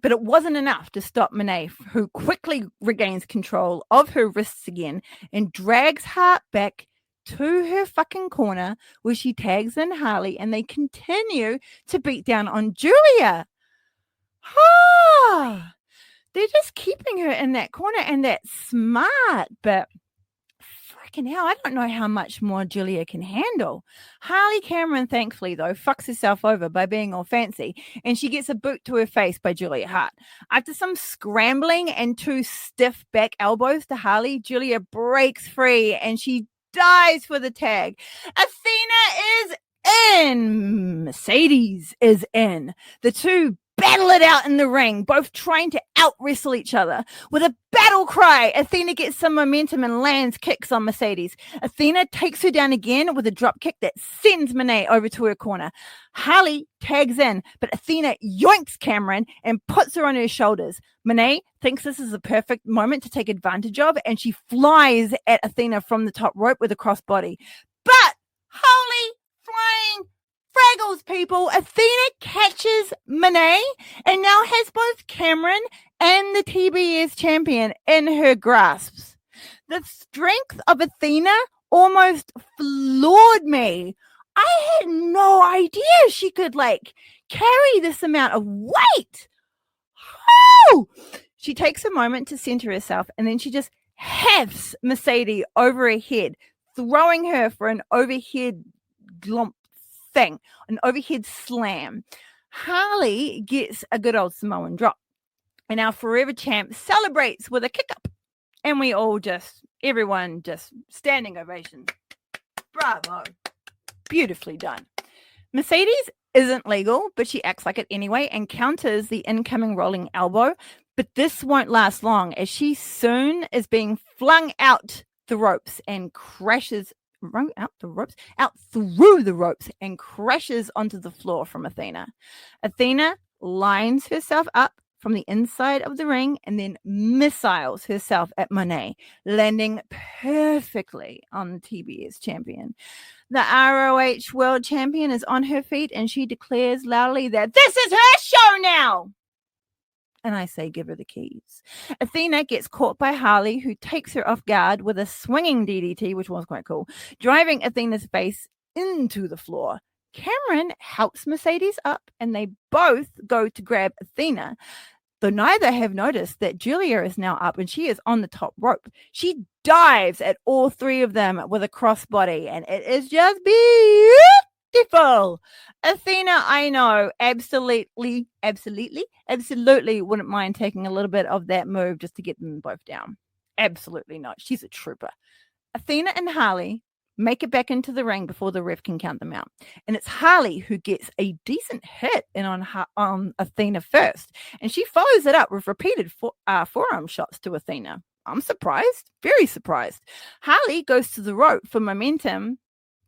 But it wasn't enough to stop Monet, who quickly regains control of her wrists again and drags Hart back to her fucking corner where she tags in Harley, and they continue to beat down on Julia. They're just keeping her in that corner, and that's smart, but freaking hell, I don't know how much more Julia can handle. Harley Cameron, thankfully, though, fucks herself over by being all fancy, and she gets a boot to her face by Julia Hart. After some scrambling and 2 stiff back elbows to Harley, Julia breaks free, and she dies for the tag. Athena is in. Mercedes is in. The two battle it out in the ring, both trying to out-wrestle each other. With a battle cry, Athena gets some momentum and lands kicks on Mercedes. Athena takes her down again with a drop kick that sends Monet over to her corner. Harley tags in, but Athena yoinks Cameron and puts her on her shoulders. Monet thinks this is a perfect moment to take advantage of, and she flies at Athena from the top rope with a crossbody. But holy flying fraggles, people, Athena catches Monet and now has both Cameron and the TBS champion in her grasps. The strength of Athena almost floored me. I had no idea she could carry this amount of weight. Oh! She takes a moment to center herself, and then she just hefts Mercedes over her head, throwing her for an overhead glomp thing, an overhead slam. Harley gets a good old Samoan drop, and our forever champ celebrates with a kick up, and we all everyone standing ovation. Bravo. Beautifully done. Mercedes isn't legal, but she acts like it anyway and counters the incoming rolling elbow. But this won't last long, as she soon is being flung out the ropes and crashes out through the ropes and crashes onto the floor from Athena. Athena lines herself up from the inside of the ring and then missiles herself at Monet, landing perfectly on the TBS champion. The ROH World Champion is on her feet, and she declares loudly that this is her show now. And I say, give her the keys. Athena gets caught by Harley, who takes her off guard with a swinging DDT, which was quite cool, driving Athena's face into the floor. Cameron helps Mercedes up, and they both go to grab Athena. though neither have noticed that Julia is now up and she is on the top rope. She dives at all three of them with a crossbody, and it is just beautiful. Athena, I know, absolutely wouldn't mind taking a little bit of that move just to get them both down. Absolutely not. She's a trooper. Athena and Harley make it back into the ring before the ref can count them out. And it's Harley who gets a decent hit in on Athena first. And she follows it up with repeated forearm shots to Athena. I'm surprised, very surprised. Harley goes to the rope for momentum,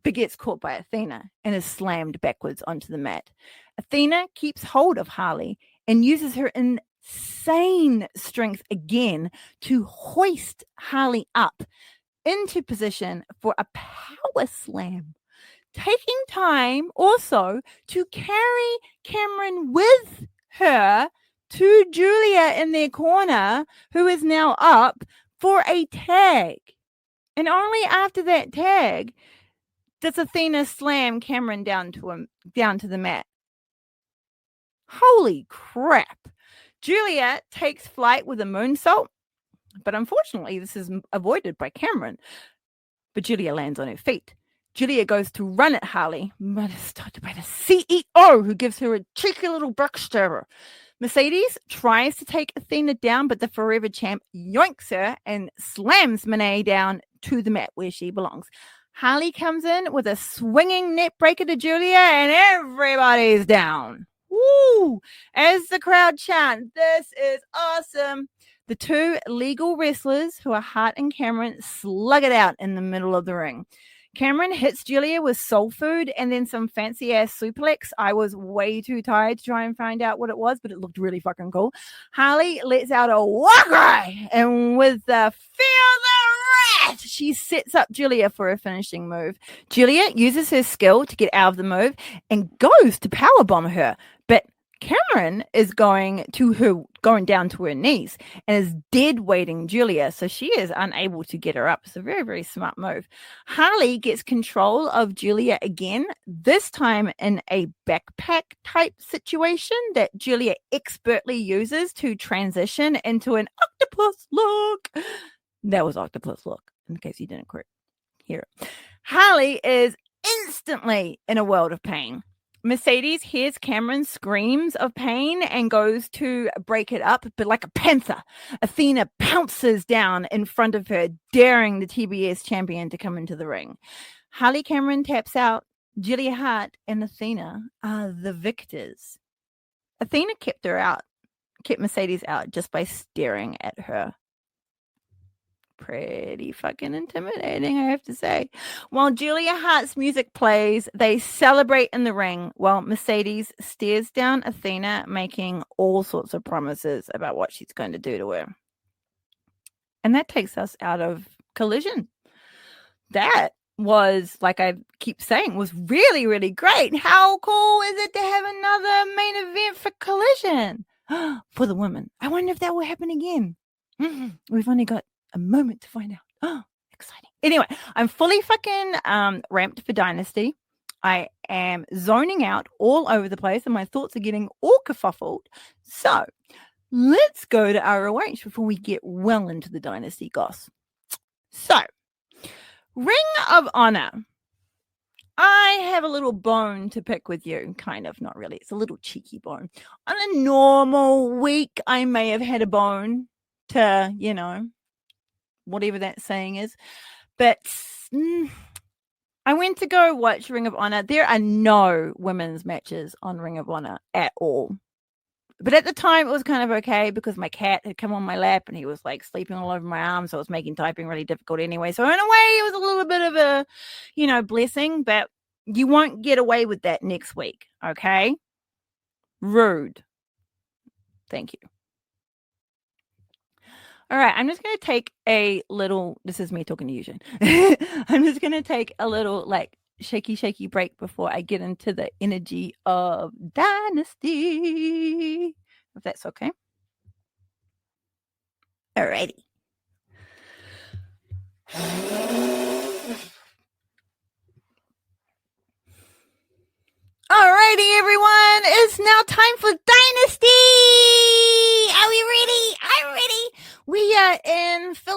but gets caught by Athena and is slammed backwards onto the mat. Athena keeps hold of Harley and uses her insane strength again to hoist Harley up into position for a power slam, taking time also to carry Cameron with her to Julia in their corner, who is now up for a tag. And only after that tag does Athena slam Cameron down to the mat. Holy crap. Julia takes flight with a moonsault, but unfortunately, this is avoided by Cameron. But Julia lands on her feet. Julia goes to run at Harley, but is stopped by the CEO, who gives her a cheeky little backstabber. Mercedes tries to take Athena down, but the Forever Champ yoinks her and slams Monet down to the mat where she belongs. Harley comes in with a swinging net breaker to Julia, and everybody's down. Woo! As the crowd chant, "This is awesome." The two legal wrestlers, who are Hart and Cameron, slug it out in the middle of the ring. Cameron hits Julia with soul food and then some fancy ass suplex. I was way too tired to try and find out what it was, but it looked really fucking cool. Harley lets out a walk cry, and with the feel the wrath, she sets up Julia for a finishing move. Julia uses her skill to get out of the move and goes to powerbomb her, but Cameron is going down to her knees and is dead weighting Julia, so she is unable to get her up. It's a very, very smart move. Harley gets control of Julia again, this time in a backpack type situation that Julia expertly uses to transition into an octopus look. That was octopus look, in case you didn't hear it. Harley is instantly in a world of pain. Mercedes hears Cameron's screams of pain and goes to break it up, but like a panther, Athena pounces down in front of her, daring the TBS champion to come into the ring. Harley Cameron taps out. Julia Hart and Athena are the victors. Athena kept Mercedes out just by staring at her. Pretty fucking intimidating, I have to say. While Julia Hart's music plays, they celebrate in the ring while Mercedes stares down Athena, making all sorts of promises about what she's going to do to her. And that takes us out of Collision. That was, like I keep saying, was really, really great. How cool is it to have another main event for Collision? For the women. I wonder if that will happen again. We've only got a moment to find out. Oh, exciting. Anyway, I'm fully fucking ramped for Dynasty. I am zoning out all over the place and my thoughts are getting all kerfuffled. So let's go to ROH before we get well into the Dynasty goss. So, Ring of Honor. I have a little bone to pick with you. Kind of, not really. It's a little cheeky bone. On a normal week, I may have had a bone to, whatever that saying is. But I went to go watch Ring of Honor. There are no women's matches on Ring of Honor at all. But at the time, it was kind of okay because my cat had come on my lap and he was like sleeping all over my arm. So it was making typing really difficult anyway. So in a way, it was a little bit of a, blessing. But you won't get away with that next week. Okay? Rude. Thank you. All right, I'm just going to take a little, this is me talking to you, Jen. I'm just going to take a little shaky break before I get into the energy of Dynasty, if that's okay. Alrighty. Alrighty, everyone. It's now time for Dynasty. Are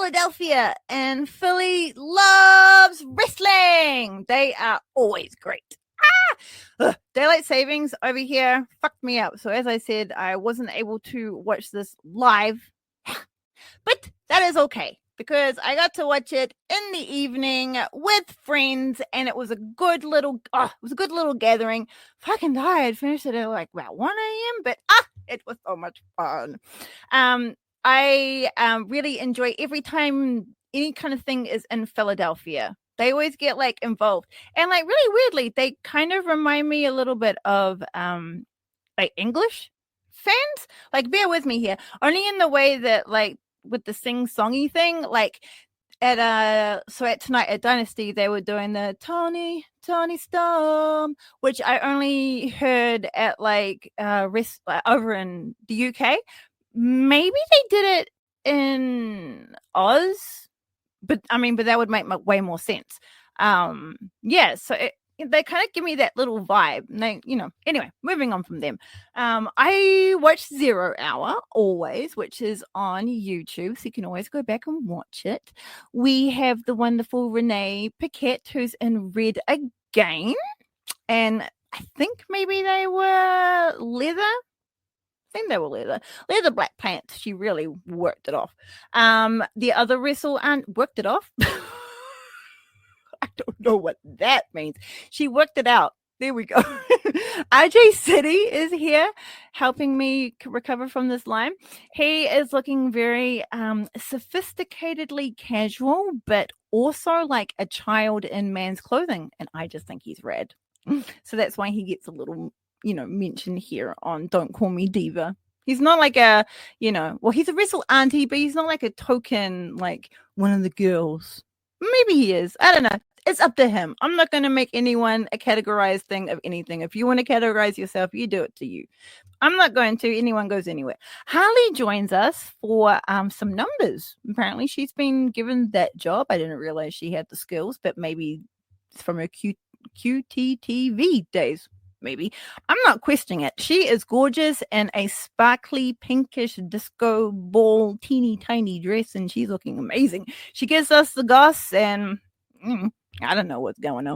Philadelphia, and Philly loves wrestling. They are always great. Daylight savings over here fucked me up. So as I said, I wasn't able to watch this live, but that is okay because I got to watch it in the evening with friends, and it was a good little gathering. Fucking tired. Finished it at like about 1 a.m. But it was so much fun. I really enjoy every time any kind of thing is in Philadelphia. They always get like involved, and like really weirdly, they kind of remind me a little bit of like English fans. Like, bear with me here, only in the way that like with the sing-songy thing, like at tonight at Dynasty, they were doing the Tony Storm, which I only heard at like over in the UK. Maybe they did it in Oz, but that would make way more sense. So they kind of give me that little vibe. And they, anyway, moving on from them. I watch 0 Hour always, which is on YouTube, so you can always go back and watch it. We have the wonderful Renee Paquette, who's in Red again, and I think maybe they were leather. I think they were leather black pants. She really worked it off. The other wrestle and worked it off. I don't know what that means. She worked it out. There we go. RJ City is here helping me recover from this line. He is looking very sophisticatedly casual, but also like a child in man's clothing. And I just think he's rad. So that's why he gets a little, mention here on Don't Call Me Diva. He's not like a, he's a wrestle auntie, but he's not like a token, like one of the girls. Maybe he is. I don't know. It's up to him. I'm not going to make anyone a categorized thing of anything. If you want to categorize yourself, you do it to you. I'm not going to. Anyone goes anywhere. Harley joins us for some numbers. Apparently, she's been given that job. I didn't realize she had the skills, but maybe it's from her QTTV days. Maybe. I'm not questioning it. She is gorgeous in a sparkly pinkish disco ball teeny tiny dress, and she's looking amazing. She gives us the goss, and I don't know what's going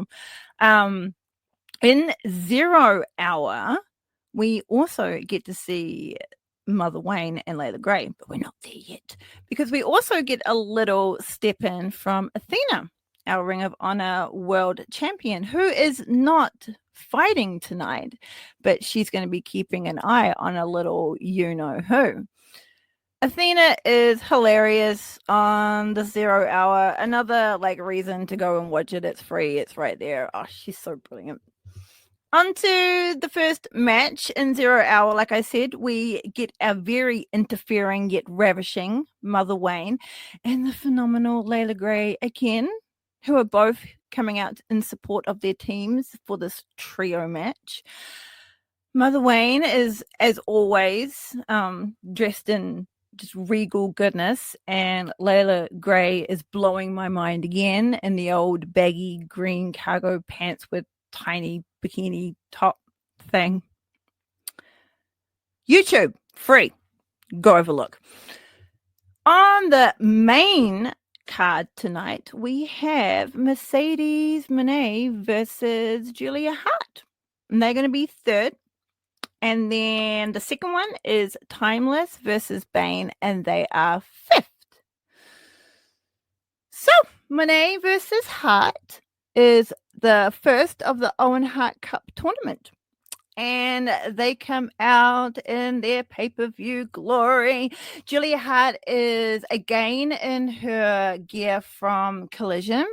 on. In 0 Hour, we also get to see Mother Wayne and Layla Gray, but we're not there yet because we also get a little step in from Athena, our Ring of Honor world champion, who is not fighting tonight, but she's going to be keeping an eye on a little you-know-who. Athena is hilarious on the 0 Hour. Another like reason to go and watch it. It's free. It's right there. Oh, she's so brilliant. On to the first match in 0 Hour. Like I said, we get a very interfering yet ravishing Mother Wayne and the phenomenal Layla Gray again, who are both coming out in support of their teams for this trio match. Mother Wayne is, as always, dressed in just regal goodness, and Layla Gray is blowing my mind again in the old baggy green cargo pants with tiny bikini top thing. YouTube, free. Go have a look. On the main card tonight, we have Mercedes Moné versus Julia Hart, and they're going to be third. And then the second one is Timeless versus Bane, and they are fifth. So Moné versus Hart is the first of the Owen Hart Cup tournament, and they come out in their pay-per-view glory. Julia Hart is again in her gear from Collision.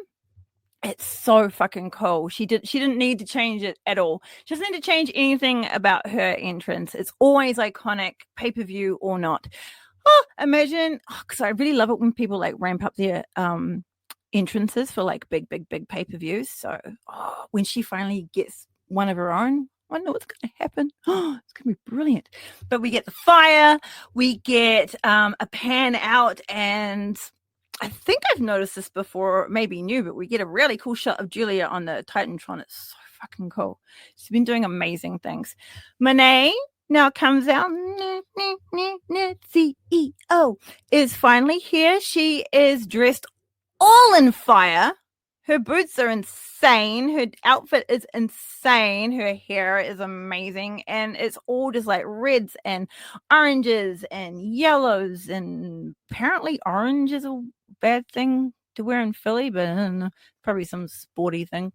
It's so fucking cool. She didn't need to change it at all. She doesn't need to change anything about her entrance. It's always iconic, pay-per-view or not. Oh, imagine, because I really love it when people like ramp up their entrances for like big pay-per-views. So when she finally gets one of her own, I know what's going to happen. It's going to be brilliant. But we get the fire, we get a pan out, and I think I've noticed this before, maybe new, but we get a really cool shot of Julia on the Titantron. It's so fucking cool. She's been doing amazing things. Moné now comes out. CEO is finally here. She is dressed all in fire. Her boots are insane. Her outfit is insane. Her hair is amazing. And it's all just like reds and oranges and yellows. And apparently orange is a bad thing to wear in Philly, but probably some sporty thing.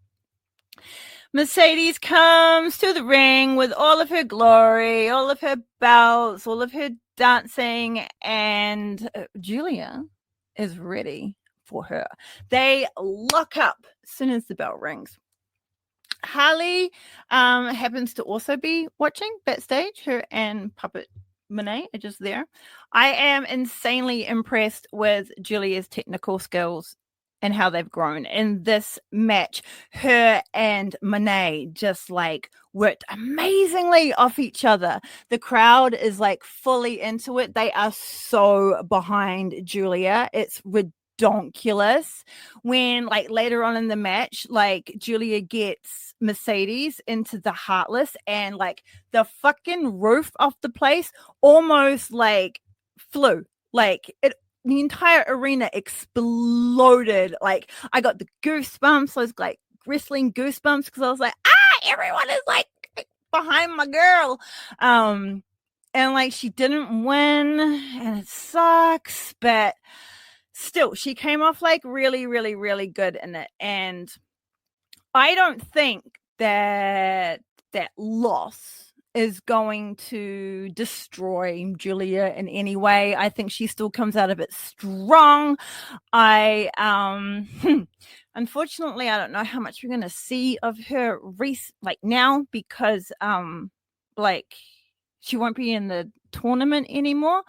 Mercedes comes to the ring with all of her glory, all of her belts, all of her dancing, and Julia is ready for her. They lock up as soon as the bell rings. Harley happens to also be watching backstage. Her and Puppet Monet are just there. I am insanely impressed with Julia's technical skills and how they've grown in this match. Her and Monet just like worked amazingly off each other. The crowd is like fully into it. They are so behind Julia. It's ridiculous when like later on in the match, like Julia gets Mercedes into the Heartless and like the fucking roof of the place almost like flew. Like the entire arena exploded. Like I got the goosebumps. I was like wrestling goosebumps because I was like, everyone is like behind my girl. And like she didn't win and it sucks, but still she came off like really, really, really good in it. And I don't think that loss is going to destroy Julia in any way. I think she still comes out of it strong. Unfortunately, I don't know how much we're going to see of her like now because like she won't be in the tournament anymore,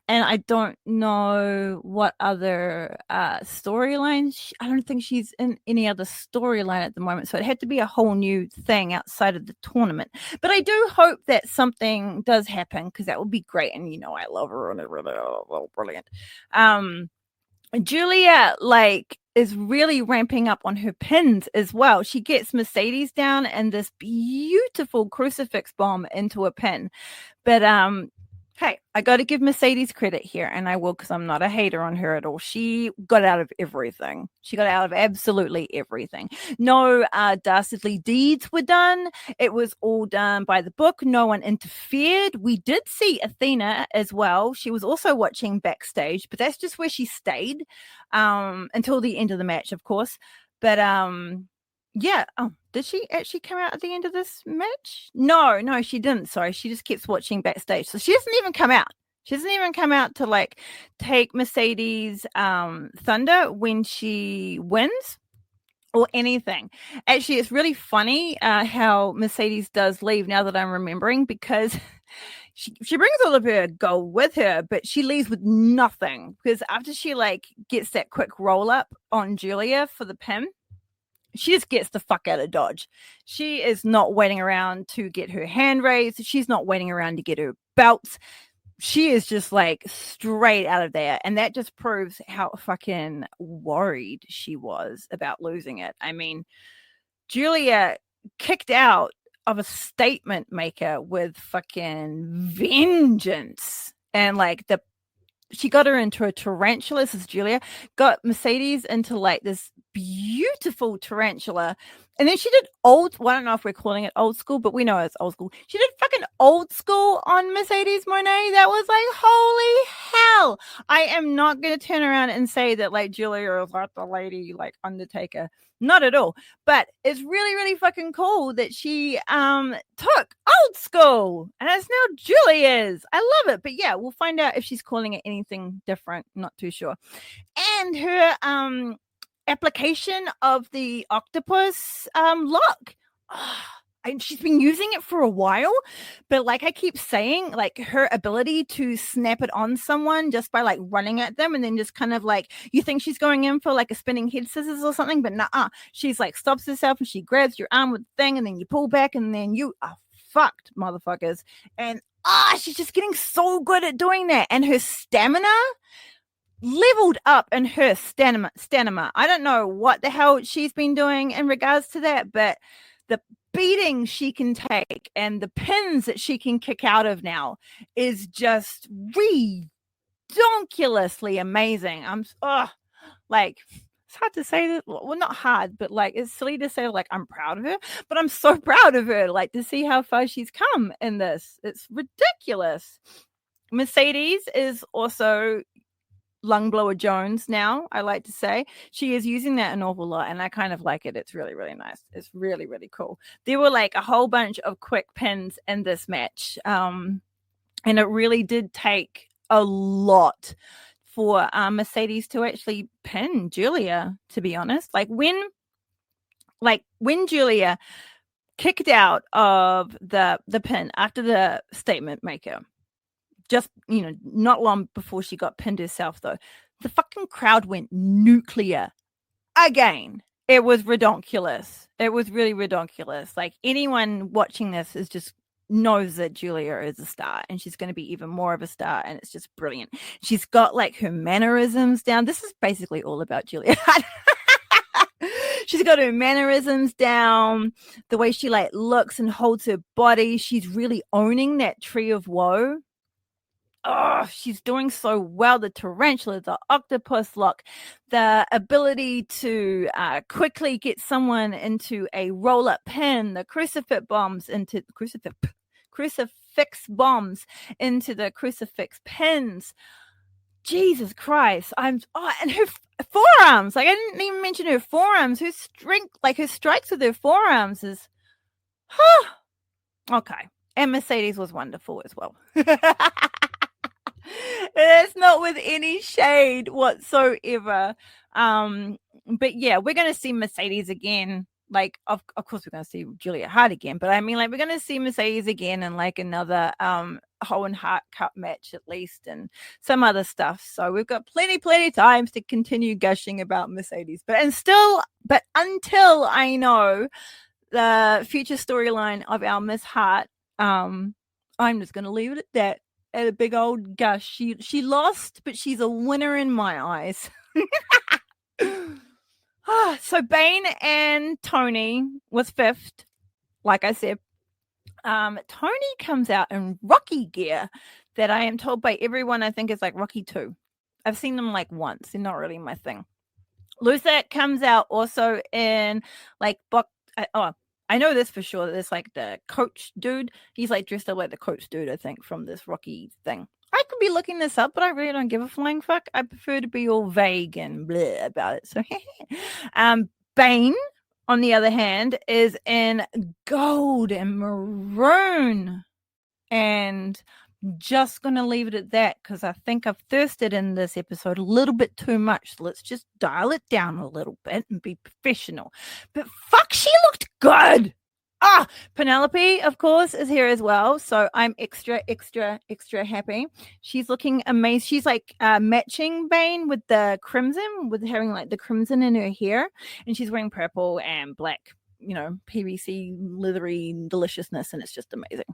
and I don't know what other storylines. I don't think she's in any other storyline at the moment, so it had to be a whole new thing outside of the tournament. But I do hope that something does happen because that would be great. And you know, I love her and really brilliant. Julia like is really ramping up on her pins as well. She gets Mercedes down and this beautiful crucifix bomb into a pin. But hey, I got to give Mercedes credit here, and I will because I'm not a hater on her at all. She got out of everything. She got out of absolutely everything. No dastardly deeds were done. It was all done by the book. No one interfered. We did see Athena as well. She was also watching backstage, but that's just where she stayed until the end of the match, of course. But yeah. Oh, did she actually come out at the end of this match? No, she didn't. Sorry. She just keeps watching backstage. So she doesn't even come out. She doesn't even come out to like take Mercedes thunder when she wins or anything. Actually, it's really funny how Mercedes does leave now that I'm remembering, because she brings all of her gold with her, but she leaves with nothing because after she like gets that quick roll up on Julia for the pin, she just gets the fuck out of Dodge. She is not waiting around to get her hand raised. She's not waiting around to get her belts. She is just like straight out of there. And that just proves how fucking worried she was about losing it. I mean, Julia kicked out of a statement maker with fucking vengeance. And like she got her into a tarantula. This is Julia. Got Mercedes into like this beautiful tarantula. And then she did I don't know if we're calling it old school, but we know it's old school. She did fucking old school on Mercedes Monet. That was like, holy hell. I am not going to turn around and say that like Julia is like the lady like Undertaker. Not at all. But it's really, really fucking cool that she took old school. And it's now Julia's. I love it. But yeah, we'll find out if she's calling it anything different. Not too sure. And her application of the octopus lock. And she's been using it for a while, but like I keep saying, like her ability to snap it on someone just by like running at them and then just kind of like, you think she's going in for like a spinning head scissors or something, but nah, she's like stops herself and she grabs your arm with the thing and then you pull back and then you are fucked, motherfuckers. And she's just getting so good at doing that. And her stamina leveled up in her stamina. I don't know what the hell she's been doing in regards to that, but the beating she can take and the pins that she can kick out of now is just redonkulously amazing. Like, it's hard to say that. Well, not hard, but like, it's silly to say, like, I'm proud of her, but I'm so proud of her. Like, to see how far she's come in this. It's ridiculous. Mercedes is also Lungblower Jones now, I like to say. She is using that an awful lot, and I kind of like it. It's really, really nice. It's really, really cool. There were like a whole bunch of quick pins in this match. And it really did take a lot for Mercedes to actually pin Julia, to be honest. Like when Julia kicked out of the pin after the statement maker, just, not long before she got pinned herself, though, the fucking crowd went nuclear again. It was redonkulous. It was really redonkulous. Like, anyone watching this is just knows that Julia is a star, and she's going to be even more of a star, and it's just brilliant. She's got like her mannerisms down. This is basically all about Julia. She's got her mannerisms down, the way she like looks and holds her body. She's really owning that tree of woe. Oh, she's doing so well. The tarantula, the octopus lock, the ability to quickly get someone into a roll-up pin, the crucifix bombs into crucifix pins. Jesus Christ. And her forearms. Like, I didn't even mention her forearms. Her strength, like her strikes with her forearms is okay. And Mercedes was wonderful as well. It's not with any shade whatsoever. But yeah, we're going to see Mercedes again. Like, of course, we're going to see Julia Hart again. But I mean, like, we're going to see Mercedes again in like another Owen Hart Cup match at least, and some other stuff. So we've got plenty times to continue gushing about Mercedes. But until I know the future storyline of our Miss Hart, I'm just going to leave it at that. At a big old gush. She lost, but she's a winner in my eyes. So Bane and Tony was fifth. Like I said, Tony comes out in Rocky gear that I am told by everyone I think is like Rocky 2. I've seen them like once. They're not really my thing. Lucette comes out also in like I know this for sure. There's like the coach dude. He's like dressed up like the coach dude, I think, from this Rocky thing. I could be looking this up, but I really don't give a flying fuck. I prefer to be all vague and bleh about it. So, Bane, on the other hand, is in gold and maroon. And just going to leave it at that because I think I've thirsted in this episode a little bit too much. So let's just dial it down a little bit and be professional. But fuck, she looked good. Penelope, of course, is here as well. So I'm extra happy. She's looking amazing. She's like matching Bane with the crimson, with having like the crimson in her hair. And she's wearing purple and black, PVC leathery deliciousness. And it's just amazing.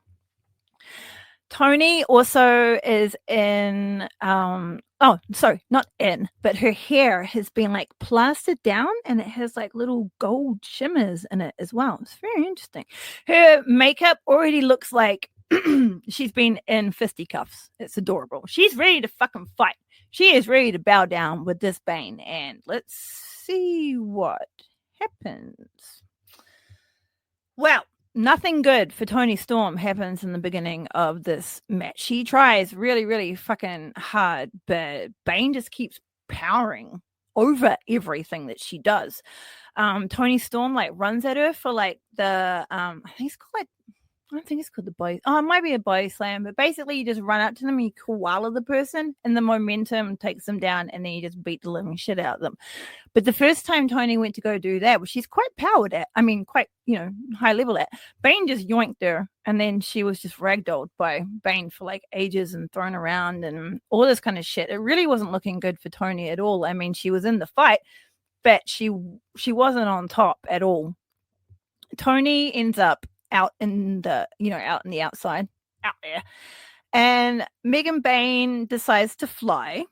Tony also is in, not in, but her hair has been like plastered down and it has like little gold shimmers in it as well. It's very interesting. Her makeup already looks like she's been in fisticuffs. It's adorable. She's ready to fucking fight. She is ready to bow down with this Bane. And let's see what happens. Well, nothing good for Toni Storm happens in the beginning of this match. She tries really, really fucking hard, but Bane just keeps powering over everything that she does. Toni Storm like runs at her for like the I don't think it's called the body. Oh, it might be a body slam, but basically you just run up to them and you koala the person and the momentum takes them down and then you just beat the living shit out of them. But the first time Toni went to go do that, which she's quite powered at, quite, high level at, Bane just yoinked her and then she was just ragdolled by Bane for like ages and thrown around and all this kind of shit. It really wasn't looking good for Toni at all. She was in the fight, but she wasn't on top at all. Toni ends up out in the outside, out there. And Megan Bane decides to fly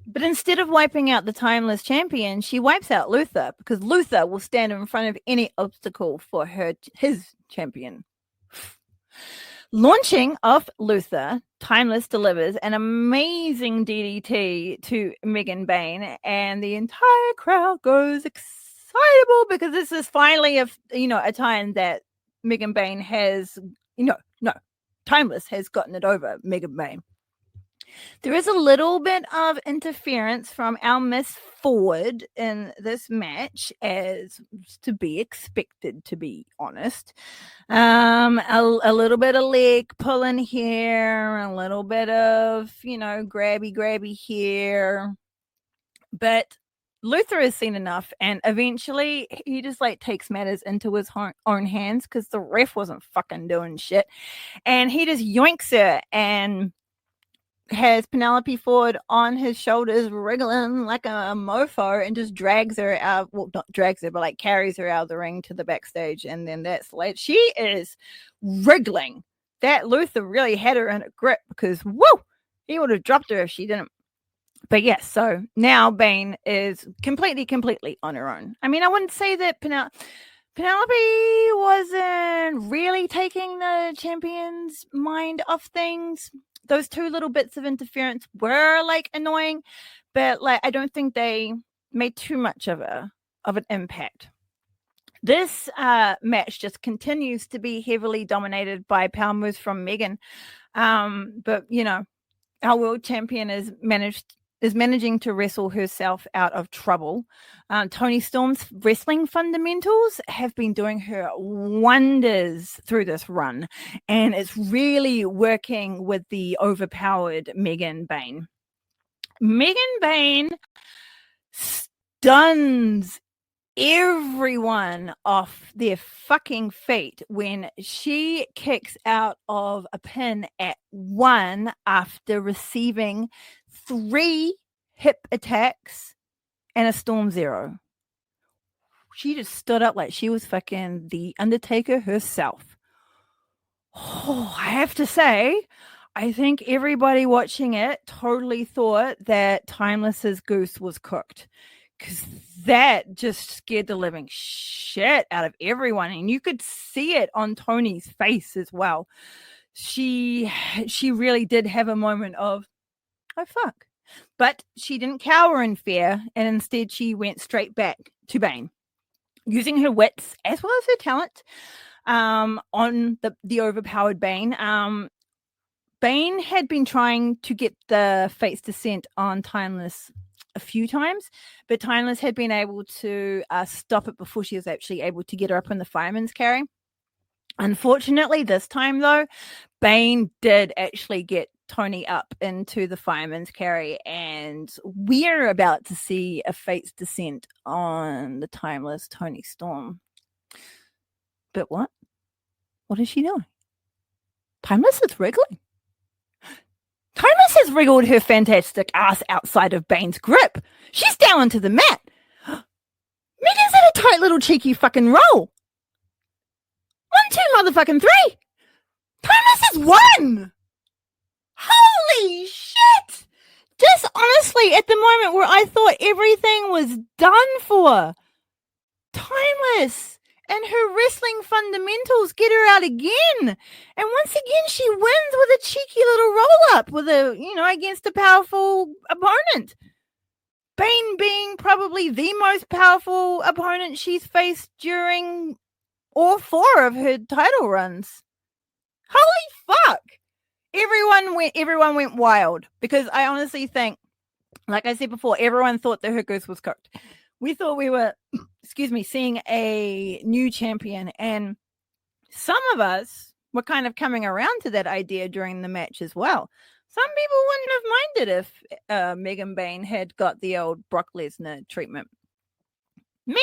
But instead of wiping out the Timeless champion, she wipes out Luther because Luther will stand in front of any obstacle for his champion. Launching off Luther, Timeless delivers an amazing DDT to Megan Bayne, and the entire crowd goes excitable because this is finally a time that Megan Bayne has, Timeless has gotten it over Megan Bayne. There is a little bit of interference from our Miss Forward in this match, as to be expected, to be honest. A little bit of leg pulling here, a little bit of, grabby here. But Luther has seen enough, and eventually he just takes matters into his own hands because the ref wasn't fucking doing shit. And he just yoinks her and has Penelope Ford on his shoulders, wriggling like a mofo, and just drags her out. Well, not drags her, but carries her out of the ring to the backstage. And then that's she is wriggling. That Luther really had her in a grip because, he would have dropped her if she didn't. But yes, so now Bayne is completely on her own. I mean, I wouldn't say that Penelope wasn't really taking the champion's mind off things. Those two little bits of interference were annoying, but I don't think they made too much of an impact. This match just continues to be heavily dominated by power moves from Megan. But our world champion is managing to wrestle herself out of trouble. Toni Storm's wrestling fundamentals have been doing her wonders through this run, and it's really working with the overpowered Megan Bayne. Megan Bayne stuns everyone off their fucking feet when she kicks out of a pin at 1 after receiving 3 hip attacks and a Storm Zero. She just stood up like she was fucking the Undertaker herself. Oh, I have to say, I think everybody watching it totally thought that Timeless's goose was cooked, because that just scared the living shit out of everyone, and you could see it on Toni's face as well. She really did have a moment of, oh fuck. But she didn't cower in fear, and instead she went straight back to Bayne, using her wits as well as her talent on the overpowered Bayne. Bayne had been trying to get the Fate's Descent on Timeless a few times, but Timeless had been able to stop it before she was actually able to get her up in the fireman's carry. Unfortunately, this time though, Bayne did actually get Toni up into the fireman's carry, and we're about to see a Fate's Descent on the Timeless Toni Storm. But what? What is she doing? Timeless is wriggling. Timeless has wriggled her fantastic ass outside of Bayne's grip. She's down onto the mat. Megan's in a tight little cheeky fucking roll. 1, 2, motherfucking 3. Timeless has won. Holy shit. Just honestly, at the moment where I thought everything was done for, Timeless and her wrestling fundamentals get her out again. And once again, she wins with a cheeky little roll-up with against a powerful opponent. Bayne being probably the most powerful opponent she's faced during all 4 of her title runs. Holy fuck. Everyone went wild, because I honestly think, like I said before, everyone thought that her goose was cooked. We thought we were, seeing a new champion, and some of us were kind of coming around to that idea during the match as well. Some people wouldn't have minded if Megan Bayne had got the old Brock Lesnar treatment. Me?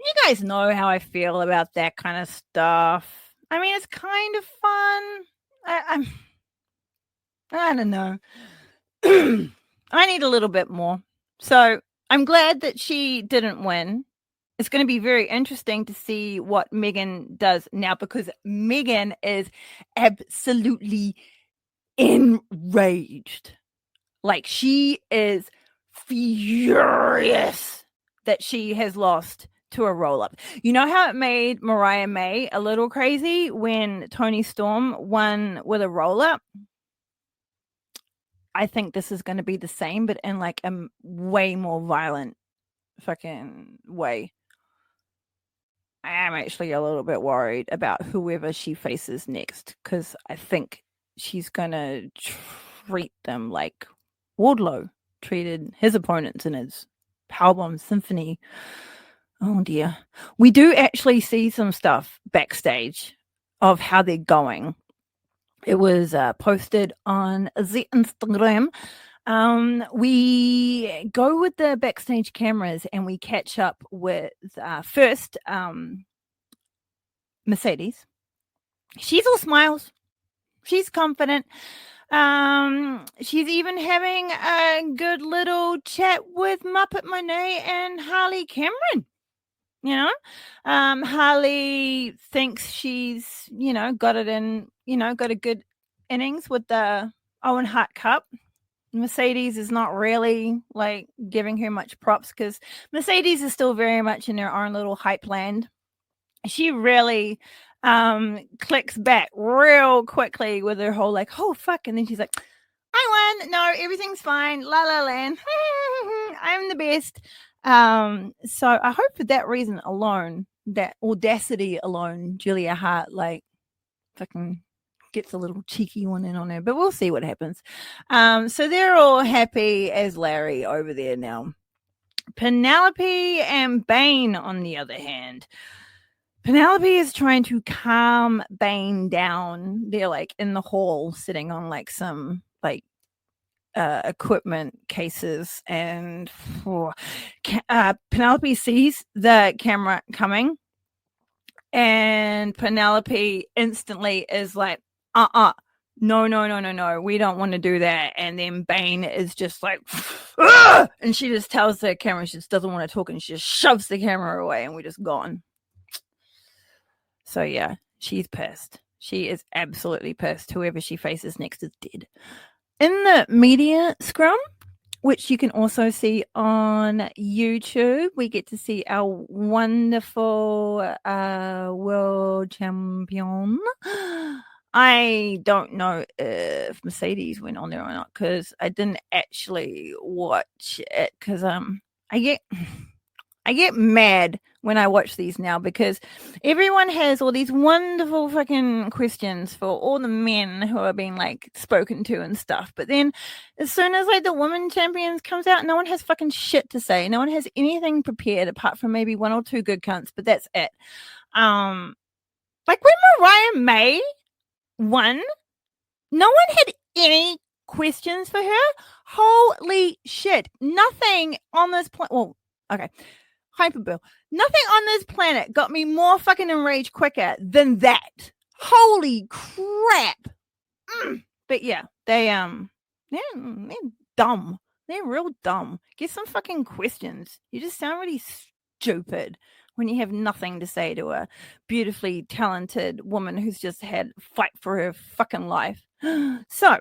You guys know how I feel about that kind of stuff. I mean, it's kind of fun. I don't know. I need a little bit more. So I'm glad that she didn't win. It's going to be very interesting to see what Megan does now, because Megan is absolutely enraged. Like, she is furious that she has lost to a roll-up. You know how it made Mariah May a little crazy when Toni Storm won with a roll-up? I think this is going to be the same, but in like a way more violent fucking way. I am actually a little bit worried about whoever she faces next, because I think she's going to treat them like Wardlow treated his opponents in his Powerbomb Symphony. Oh dear. We do actually see some stuff backstage of how they're going. It was posted on the Instagram. We go with the backstage cameras and we catch up with first Mercedes. She's all smiles. She's confident. She's even having a good little chat with Muppet Monet and Harley Cameron. You know, Harley thinks she's, got it in, got a good innings with the Owen Hart Cup. Mercedes is not really like giving her much props because Mercedes is still very much in her own little hype land. She really clicks back real quickly with her whole like, oh fuck, and then she's like, I won. No, everything's fine. La la land. I'm the best. So I hope for that reason alone, that audacity alone, Julia Hart like fucking gets a little cheeky one in on her, but we'll see what happens. So they're all happy as Larry over there now. Penelope and Bane, on the other hand, Penelope is trying to calm Bane down. They're like in the hall sitting on like some like equipment cases, and Penelope sees the camera coming, and Penelope instantly is like, no, we don't want to do that. And then Bane is just like, Ugh! And she just tells the camera she just doesn't want to talk, and she just shoves the camera away, and we're just gone. So yeah, she's pissed. She is absolutely pissed. Whoever she faces next is dead. In the media scrum, which you can also see on YouTube, we get to see our wonderful world champion. I don't know if Mercedes went on there or not, because I didn't actually watch it, because I get mad when I watch these now, because everyone has all these wonderful fucking questions for all the men who are being like spoken to and stuff. But then as soon as like the women champions comes out, no one has fucking shit to say. No one has anything prepared apart from maybe one or two good cunts, but that's it. Like when Mariah May won, no one had any questions for her. Holy shit. Nothing on this point. Well, okay. Hyperbill. Nothing on this planet got me more fucking enraged quicker than that. Holy crap. But yeah, they're dumb. They're real dumb. Get some fucking questions. You just sound really stupid when you have nothing to say to a beautifully talented woman who's just had fight for her fucking life. So,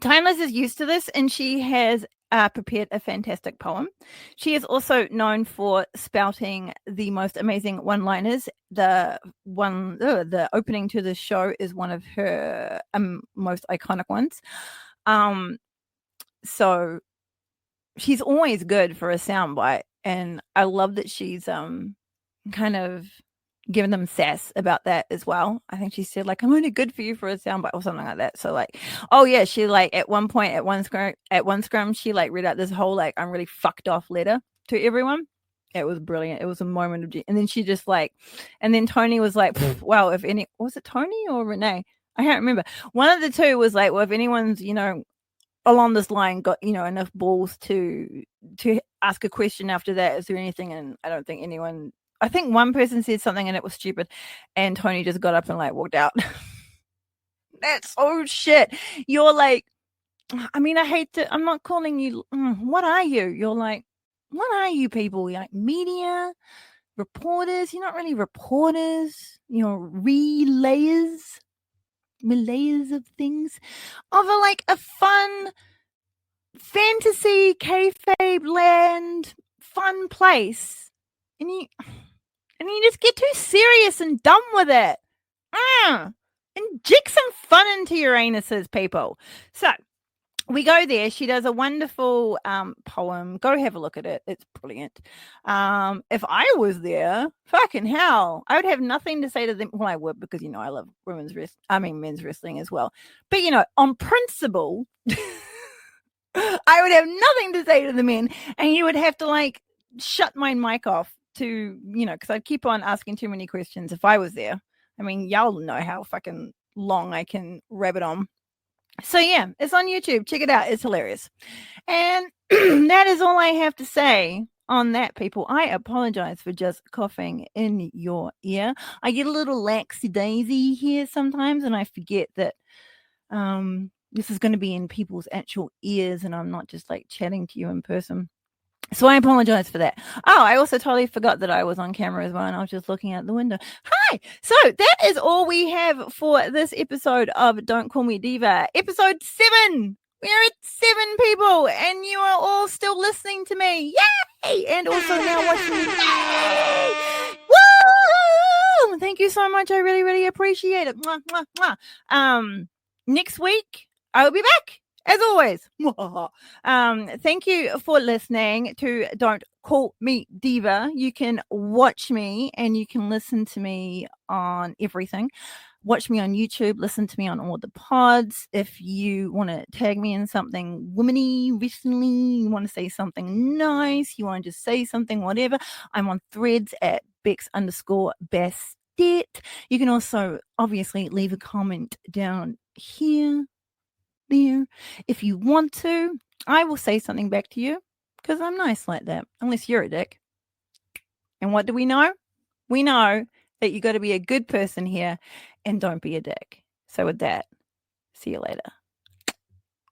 Timeless is used to this, and she has prepared a fantastic poem. She is also known for spouting the most amazing one-liners. The opening to the show is one of her most iconic ones. So she's always good for a soundbite, and I love that she's kind of giving them sass about that as well. I think she said like, I'm only good for you for a soundbite or something like that. So like, oh yeah, she like at one point at one scrum she like read out this whole like I'm really fucked off letter to everyone. It was brilliant. It was a moment of and then she just like, and then Tony was like, well, if any, was it Tony or Renee? I can't remember. One of the two was like, well, if anyone's along this line got enough balls to ask a question after that, is there anything? And I don't think anyone. I think one person said something and it was stupid, and Tony just got up and like walked out. That's so shit. You're like, I mean, I hate to, I'm not calling you, what are you? You're like, what are you people? You're like media, reporters. You're not really reporters. You're relayers of things, of a fun fantasy, kayfabe land, fun place, and you just get too serious and dumb with it. Inject some fun into your anuses, people. So we go there. She does a wonderful poem. Go have a look at it. It's brilliant. If I was there, fucking hell, I would have nothing to say to them. Well, I would, because I love men's wrestling as well. But on principle, I would have nothing to say to the men, and you would have to shut my mic off to because I'd keep on asking too many questions if I was there. I mean, y'all know how fucking long I can rabbit on. So yeah, it's on YouTube. Check it out. It's hilarious. And that is all I have to say on that, people. I apologize for just coughing in your ear. I get a little laxy-daisy here sometimes, and I forget that this is going to be in people's actual ears, and I'm not just chatting to you in person. So I apologize for that. Oh, I also totally forgot that I was on camera as well, and I was just looking out the window. Hi. So that is all we have for this episode of Don't Call Me Diva. Episode 7. We're at 7 people, and you are all still listening to me. Yay! And also now watching me. Yay! Woo! Thank you so much. I really, really appreciate it. Mwah, mwah, mwah. Next week, I will be back. As always, thank you for listening to Don't Call Me Diva. You can watch me and you can listen to me on everything. Watch me on YouTube, listen to me on all the pods. If you want to tag me in something womany, recently, you want to say something nice, you want to just say something, whatever, I'm on Threads at Bex_Bastet. You can also obviously leave a comment down here. There, if you want to, I will say something back to you because I'm nice like that, unless you're a dick. And what do we know? We know that you got to be a good person here and don't be a dick. So with that, see you later.